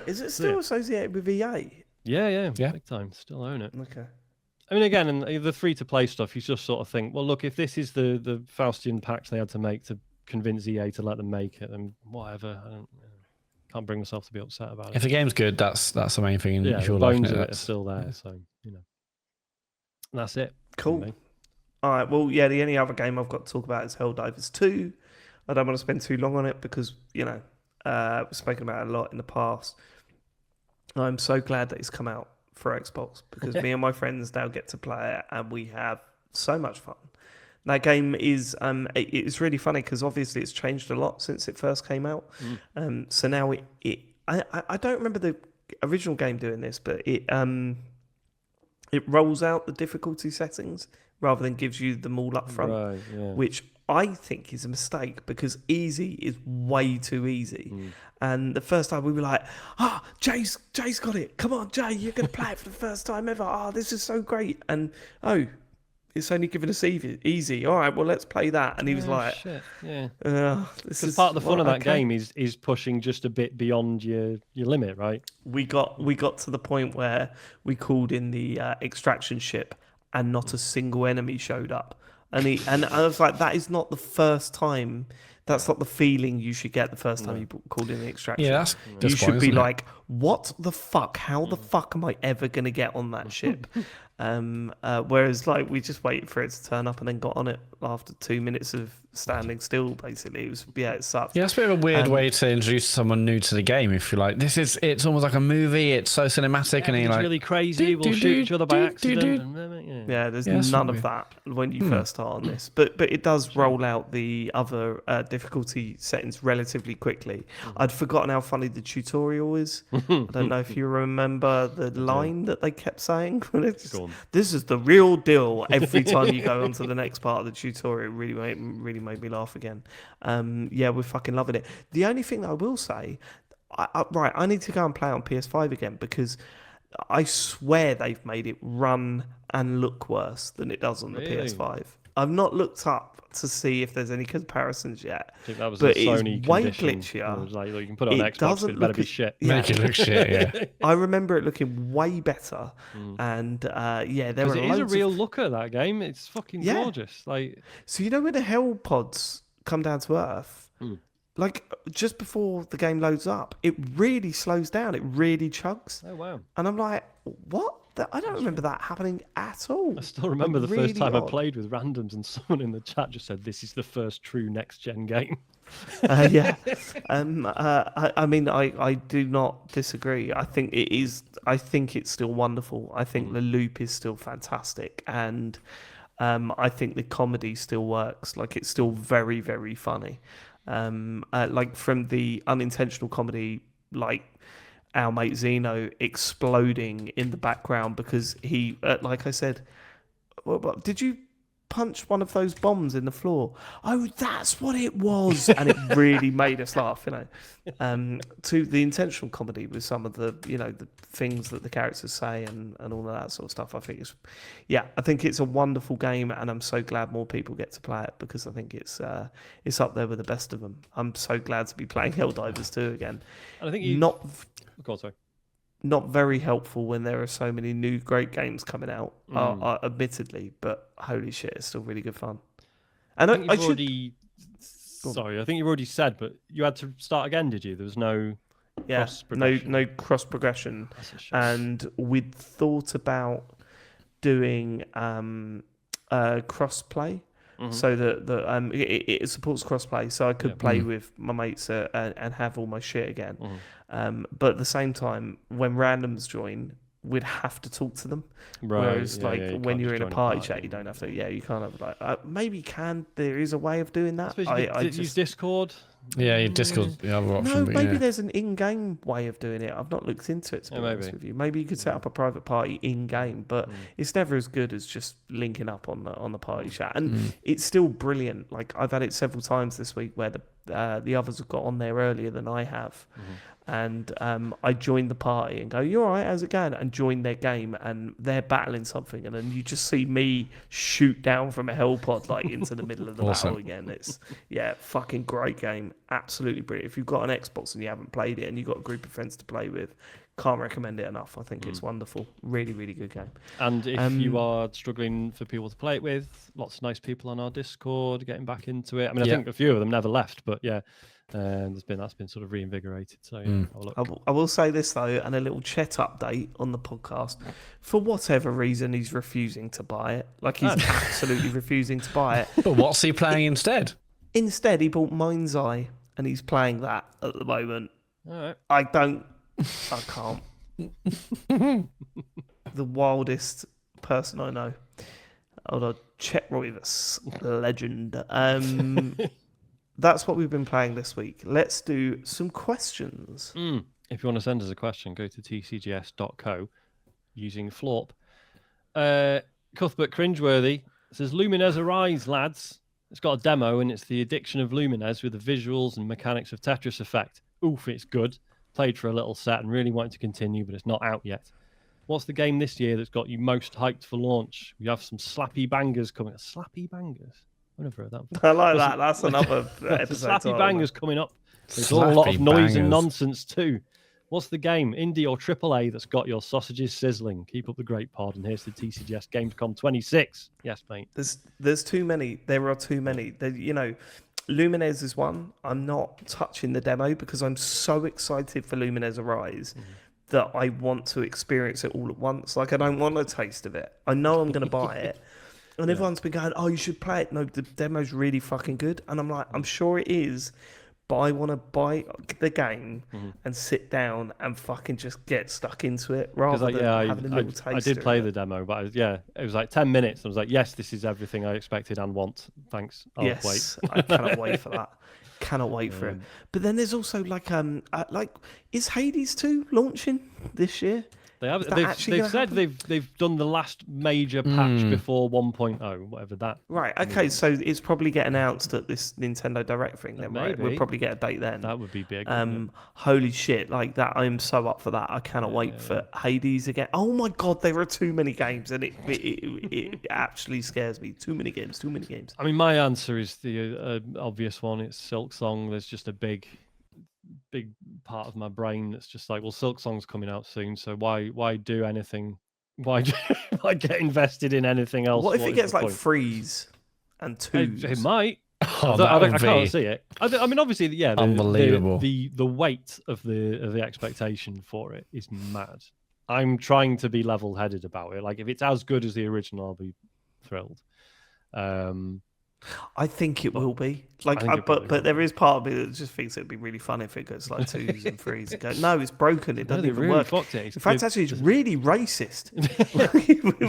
S1: Is it still associated with EA?
S2: Yeah, big time. Still own it.
S1: Okay.
S2: I mean, again, and the free-to-play stuff, you just sort of think, well, look, if this is the Faustian pact they had to make to convince EA to let them make it, then whatever. Can't bring myself to be upset about it.
S3: If the game's good, that's the main thing. And if you're
S2: the bones
S3: liking
S2: of it are still there, so and that's it.
S1: Cool. All right. Well, the only other game I've got to talk about is Helldivers 2. I don't want to spend too long on it because we've spoken about it a lot in the past. I'm so glad that it's come out for Xbox because me and my friends now get to play it and we have so much fun. That game is it's really funny because obviously it's changed a lot since it first came out. So now I don't remember the original game doing this, but it rolls out the difficulty settings rather than gives you them all up front, which I think is a mistake because easy is way too easy. And the first time we were like, Jay's got it. Come on, Jay, you're going to play it for the first time ever. Oh, this is so great. And, it's only given us easy. All right, well, let's play that. And he was like,
S2: shit. Yeah.
S1: This is
S2: part of the fun of that game is pushing just a bit beyond your limit, right?
S1: We got to the point where we called in the extraction ship and not a single enemy showed up. And I was like, that is not the first time. That's not the feeling you should get the first time you called in the extraction.
S3: Yeah,
S1: you should be like, what the fuck? How the fuck am I ever going to get on that ship? Whereas like we just waited for it to turn up and then got on it after 2 minutes of standing still. Basically, it sucked.
S3: Yeah, it's a bit of a weird way to introduce someone new to the game. If you're like, it's almost like a movie. It's so cinematic, and
S2: it's
S3: like
S2: really crazy. We'll shoot each other by accident.
S1: Yeah, there's none of that when you first start on this. But it does roll out the other difficulty settings relatively quickly. I'd forgotten how funny the tutorial is. I don't know if you remember the line that they kept saying. This is the real deal. Every time you go on to the next part of the tutorial, it really made me laugh again. Yeah, we're fucking loving it. The only thing that I will say, I need to go and play on PS5 again because I swear they've made it run and look worse than it does on the PS5. I've not looked up to see if there's any comparisons yet.
S2: I think that was
S1: but
S2: a Sony
S1: it's way
S2: condition.
S1: glitchier.
S2: It was like, you can put it on Xbox, but it better be shit.
S3: Make it look shit, yeah.
S1: I remember it looking way better. And there were
S2: it is a real looker, that game. It's fucking gorgeous. Like,
S1: so you know when the hell pods come down to Earth, like just before the game loads up, it really slows down. It really chugs.
S2: Oh wow!
S1: And I'm like, what? I don't remember that happening at all.
S2: I still remember the
S1: really
S2: first time
S1: odd.
S2: I played with randoms, and someone in the chat just said, "This is the first true next-gen game."
S1: Yeah. I mean, I do not disagree. I think it is. I think it's still wonderful. I think the loop is still fantastic, and I think the comedy still works. Like it's still very, very funny. Like from the unintentional comedy, like our mate Zeno exploding in the background because he, like I said, did you punch one of those bombs in the floor? Oh, that's what it was. And it really made us laugh, you know. To the intentional comedy with some of the, you know, the things that the characters say and all of that sort of stuff. I think it's a wonderful game, and I'm so glad more people get to play it because I think it's up there with the best of them. I'm so glad to be playing Helldivers 2 again.
S2: And I think
S1: not very helpful when there are so many new great games coming out, admittedly, but holy shit, it's still really good fun. And
S2: I think you've already said, but you had to start again, did you? There was no cross progression.
S1: No cross progression, and we'd thought about doing cross play. So that it supports crossplay, so I could play with my mates and have all my shit again. But at the same time, when randoms join, we'd have to talk to them.
S2: Right.
S1: Whereas, when you're in a party chat, you don't have to. Yeah, you can't have maybe you can. There is a way of doing that.
S2: I just use Discord.
S3: Yeah, your Discord's the other option.
S1: No, maybe there's an in-game way of doing it. I've not looked into it, to be honest with you. Maybe you could set up a private party in-game, but it's never as good as just linking up on the party chat. And it's still brilliant. Like, I've had it several times this week where the others have got on there earlier than I have. And I joined the party and go, "You all right? How's it going?" And join their game, and they're battling something, and then you just see me shoot down from a hell pod like into the middle of the battle again. It's fucking great game, absolutely brilliant. If you've got an Xbox and you haven't played it, and you've got a group of friends to play with, can't recommend it enough. I think it's wonderful, really, really good game.
S2: And if you are struggling for people to play it with, lots of nice people on our Discord getting back into it. I mean, I think a few of them never left, but that's been sort of reinvigorated. So
S1: I will say this though, and a little Chet update on the podcast. For whatever reason, he's refusing to buy it. Like he's absolutely refusing to buy it.
S3: But what's he playing instead?
S1: Instead, he bought Mind's Eye, and he's playing that at the moment.
S2: All right.
S1: I can't. The wildest person I know. Hold on, Chet Roivas, legend. That's what we've been playing this week. Let's do some questions.
S2: If you want to send us a question, go to tcgs.co using Florp. Cuthbert Cringeworthy says, Lumines Arise, lads. It's got a demo, and it's the addiction of Lumines with the visuals and mechanics of Tetris Effect. Oof, it's good. Played for a little set and really wanted to continue, but it's not out yet. What's the game this year that's got you most hyped for launch? We have some slappy bangers coming. Slappy bangers? I've never heard that.
S1: I like that. That's another episode.
S2: Slappy bangers coming up. There's a lot of noise and nonsense too. What's the game, indie or AAA, that's got your sausages sizzling? Keep up the great pod, and here's the TCGS Gamescom 26. Yes, mate.
S1: There's too many. There are too many. Lumines is one. I'm not touching the demo because I'm so excited for Lumines Arise that I want to experience it all at once. Like, I don't want a taste of it. I know I'm going to buy it. And everyone's been going, oh, you should play it. No, the demo's really fucking good. And I'm like, I'm sure it is. But I want to buy the game and sit down and fucking just get stuck into it rather than having a little taste.
S2: I did play the demo, but it was like 10 minutes. I was like, yes, this is everything I expected and want. Thanks. I'll wait.
S1: I cannot wait for that. Cannot wait for it. But then there's also is Hades 2 launching this year?
S2: They have. They've said they've done the last major patch before 1.0, whatever that.
S1: Right. Okay. So it's probably get announced at this Nintendo Direct thing. Then, right? We'll probably get a date then.
S2: That would be big.
S1: Holy shit! Like that, I'm so up for that. I cannot wait for Hades again. Oh my god, there are too many games, and it actually scares me. Too many games. Too many games.
S2: I mean, my answer is the obvious one. It's Silk Song. There's just a big part of my brain that's just like, well, Silk Song's coming out soon, so why do anything? Why get invested in anything else?
S1: What if it gets like Freeze and Twos?
S2: It might.
S3: Oh,
S2: I can't see it. I mean, obviously, yeah.
S3: Unbelievable.
S2: The weight of the expectation for it is mad. I'm trying to be level-headed about it. Like, if it's as good as the original, I'll be thrilled.
S1: I think it will be. But there is part of me that just thinks it'd be really fun if it goes like 2s and 3s and go, no, it's broken. It doesn't even work. In fact, actually, it's really racist.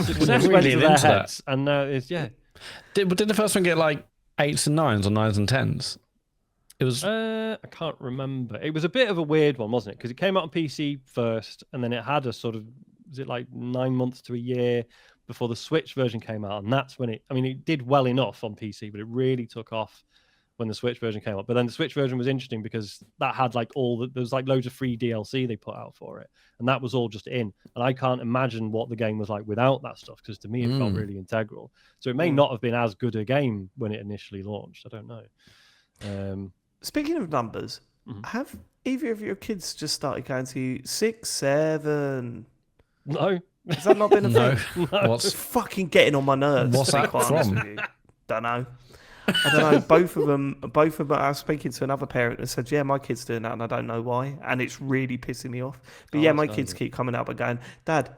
S2: Success went to their heads, and it's
S3: Did the first one get like 8s and 9s or 9s and 10s? It was.
S2: I can't remember. It was a bit of a weird one, wasn't it? Because it came out on PC first, and then it had a sort of, was it like 9 months to a year before the Switch version came out, and that's when it did well enough on PC, but it really took off when the Switch version came out. But then the Switch version was interesting because that had like there was like loads of free DLC they put out for it, and that was all just in. And I can't imagine what the game was like without that stuff, because to me it felt really integral. So it may not have been as good a game when it initially launched. I don't know.
S1: Speaking of numbers, have either of your kids just started going to 6, 7?
S2: No.
S1: Has that not been a thing?
S3: No. What's
S1: fucking getting on my nerves?
S3: What's that from?
S1: Don't know. I don't know. Both of them. I was speaking to another parent and said, "Yeah, my kid's doing that, and I don't know why, and it's really pissing me off." But my kids keep coming up and going, "Dad,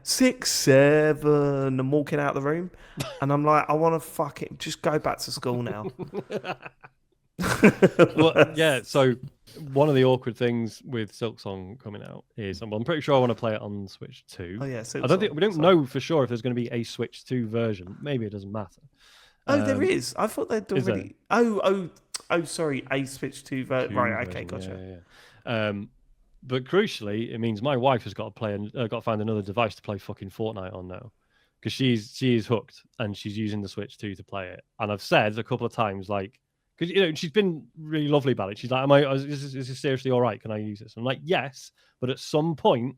S1: 6, 7," and walking out the room, and I'm like, I want to fucking just go back to school now.
S2: So one of the awkward things with Silk Song coming out is, I'm pretty sure I want to play it on Switch 2.
S1: Oh yeah,
S2: we don't know for sure if there's going to be a Switch 2 version. Maybe it doesn't matter.
S1: Oh, there is. I thought they'd already. Sorry, a Switch 2 version. Right, okay, gotcha.
S2: Yeah. But crucially, it means my wife has got to find another device to play fucking Fortnite on now, because she is hooked and she's using the Switch 2 to play it. And I've said a couple of times, like, because she's been really lovely about it. She's like, is this seriously all right? Can I use this? I'm like, yes, but at some point,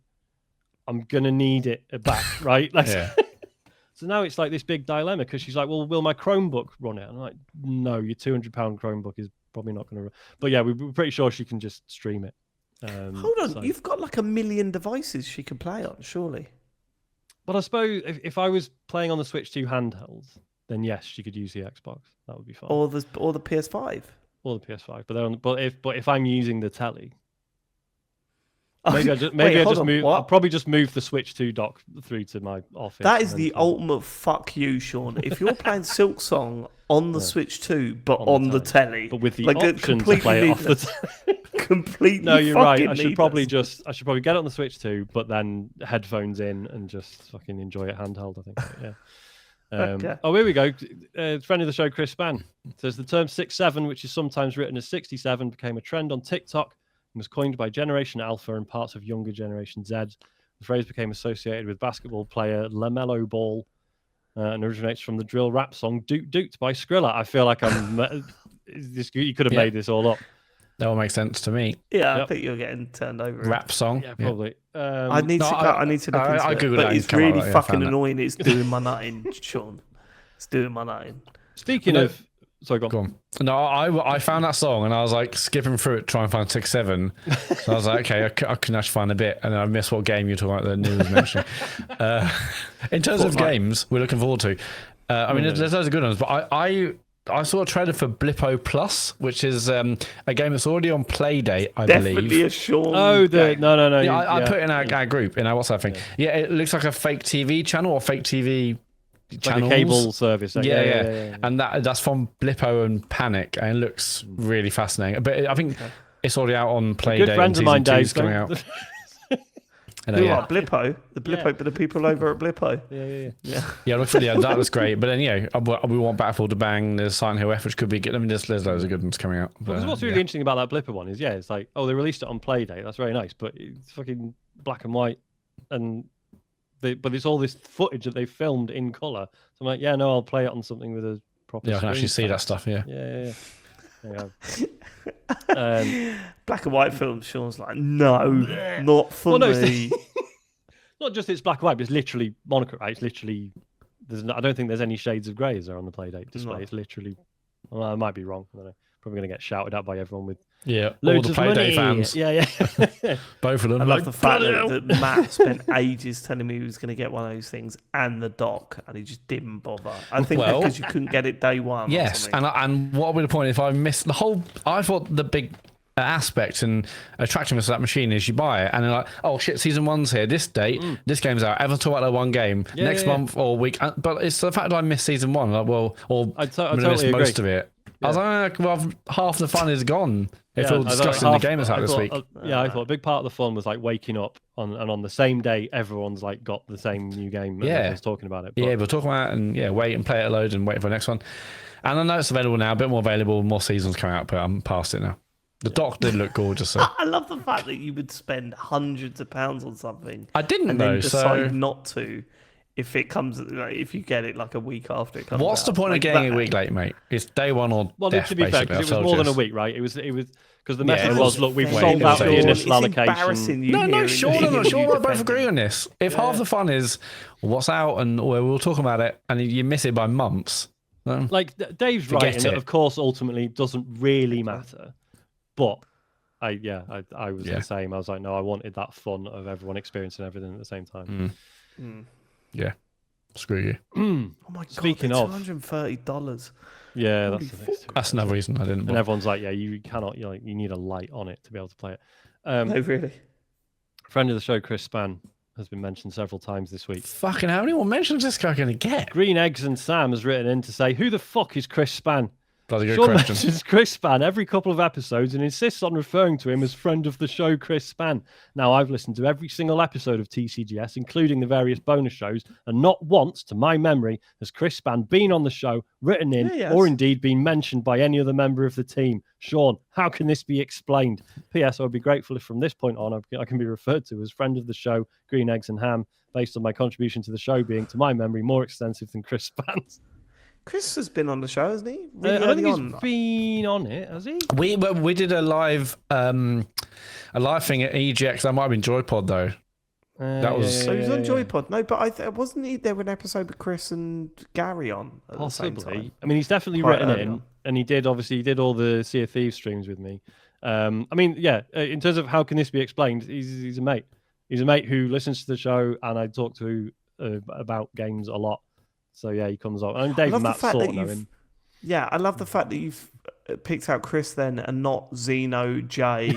S2: I'm gonna need it back, right? Like, so now it's like this big dilemma, because she's like, well, will my Chromebook run it? I'm like, no, your £200 Chromebook is probably not going to run. But yeah, we're pretty sure she can just stream it.
S1: Hold on, you've got like 1 million devices she can play on, surely.
S2: But I suppose if I was playing on the Switch 2 handheld, then yes, she could use the Xbox. That would be fine.
S1: Or the PS5.
S2: Or the PS5. But if I'm using the telly, I'll probably just move the Switch 2 dock through to my office.
S1: That is the ultimate fuck you, Sean. If you're playing Silk Song on the Switch 2, but on the telly,
S2: but with the option to play it off the telly.
S1: Completely.
S2: No, you're right. I should probably get it on the Switch 2, but then headphones in and just fucking enjoy it handheld, I think. Yeah.
S1: Okay.
S2: Oh, here we go. Friend of the show, Chris Spann, says the term 6-7, which is sometimes written as 67, became a trend on TikTok and was coined by Generation Alpha and parts of younger Generation Z. The phrase became associated with basketball player LaMelo Ball and originates from the drill rap song Doot Doot by Skrilla. I feel like you could have made this all up.
S3: That will make sense to me.
S1: Yeah, I think you're getting turned over.
S3: Rap song?
S2: Yeah, probably.
S1: I need to look into it. But it's really fucking annoying. It's doing my nutting, Sean. It's doing my nutting.
S2: Speaking of... Sorry, go on.
S3: No, I found that song and I was like skipping through it, trying to find 6-7. So I was like, okay, I can actually find a bit. And then I missed what game you're talking about, the news mentioning. In terms of games we're looking forward to, I mean, there's loads of good ones, but I saw a trailer for Blippo Plus, which is a game that's already on Playdate, I
S1: Definitely
S3: believe.
S1: a Sean.
S2: Oh,
S1: game.
S2: no.
S3: Yeah, I put it in our group, in our WhatsApp thing. Yeah, it looks like a fake TV channel or fake TV channels.
S2: Like a cable service.
S3: Yeah. And that's from Blippo and Panic, and it looks really fascinating. But I think it's already out on Playdate.
S2: Good friend of mine, Dave,
S3: coming out.
S1: Who are Blippo? The Blippo, the people over at Blippo.
S3: Yeah, look for that was great. But then we want Battlefield to bang. There's Silent Hill F, which could be good. I mean, there's loads of good ones coming out. But,
S2: what's really interesting about that Blipper one is, it's like, they released it on Playdate. That's very nice, but it's fucking black and white, but it's all this footage that they filmed in color. So I'm like, I'll play it on something with a proper.
S3: Yeah, I can actually see that stuff. Yeah.
S2: Yeah.
S1: Black and white films. Sean's like, no, not for me.
S2: Not just it's black and white, but it's literally monochromatic. Right? It's literally. I don't think there's any shades of grey as there on the Playdate display. No. It's literally. Well, I might be wrong. I don't know. Probably going to get shouted at by everyone with.
S3: Yeah,
S2: loads
S3: all the
S2: of
S3: Playdate
S2: money.
S3: fans.
S2: Yeah.
S3: Both of them.
S1: I love the fact that Matt spent ages telling me he was going to get one of those things and the dock, and he just didn't bother. I think because you couldn't get it day one.
S3: Yes, and what would the point if I missed the whole? I thought the big aspect and attractiveness of that machine is you buy it and they're like, oh shit, season 1's here, this date, this game's out. Everyone talk about that one game next month or week, but it's the fact that I missed season 1. Like, well, or I
S2: totally
S3: missed
S2: agree.
S3: most of it. I was like, well, half the fun is gone if we're discussing the game that's out this week.
S2: I thought a big part of the fun was like waking up on the same day, everyone's like got the same new game. And everyone's talking about it.
S3: But, we're talking about it and wait and play it a load and wait for the next one. And I know it's available now, a bit more available, more seasons coming out, but I'm past it now. The dock did look gorgeous. So.
S1: I love the fact that you would spend hundreds of pounds on something.
S3: I didn't
S1: and
S3: know,
S1: then decide not to if it comes, if you get it like a week after it comes.
S3: What's the point of getting it a week late, mate? It's day one or death,
S2: to be fair, because it was more than a week, right? It was because the message was, look, we've sold out the initial allocation.
S3: No, sure, I both agree on this. If half the fun is what's out and we'll talk about it, and you miss it by months.
S2: Like Dave's right, and of course, ultimately, it doesn't really matter. But I was the same. I was like, no, I wanted that fun of everyone experiencing everything at the same time.
S3: Yeah, screw you.
S1: Oh my god!
S2: Speaking of
S1: $230.
S2: Yeah,
S3: that's another reason I didn't.
S2: And everyone's like, you cannot. You need a light on it to be able to play it.
S1: No, really.
S2: Friend of the show, Chris Spann, has been mentioned several times this week.
S3: Fucking how many more mentions is this guy going to get?
S2: Green Eggs and Sam has written in to say, who the fuck is Chris Spann?
S3: That's a good
S2: Sean
S3: question.
S2: mentions Chris Spann every couple of episodes and insists on referring to him as friend of the show, Chris Spann. Now, I've listened to every single episode of TCGS, including the various bonus shows, and not once, to my memory, has Chris Spann been on the show, written in, or indeed been mentioned by any other member of the team. Sean, how can this be explained? P.S. I would be grateful if from this point on I can be referred to as friend of the show, Green Eggs and Ham, based on my contribution to the show being, to my memory, more extensive than Chris Spann's.
S1: Chris has been on the show, hasn't he?
S2: Really I don't think he's been on it, has he?
S3: We did a live thing at EGX. That might have been Joypod though. That was
S1: so he was on Joypod. No, but wasn't there an episode with Chris and Gary on at
S2: possibly
S1: the same time?
S2: I mean, he's definitely written in, and he did all the Sea of Thieves streams with me. I mean, in terms of how can this be explained, he's a mate. He's a mate who listens to the show, and I talk to about games a lot. So he comes on. And Dave and Matt sort of know him.
S1: Yeah, I love the fact that you've picked out Chris then and not Zeno, Jay,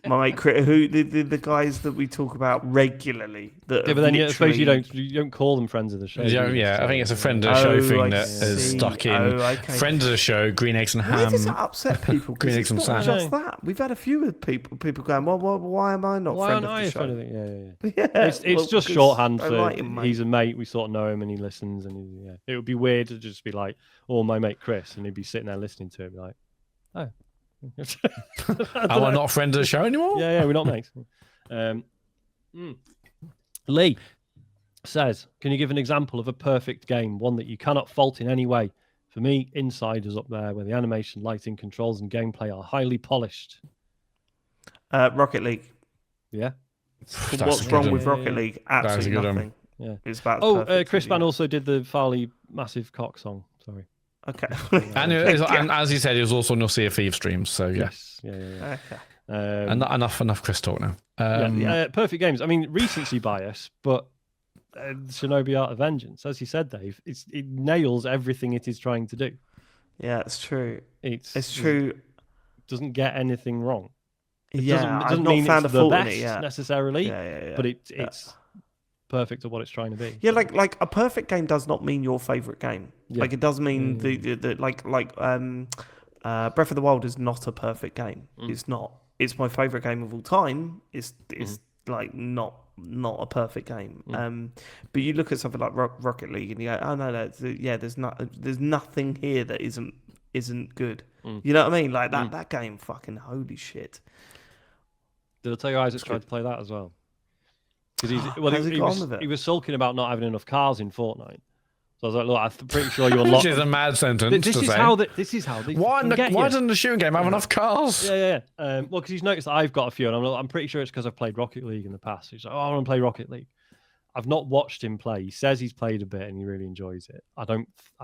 S1: my mate Chris, who the guys that we talk about regularly. But
S2: then I suppose you don't call them friends of the show.
S3: I think it's a friend of the show thing that is stuck in. Friend of the show, Green Eggs and Ham.
S1: Why does that upset people?
S3: Green Eggs and Sam.
S1: Just that. We've had a few of people going, well, why am I not friend of the show?
S2: It's just shorthand for he's a mate. We sort of know him and he listens. And it would be weird to just be like, oh, my mate Chris, and he'd be sitting there listening to it, like, oh.
S3: Am I not a friend of the show anymore?
S2: Yeah, we're not mates. Lee says, can you give an example of a perfect game, one that you cannot fault in any way? For me, Inside is up there, where the animation, lighting, controls, and gameplay are highly polished.
S1: Rocket League.
S2: Yeah.
S1: What's wrong with Rocket League? Absolutely nothing.
S2: Yeah.
S1: It's about
S2: Chris Spann also did the Farley Massive Cock song. Sorry.
S1: Okay.
S3: and as he said, he was also on your Sea of Thieves streams. So
S2: yes. Yeah.
S3: Okay. Enough Chris talk now.
S2: Perfect games. I mean, recency bias, but Shinobi Art of Vengeance, as you said, Dave, it nails everything it is trying to do.
S1: Yeah, it's true.
S2: It's
S1: true.
S2: Doesn't get anything wrong. It
S1: Yeah,
S2: doesn't
S1: I've not
S2: mean
S1: found
S2: it's
S1: a
S2: the
S1: fault in
S2: best
S1: it yet.
S2: necessarily,
S1: Yeah.
S2: but it's perfect at what it's trying to be.
S1: Yeah, like a perfect game does not mean your favorite game.
S2: Yeah.
S1: Like it does mean the Breath of the Wild is not a perfect game. It's not. It's my favorite game of all time. It's like not a perfect game. But you look at something like Rocket League and you go, oh no, there's nothing here that isn't good. You know what I mean? Like that game, fucking holy shit.
S2: Did I tell you Isaac tried to play that as well? Because he was sulking about not having enough cars in Fortnite. So I was like, look, I'm pretty sure you're
S3: Which is a mad sentence
S2: this
S3: to
S2: is
S3: say.
S2: This is how they
S3: Why
S2: get
S3: doesn't the shooting game have enough cars?
S2: Yeah. Well, because he's noticed that I've got a few, and I'm pretty sure it's because I've played Rocket League in the past. He's like, oh, I want to play Rocket League. I've not watched him play. He says he's played a bit and he really enjoys it. I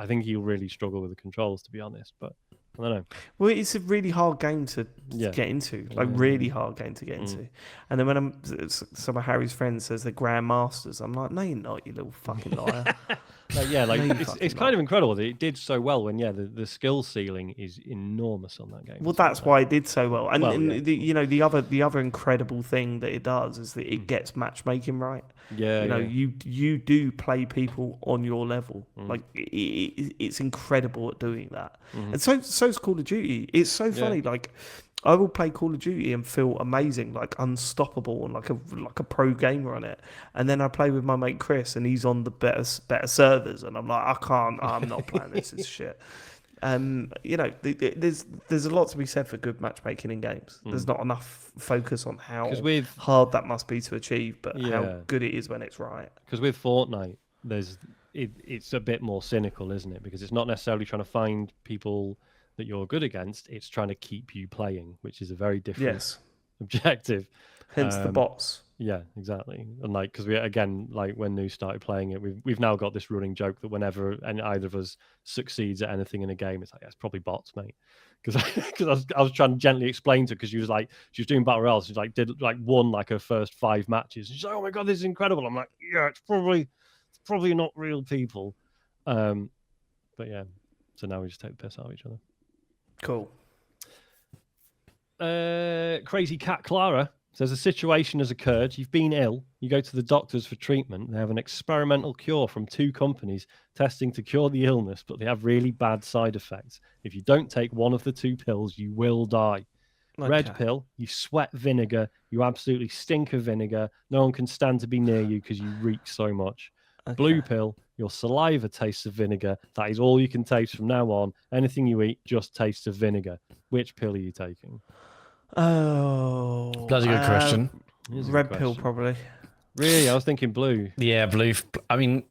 S2: think he'll really struggle with the controls, to be honest. But I don't know.
S1: Well, it's a really hard game to get into, really hard game to get into. And then when some of Harry's friends says they're grandmasters, I'm like, no, you're not, you little fucking liar.
S2: It's kind of incredible that it did so well when the skill ceiling is enormous on that game.
S1: Well, that's why it did so well. And the other incredible thing that it does is that it gets matchmaking right. You do play people on your level. Like it's incredible at doing that. And so's Call of Duty. It's so funny. Like I will play Call of Duty and feel amazing, like unstoppable, and like a pro gamer on it. And then I play with my mate Chris, and he's on the better servers, and I'm like, I'm not playing this. It's shit. There's a lot to be said for good matchmaking in games. There's not enough focus on how hard that must be to achieve, but how good it is when it's right.
S2: Because with Fortnite, it's a bit more cynical, isn't it? Because it's not necessarily trying to find people that you're good against. It's trying to keep you playing, which is a very different objective.
S1: Hence the bots.
S2: Yeah, exactly. And because when New started playing it, we've now got this running joke that whenever either of us succeeds at anything in a game, it's like, it's probably bots, mate. Because I was trying to gently explain to her, because she was doing Battle Royale. She won her first 5 matches. She's like, oh my god, this is incredible. I'm like, yeah, it's probably not real people. But yeah, so now we just take the piss out of each other.
S1: Cool.
S2: Crazy Cat Clara says a situation has occurred. You've been ill. You go to the doctors for treatment. They have an experimental cure from 2 companies testing to cure the illness, but they have really bad side effects. If you don't take one of the 2 pills, you will die. Okay. Red pill, you sweat vinegar. You absolutely stink of vinegar. No one can stand to be near you because you reek so much. Okay. Blue pill, your saliva tastes of vinegar. That is all you can taste from now on. Anything you eat just tastes of vinegar. Which pill are you taking?
S1: Oh,
S3: bloody good question.
S1: Red pill, probably.
S2: Really? I was thinking blue.
S3: Yeah, blue. I mean,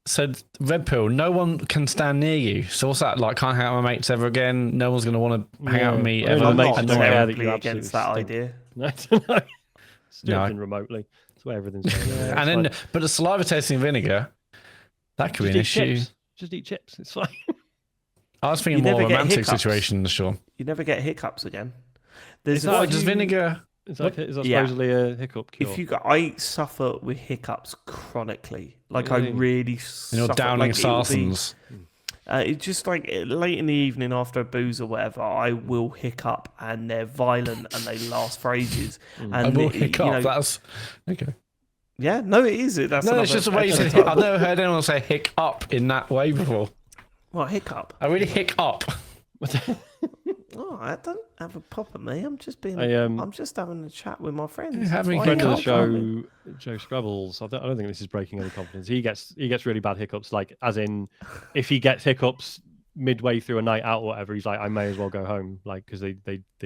S3: so red pill, no one can stand near you. So what's that like? Can't hang out with my mates ever again. No one's going to want to hang out with me ever.
S1: I'm not terribly against that idea.
S2: No. Still remotely. That's where everything's going.
S3: But the saliva tasting vinegar, that could be an issue.
S2: Just eat chips. It's fine.
S3: I was thinking more romantic situations, sure.
S1: You never get hiccups again.
S3: Does vinegar?
S2: Is that supposedly a hiccup cure?
S1: I suffer with hiccups chronically. I really suffer.
S3: You're downing Sarsens.
S1: It's just like late in the evening after a booze or whatever, I will hiccup, and they're violent and they last for ages. And
S3: I will hiccup. That's okay.
S1: Yeah, no, it is. It's
S3: just the way you said. I've never heard anyone say hiccup in that way before.
S1: What, hiccup?
S3: I really hiccup.
S1: Oh, I don't have a pop at me. I'm just being. I'm just having a chat with my friends.
S2: Having friend of the show, Joe Scrabbles. I don't think this is breaking any confidence. He gets really bad hiccups. Like, as in, if he gets hiccups midway through a night out or whatever, he's like, I may as well go home. Like, because they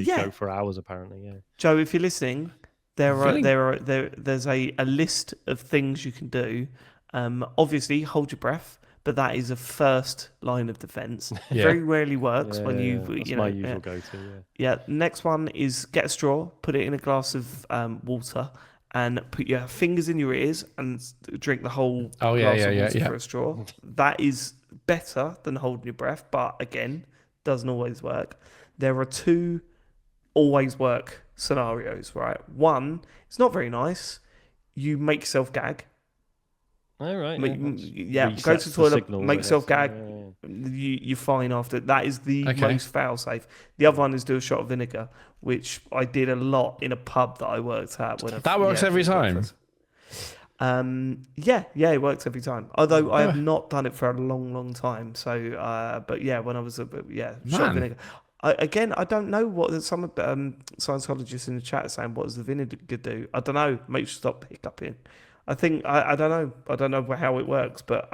S2: go for hours apparently. Yeah.
S1: Joe, if you're listening, there's a list of things you can do. Obviously, hold your breath. But that is a first line of defense. Yeah. Very rarely works when you know.
S2: My usual go-to.
S1: Yeah. Next one is get a straw, put it in a glass of water, and put your fingers in your ears and drink the whole glass of water for a straw. That is better than holding your breath, but again, doesn't always work. There are 2 always work scenarios, right? One, it's not very nice. You make yourself gag.
S2: All right.
S1: Yeah, go to the toilet, make yourself gag.
S2: Yeah.
S1: You're fine after. That is the
S3: Okay.
S1: most fail safe. The other one is do a shot of vinegar, which I did a lot in a pub that I worked at.
S3: That works every time.
S1: Yeah, it works every time. Although I have not done it for a long time. So, but yeah, when I was shot of vinegar. I don't know what some Scientologists in the chat are saying. What does the vinegar do? I don't know. Makes you stop hiccuping. I think I don't know. I don't know how it works, but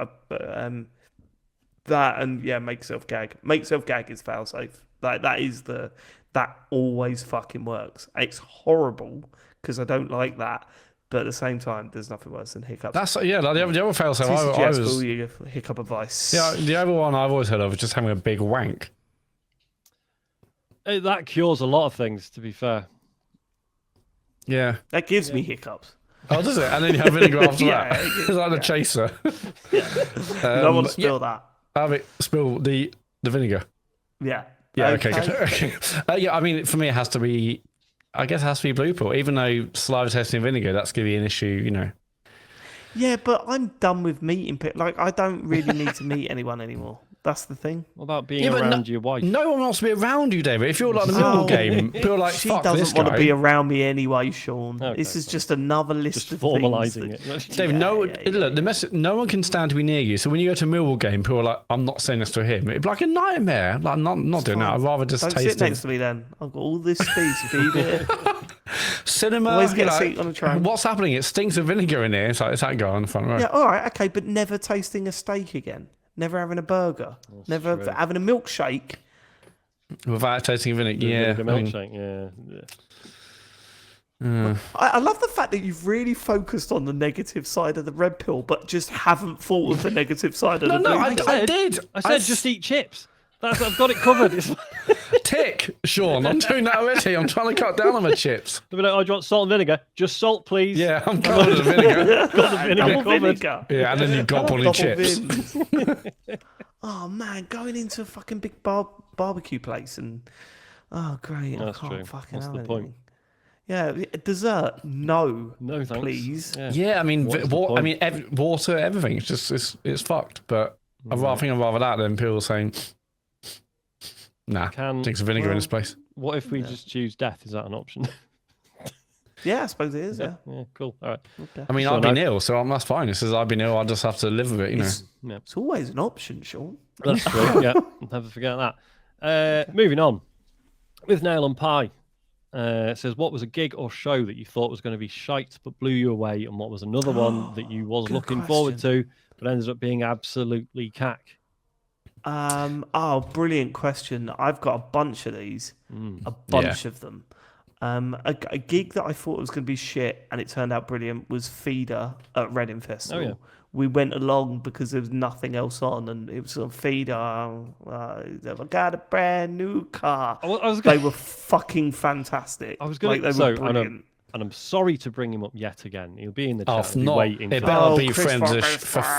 S1: that and make yourself gag. Make yourself gag is fail safe. That always fucking works. It's horrible because I don't like that. But at the same time, there's nothing worse than hiccups.
S3: That's the other fail safe. I was
S1: hiccup advice.
S3: Yeah, the other one I've always heard of is just having a big wank.
S2: That cures a lot of things. To be fair.
S3: Yeah,
S1: that gives me hiccups.
S3: Oh, does it? And then you have vinegar after that. It's like the chaser.
S1: You don't want to spill that.
S3: Have it spill the vinegar.
S1: Yeah.
S3: Yeah. Okay. Okay. I mean, for me, it has to be. I guess it has to be blue pill. Even though saliva testing vinegar, that's going to be an issue,
S1: Yeah, but I'm done with meeting people. Like, I don't really need to meet anyone anymore. That's the thing.
S2: What about being around your wife?
S3: No one wants to be around you, David. If you're like the Millwall game, people are like,
S1: she
S3: fuck
S1: doesn't
S3: this
S1: want
S3: guy.
S1: to be around me anyway, Sean.
S2: Okay,
S1: this is just another list
S2: just
S1: of
S2: formalising
S1: things
S2: it.
S3: David, look, the message. No one can stand to be near you. So when you go to a Millwall game, people are like, I'm not saying this to him. It'd be like a nightmare. Like, not doing that. I'd rather just
S1: don't
S3: taste
S1: sit next to me then. I've got all this space, baby.
S3: Cinema.
S1: Always get a seat on a train.
S3: What's happening? It stinks of vinegar in here. It's like, it's that guy on the front row.
S1: Yeah, all right, okay, but never tasting a steak again. Never having a burger.
S2: That's
S1: never
S2: true.
S1: having a milkshake.
S3: Without tasting vinegar. Yeah.
S2: The milkshake,
S1: I love the fact that you've really focused on the negative side of the red pill, but just haven't thought of the negative side of the blue pill.
S3: I did.
S2: I said just eat chips. I've got it covered.
S3: Tick, Sean. I'm doing that already. I'm trying to cut down on my chips.
S2: They'll be like, oh, do you want salt and vinegar? Just salt, please.
S3: Yeah, I'm covered in vinegar.
S2: Got the vinegar covered.
S1: Vinegar.
S3: Yeah, and then you gobble on your chips.
S1: Oh man, going into a fucking big barbecue place and great,
S2: That's
S1: I can't
S2: true.
S1: fucking
S2: What's
S1: have
S2: the
S1: anything.
S2: point?
S1: Yeah, dessert, no,
S2: No, thanks.
S1: please.
S3: Yeah, I mean,
S2: What's the point?
S3: water, everything. It's just it's fucked. But I'd rather that than people saying, nah, take some vinegar in this place.
S2: What if we just choose death? Is that an option?
S1: Yeah, I suppose it is. Yeah.
S2: Yeah, cool. All right.
S1: Okay.
S3: I mean, I've been ill, so that's fine. It says I've been ill. I just have to live with it,
S1: It's always an option, Sean.
S2: That's true. Yeah, never forget that. Moving on with Nail and Pie. It says, what was a gig or show that you thought was going to be shite but blew you away, and what was another one that you was
S1: Good
S2: looking forward
S1: question.
S2: to but ended up being absolutely cack?
S1: Brilliant question. I've got a bunch of these, a bunch of them. A gig that I thought was going to be shit and it turned out brilliant was Feeder at Reading Festival.
S2: Oh, yeah.
S1: We went along because there was nothing else on, and it was on Feeder. I got a brand new car. They were fucking fantastic.
S2: I was going
S1: they
S2: to
S1: were brilliant.
S2: and I'm sorry to bring him up yet again. He'll be in the chat.
S3: Oh,
S2: I'll be
S3: not.
S2: waiting
S3: It
S2: for
S3: better be
S1: Chris
S3: friends
S1: Fox.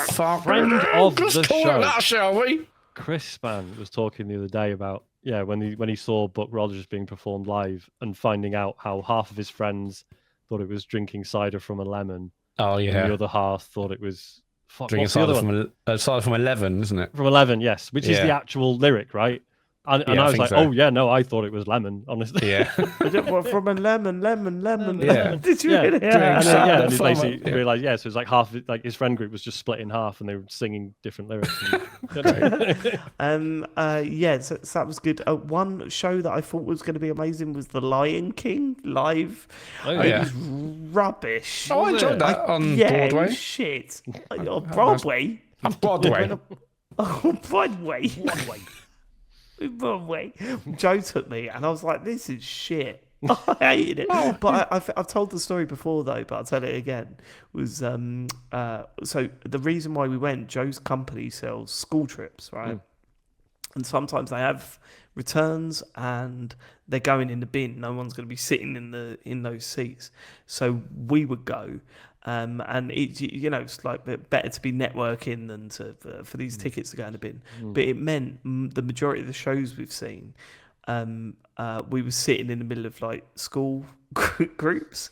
S3: for fuck.
S2: Friend of
S3: Let's
S2: the
S3: call
S2: show.
S3: it that, shall we?
S2: Chris Span was talking the other day about when he saw Buck Rogers being performed live and finding out how half of his friends thought it was drinking cider from a lemon.
S3: Oh
S2: And
S3: yeah,
S2: the other half thought it was
S3: drinking
S2: what's the other
S3: cider
S2: one?
S3: from 11, isn't it?
S2: From 11, yes, which is
S3: Yeah.
S2: the actual lyric, right? And
S3: Yeah,
S2: I
S3: I
S2: was
S3: think
S2: like,
S3: so.
S2: oh yeah, no, I thought it was lemon, honestly.
S3: Yeah.
S1: From a lemon.
S3: Yeah.
S1: Did you
S2: Yeah.
S1: really?
S3: Drink
S2: And
S3: cider
S2: then he
S3: from
S2: basically
S3: a-
S2: realised, so it's like half, like his friend group was just split in half, and they were singing different lyrics.
S1: So that was good. One show that I thought was going to be amazing was The Lion King live.
S2: Oh,
S1: It
S3: yeah.
S1: was rubbish.
S3: Oh, I enjoyed that on
S1: It
S3: Broadway.
S1: was shit. On Broadway.
S3: On Broadway.
S1: Oh, Broadway. Broadway. Joe took me, and I was like, "This is shit." I hated it. But I've told the story before though, but I'll tell it again. Was so the reason why we went, Joe's company sells school trips, right? And sometimes they have returns and they're going in the bin. No one's going to be sitting in those seats. So we would go. And it's it's like better to be networking than for these tickets to go in the bin. But it meant the majority of the shows we've seen we were sitting in the middle of like school groups,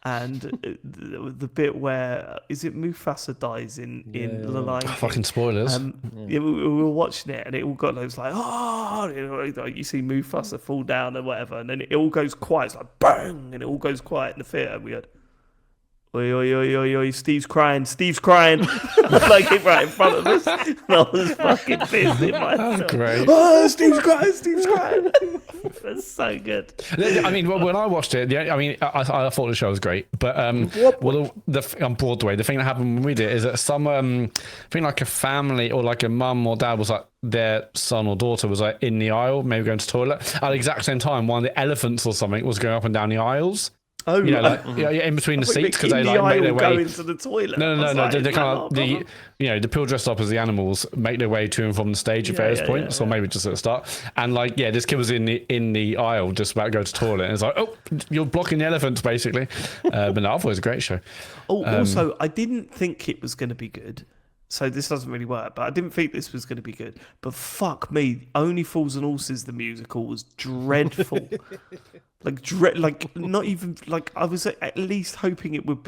S1: and the bit where is it Mufasa dies in The Lion King?
S3: Fucking spoilers.
S1: Yeah, we were watching it, and it all got those like, oh, like you see Mufasa fall down or whatever, and then it all goes quiet. It's like bang, and it all goes quiet in the theater. We had, oi, oi, oi, oi, oi, Steve's crying, like it right in front of us. And I was fucking pissing myself.
S3: That's great.
S1: Oh, Steve's crying. That's so good.
S3: I mean, when I watched it, I thought the show was great, but on Broadway, the thing that happened when we did it is that some I think like a family or like a mum or dad was like their son or daughter was like in the aisle, maybe going to the toilet at the exact same time. One of the elephants or something was going up and down the aisles.
S1: Oh,
S3: you know, like in between the seats because they like make their way
S1: go into the toilet.
S3: No. They kind of the people dressed up as the animals make their way to and from the stage at various points, or maybe just at the start. And like, this kid was in the aisle just about to go to the toilet, and it's like, oh, you're blocking the elephants, basically. But no, I thought it was a great show.
S1: Oh, also, I didn't think it was going to be good. So this doesn't really work, but I didn't think this was going to be good. But fuck me, Only Fools and Horses, the musical, was dreadful. like not even like I was at least hoping it would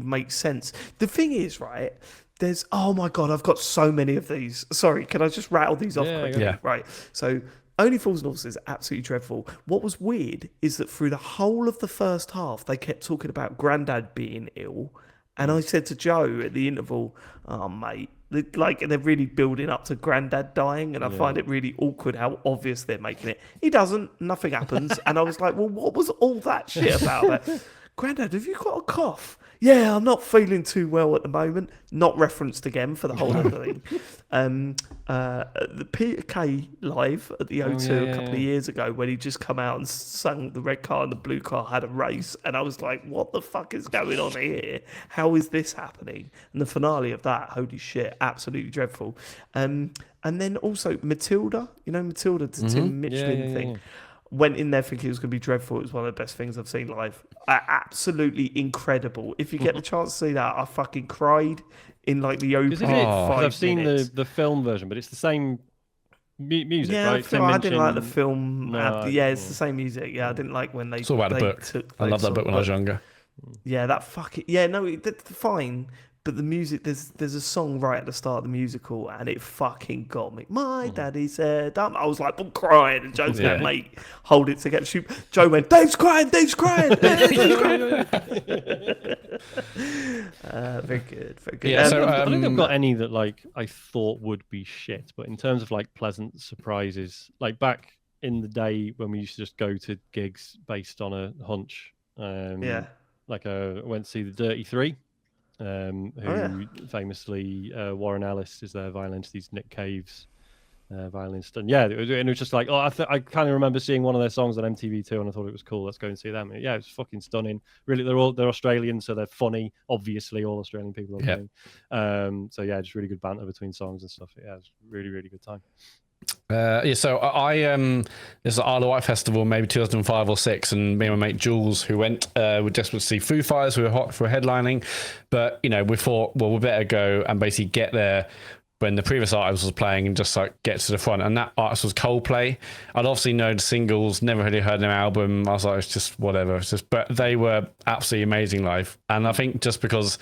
S1: make sense. The thing is, right? There's oh my god, I've got so many of these. Sorry, can I just rattle these off quickly?
S3: Yeah.
S1: Right. So Only Fools and Horses, absolutely dreadful. What was weird is that through the whole of the first half, they kept talking about Grandad being ill. And I said to Joe at the interval, oh, mate, like they're really building up to Grandad dying, and I find it really awkward how obvious they're making it. He doesn't, nothing happens. And I was like, well, what was all that shit about? Grandad, have you got a cough? Yeah, I'm not feeling too well at the moment. Not referenced again for the whole of the thing. The Peter Kay live at the O2 a couple of years ago when he just come out and sung The Red Car and the Blue Car Had a Race. And I was like, what the fuck is going on here? How is this happening? And the finale of that, holy shit, absolutely dreadful. And then also Matilda, Matilda, the Tim Michelin thing. Yeah. Went in there thinking it was going to be dreadful. It was one of the best things I've seen live. Absolutely incredible. If you get the chance to see that, I fucking cried in like the opening 5 minutes.
S2: I've seen the film version, but it's the same music, right?
S1: I didn't like the film. It's the same music. Yeah, I didn't like when they.
S3: It's all about the book. I love that book when I was younger.
S1: Yeah, that fucking that's fine. But the music, there's a song right at the start of the musical, and it fucking got me. My daddy said, I was like, I'm crying, and Joe's going, mate, hold it together. Joe went, Dave's crying. Dave's crying. Very good.
S2: Yeah, so I don't think I've got any that like I thought would be shit, but in terms of like pleasant surprises, like back in the day when we used to just go to gigs based on a hunch. Like I went to see the Dirty Three. Famously Warren Ellis is their violinist. He's Nick Cave's violinist, and it was just like, I kind of remember seeing one of their songs on MTV2, and I thought it was cool. Let's go and see them. It's fucking stunning. Really, they're Australian, so they're funny. Obviously, all Australian people are funny. Just really good banter between songs and stuff. Yeah, it was really, really good time.
S3: So I this is Isle of Wight Festival, maybe 2005 or 6, and me and my mate Jules, who went, were desperate to see Foo Fighters, who were hot for headlining, but we thought, well, we better go and basically get there when the previous artist was playing and just like get to the front, and that artist was Coldplay. I'd obviously known the singles, never really heard their album. I was like, it's just whatever. But they were absolutely amazing live, and I think just because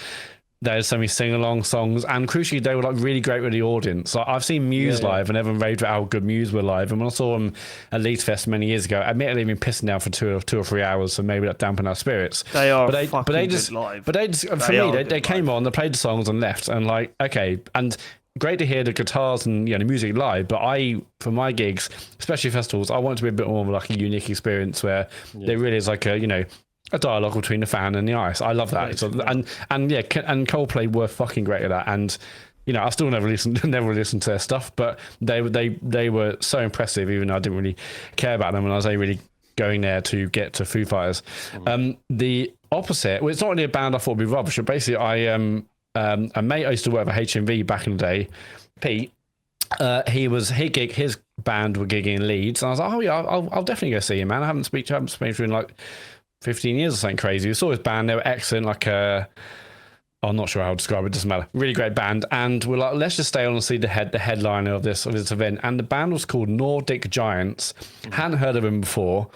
S3: there's so many sing-along songs, and crucially, they were like really great with the audience. Like, I've seen Muse live, and everyone raved about how good Muse were live. And when I saw them at Leeds Fest many years ago, admittedly, they've been pissing down for two or 3 hours, so maybe that dampened our spirits.
S1: They are, but they just live.
S3: But for me, they came on, they played the songs and left, and like, okay, and great to hear the guitars and the music live. But for my gigs, especially festivals, I want it to be a bit more of like a unique experience where there really is like a dialogue between the fan and the artist. I love that. So, and Coldplay were fucking great at that. And I still never listened to their stuff, but they were so impressive. Even though I didn't really care about them, and I was only really going there to get to Foo Fighters. The opposite. Well, it's not really a band I thought would be rubbish. But basically, a mate I used to work for HMV back in the day, Pete. His band were gigging in Leeds, and I was like, oh yeah, I'll definitely go see him, man. I haven't spoken to him in like 15 years or something crazy. We saw his band, they were excellent, like I'm not sure how to describe it. Doesn't matter. Really great band, and we're like, let's just stay on and see the headliner of this event. And the band was called Nordic Giants. Hadn't heard of them before,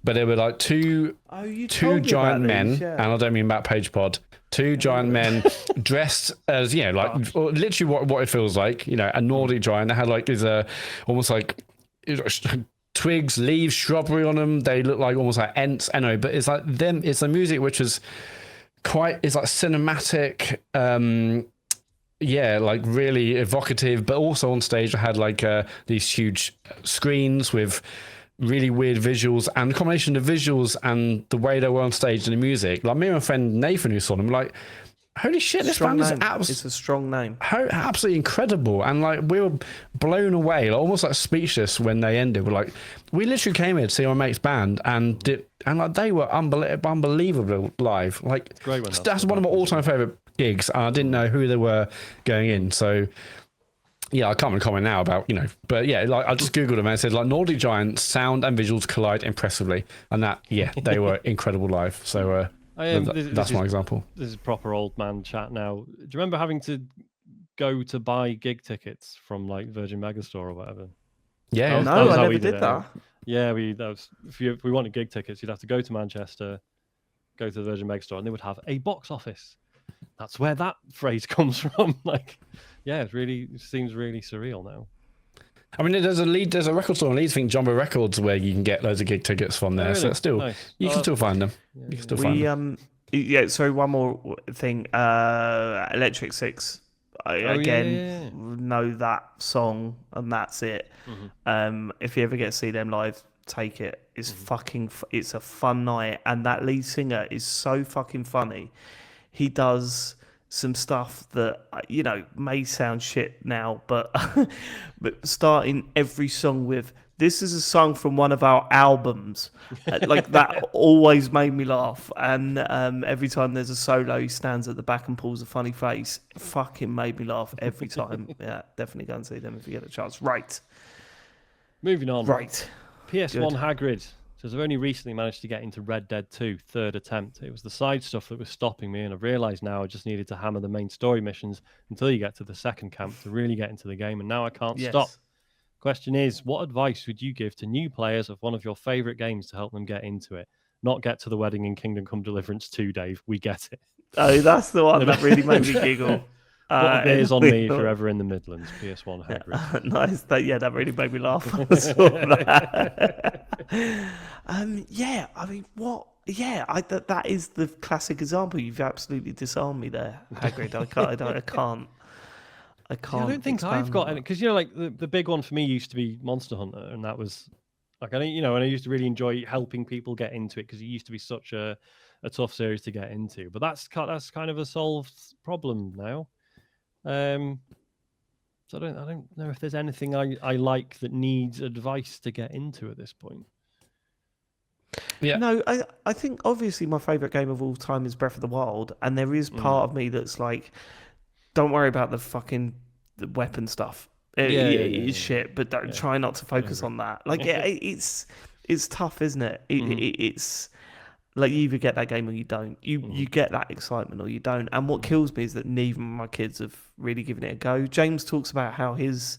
S3: but they were like two giant men, and I don't mean Matt Page Pod. Two giant men dressed as literally what it feels like. A Nordic giant. They had like these almost like twigs, leaves, shrubbery on them. They look like almost like ants. I know, but it's like them. It's the music which is it's like cinematic, like really evocative, but also on stage I had like these huge screens with really weird visuals, and the combination of visuals and the way they were on stage and the music, like me and my friend Nathan who saw them, like, holy shit, this band is
S1: it's a strong name,
S3: absolutely incredible. And like we were blown away, like, almost like speechless when they ended. We're like, we literally came here to see my mate's band, and like they were unbelievable live. Like,
S2: great one,
S3: that's one of my all-time favorite gigs, and I didn't know who they were going in. So yeah, I can't really comment now about but yeah, like I just googled them and it said like Nordic Giants, sound and visuals collide impressively, and that they were incredible live. So that's my example.
S2: This is proper old man chat now. Do you remember having to go to buy gig tickets from like Virgin Megastore or whatever?
S3: Yeah,
S1: no, I never did that.
S2: Yeah, if we wanted gig tickets, you'd have to go to Manchester, go to the Virgin Megastore, and they would have a box office. That's where that phrase comes from. Like, yeah, it seems really surreal now.
S3: I mean, there's a record store in Leeds, I think Jumbo Records, where you can get loads of gig tickets from there.
S2: Really?
S3: So it's still,
S2: nice.
S3: You can still find them.
S2: Yeah,
S3: you can still find them.
S1: Sorry, one more thing. Electric Six. I know that song, and that's it. If you ever get to see them live, take it. It's it's a fun night, and that lead singer is so fucking funny. He does some stuff that may sound shit now, but starting every song with "This is a song from one of our albums," like that always made me laugh. And every time there's a solo, he stands at the back and pulls a funny face. It fucking made me laugh every time. Yeah, definitely go and see them if you get a chance. Right.
S2: Moving on.
S1: Right.
S2: PS1 Hagrid says, I've only recently managed to get into Red Dead 2, third attempt. It was the side stuff that was stopping me, and I've realised now I just needed to hammer the main story missions until you get to the second camp to really get into the game, and now I can't stop. Question is, what advice would you give to new players of one of your favourite games to help them get into it? Not get to the wedding in Kingdom Come Deliverance 2, Dave. We get it.
S1: Oh, that's the one that really made me giggle.
S2: What beers on me forever in the Midlands? PS1 Hagrid.
S1: Nice. That really made me laugh. I saw that. I mean, what? Yeah, that is the classic example. You've absolutely disarmed me there, Hagrid. I can't. I
S2: don't think I've got any, because like the big one for me used to be Monster Hunter, and that was like and I used to really enjoy helping people get into it because it used to be such a tough series to get into. But that's kind of a solved problem now. So I don't know if there's anything I like that needs advice to get into at this point.
S3: Yeah.
S1: No, I think obviously my favourite game of all time is Breath of the Wild, and there is part of me that's like, don't worry about the weapon stuff. It's shit, but don't try not to focus on that. Like it's tough, isn't it? It's like you either get that game or you don't. You get that excitement or you don't. And what kills me is that neither of my kids have really given it a go. James talks about how his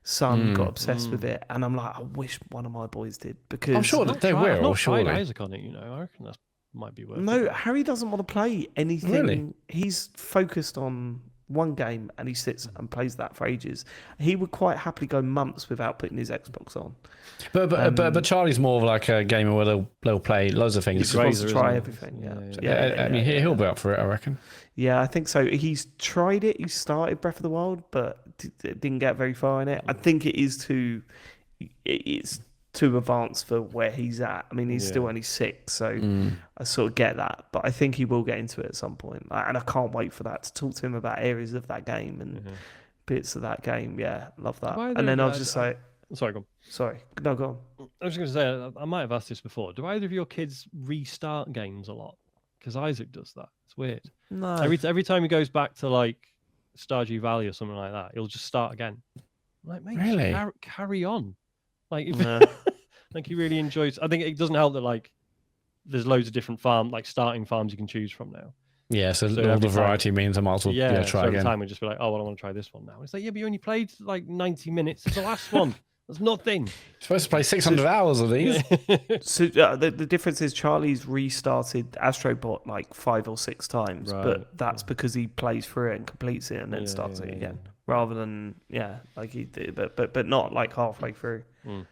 S1: son got obsessed with it, and I'm like, I wish one of my boys did, because
S3: I'm sure that they will.
S2: I've not
S3: surely.
S2: tried Isaac on it, I reckon that might be worth it.
S1: No, Harry doesn't want to play anything.
S3: Really?
S1: He's focused on one game and he sits and plays that for ages. He would quite happily go months without putting his Xbox on.
S3: But Charlie's more of like a gamer where they'll play loads of things.
S1: He wants to try everything.
S3: I mean, he'll be up for it, I reckon.
S1: Yeah, I think so. He's tried it. He started Breath of the Wild, but didn't get very far in it. I think it's too advanced for where he's at. I mean, he's still only 6, so I sort of get that. But I think he will get into it at some point. And I can't wait for that, to talk to him about areas of that game and bits of that game. Yeah, love that. And then I'll just say...
S2: Sorry, go on.
S1: Sorry. No, go on.
S2: I was just going to say, I might have asked this before. Do either of your kids restart games a lot? Because Isaac does that. It's weird.
S1: No.
S2: Every time he goes back to like Stardew Valley or something like that, he'll just start again. Like, mate,
S3: really?
S2: carry on. Like, like he really enjoys. I think it doesn't help that like there's loads of different starting farms you can choose from now.
S3: Yeah, so all
S2: every
S3: the
S2: time-
S3: variety means I might as well
S2: Yeah,
S3: try
S2: so every
S3: again.
S2: time we just be like, oh, well, I want to try this one now. It's like, yeah, but you only played like 90 minutes of the last one. That's nothing.
S3: You're supposed to play 600 hours of these.
S1: So the difference is Charlie's restarted Astrobot like 5 or 6 times,
S2: Right.
S1: but that's because he plays through it and completes it and then
S2: Yeah,
S1: starts
S2: yeah,
S1: it
S2: yeah.
S1: again, rather than like he did, but not like halfway through.
S2: Mm.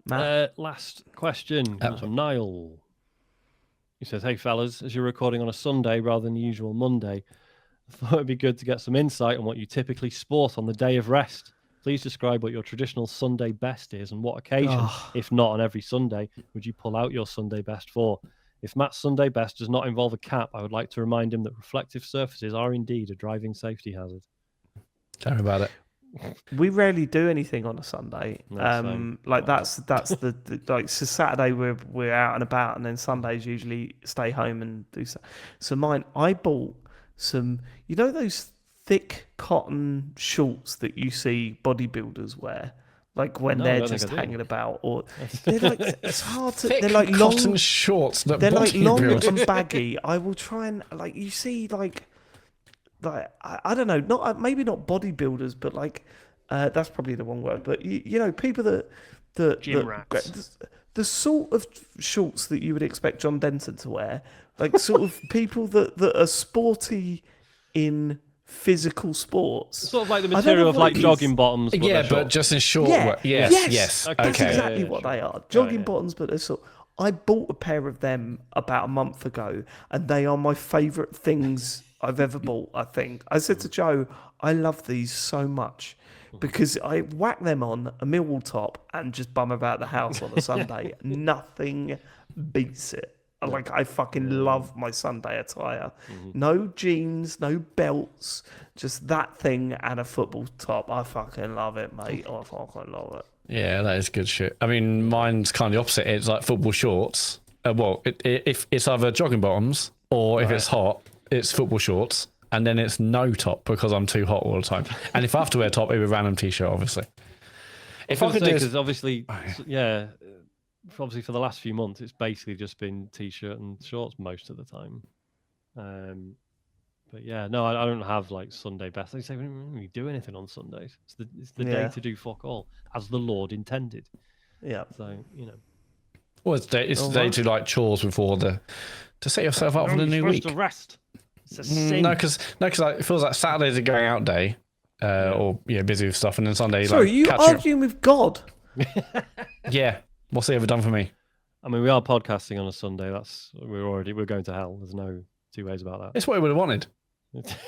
S1: Matt?
S2: Last question comes from Niall. He says, hey, fellas, as you're recording on a Sunday rather than the usual Monday, I thought it'd be good to get some insight on what you typically sport on the day of rest. Please describe what your traditional Sunday best is and what occasion, if not on every Sunday, would you pull out your Sunday best for? If Matt's Sunday best does not involve a cap, I would like to remind him that reflective surfaces are indeed a driving safety hazard.
S3: Tell me about it.
S1: We rarely do anything on a Sunday.
S2: No, same.
S1: Like that's the like so Saturday we're out and about, and then Sundays usually stay home and do so. So mine, I bought some, those thick cotton shorts that you see bodybuilders wear, like when
S2: No, I
S1: they're
S2: don't think
S1: just
S2: I do.
S1: hanging about, or they're like it's hard to.
S3: Thick
S1: They're like
S3: cotton
S1: long.
S3: shorts that
S1: They're like long
S3: bodybuild.
S1: and baggy. I will try and like you see like I don't know, not maybe not bodybuilders, but like that's probably the wrong word. But you know, people that
S2: Gym rats.
S1: the sort of shorts that you would expect John Denton to wear, like sort of people that are sporty in physical sports.
S2: Sort of like the
S1: I don't
S2: material
S1: know
S2: of
S1: what
S2: like
S1: it is.
S2: jogging bottoms. But
S3: Yeah,
S2: they're
S3: but
S2: short.
S3: just in short.
S1: Yeah.
S3: Yes.
S2: Okay.
S1: That's
S3: Okay.
S1: exactly
S2: Yeah,
S1: what
S2: sure.
S1: they are. Jogging
S2: yeah.
S1: bottoms, but they're sort. I bought a pair of them about a month ago, and they are my favourite things I've ever bought. I think I said to Joe, I love these so much because I whack them on a Millwall top and just bum about the house on a Sunday. Nothing beats it. Like I fucking love my Sunday attire. No jeans, no belts, just that thing and a football top. I fucking love it, mate. I fucking love it.
S3: Yeah, that is good shit. I mean, mine's kind of the opposite. It's like football shorts. If it's either jogging bottoms or if it's hot, it's football shorts. And then it's no top because I'm too hot all the time. And if I have to wear a top, it would be a random t-shirt, obviously. If I could do
S2: because obviously, obviously for the last few months, it's basically just been t-shirt and shorts most of the time. But yeah, no, I don't have like Sunday best. They say we don't really do anything on Sundays. It's the day to do fuck all, as the Lord intended.
S1: Yeah.
S2: So
S3: well, it's the day to like chores before to set yourself up for the new week.
S2: To rest. It's a sin.
S3: No, because like, it feels like Saturday's a going out day, or busy with stuff, and then Sunday.
S1: Sorry,
S3: like,
S1: you
S3: catching up.
S1: arguing with God?
S3: Yeah, what's he ever done for me?
S2: I mean, we are podcasting on a Sunday. We're going to hell. There's no two ways about
S3: It's what he would have wanted.
S2: that.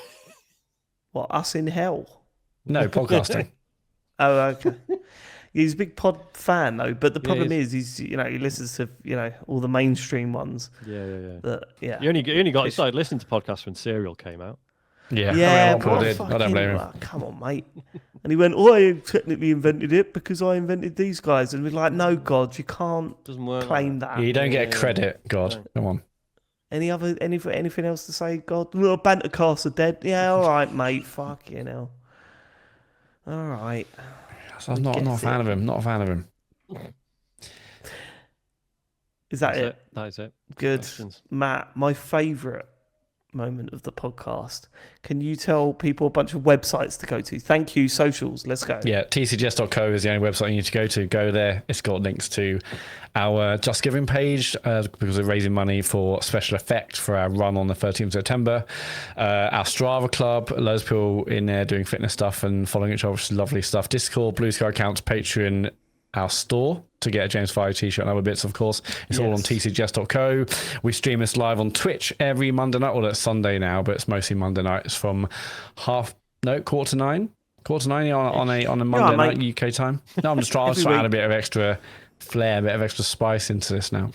S1: What, us in hell?
S3: No, podcasting.
S1: Oh, okay. He's a big pod fan though, but the problem
S2: he
S1: is he's he listens to all the mainstream ones.
S2: Yeah.
S1: You
S2: You only started listening to podcasts when Serial came out.
S3: Yeah,
S1: yeah,
S3: I
S1: but
S3: did. I don't blame him.
S1: come on, mate. And he went, "Oh, I technically invented it because I invented these guys." And we're like, "No, God, you can't
S2: Doesn't work.
S1: claim that."
S3: You don't get credit, God.
S2: No.
S3: Come on.
S1: Anything else to say, God? Well, Bantercasts are dead. Yeah, all right, mate. Fuck you know. All right.
S3: So I'm not a fan of him. Not a fan of him.
S1: Is that it?
S2: That is it.
S1: Good.
S2: Questions.
S1: Matt, my favourite moment of the podcast. Can you tell people a bunch of websites to go to? Thank you, socials. Let's go.
S3: Yeah, tcgs.co is the only website you need to go to. Go there. It's got links to our Just Giving page because we're raising money for Special Effect for our run on the 13th of September. Our Strava Club, loads of people in there doing fitness stuff and following each other, which is lovely stuff. Discord, Blue Sky accounts, Patreon, our store to get a James Farley t-shirt and other bits, of course. It's all on tcgs.co. We stream this live on Twitch every Monday night. Well, it's Sunday now, but it's mostly Monday nights from quarter to nine on a Monday night UK time. No, I'm just trying to add a bit of extra flair, a bit of extra spice into this now.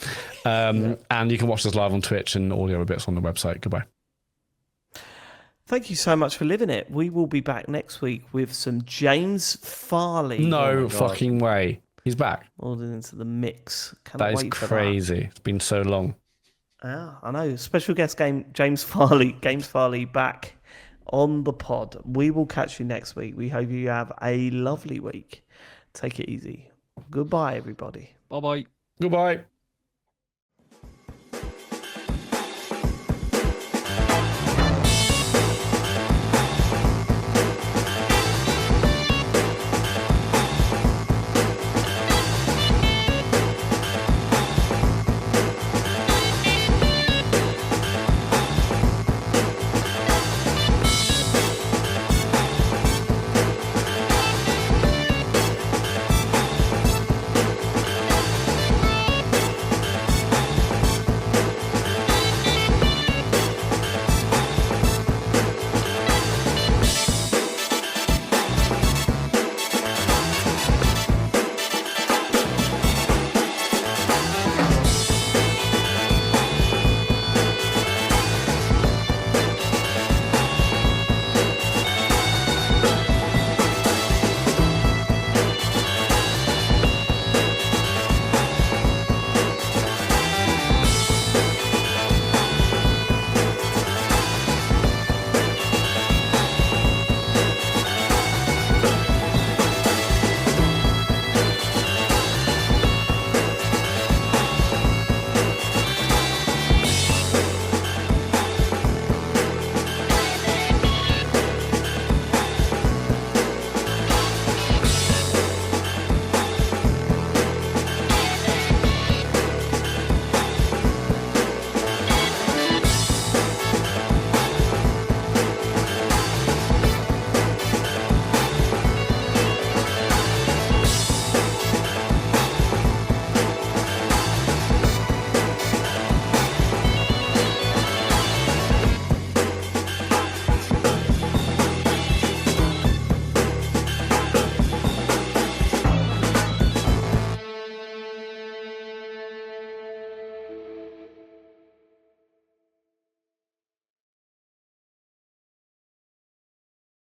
S3: And you can watch us live on Twitch and all the other bits on the website. Goodbye.
S1: Thank you so much for living it. We will be back next week with some James Farley.
S3: No fucking way. He's back.
S1: All into the mix.
S3: That is crazy. It's been so long.
S1: Yeah, I know. Special guest James Farley back on the pod. We will catch you next week. We hope you have a lovely week. Take it easy. Goodbye, everybody.
S2: Bye-bye.
S3: Goodbye.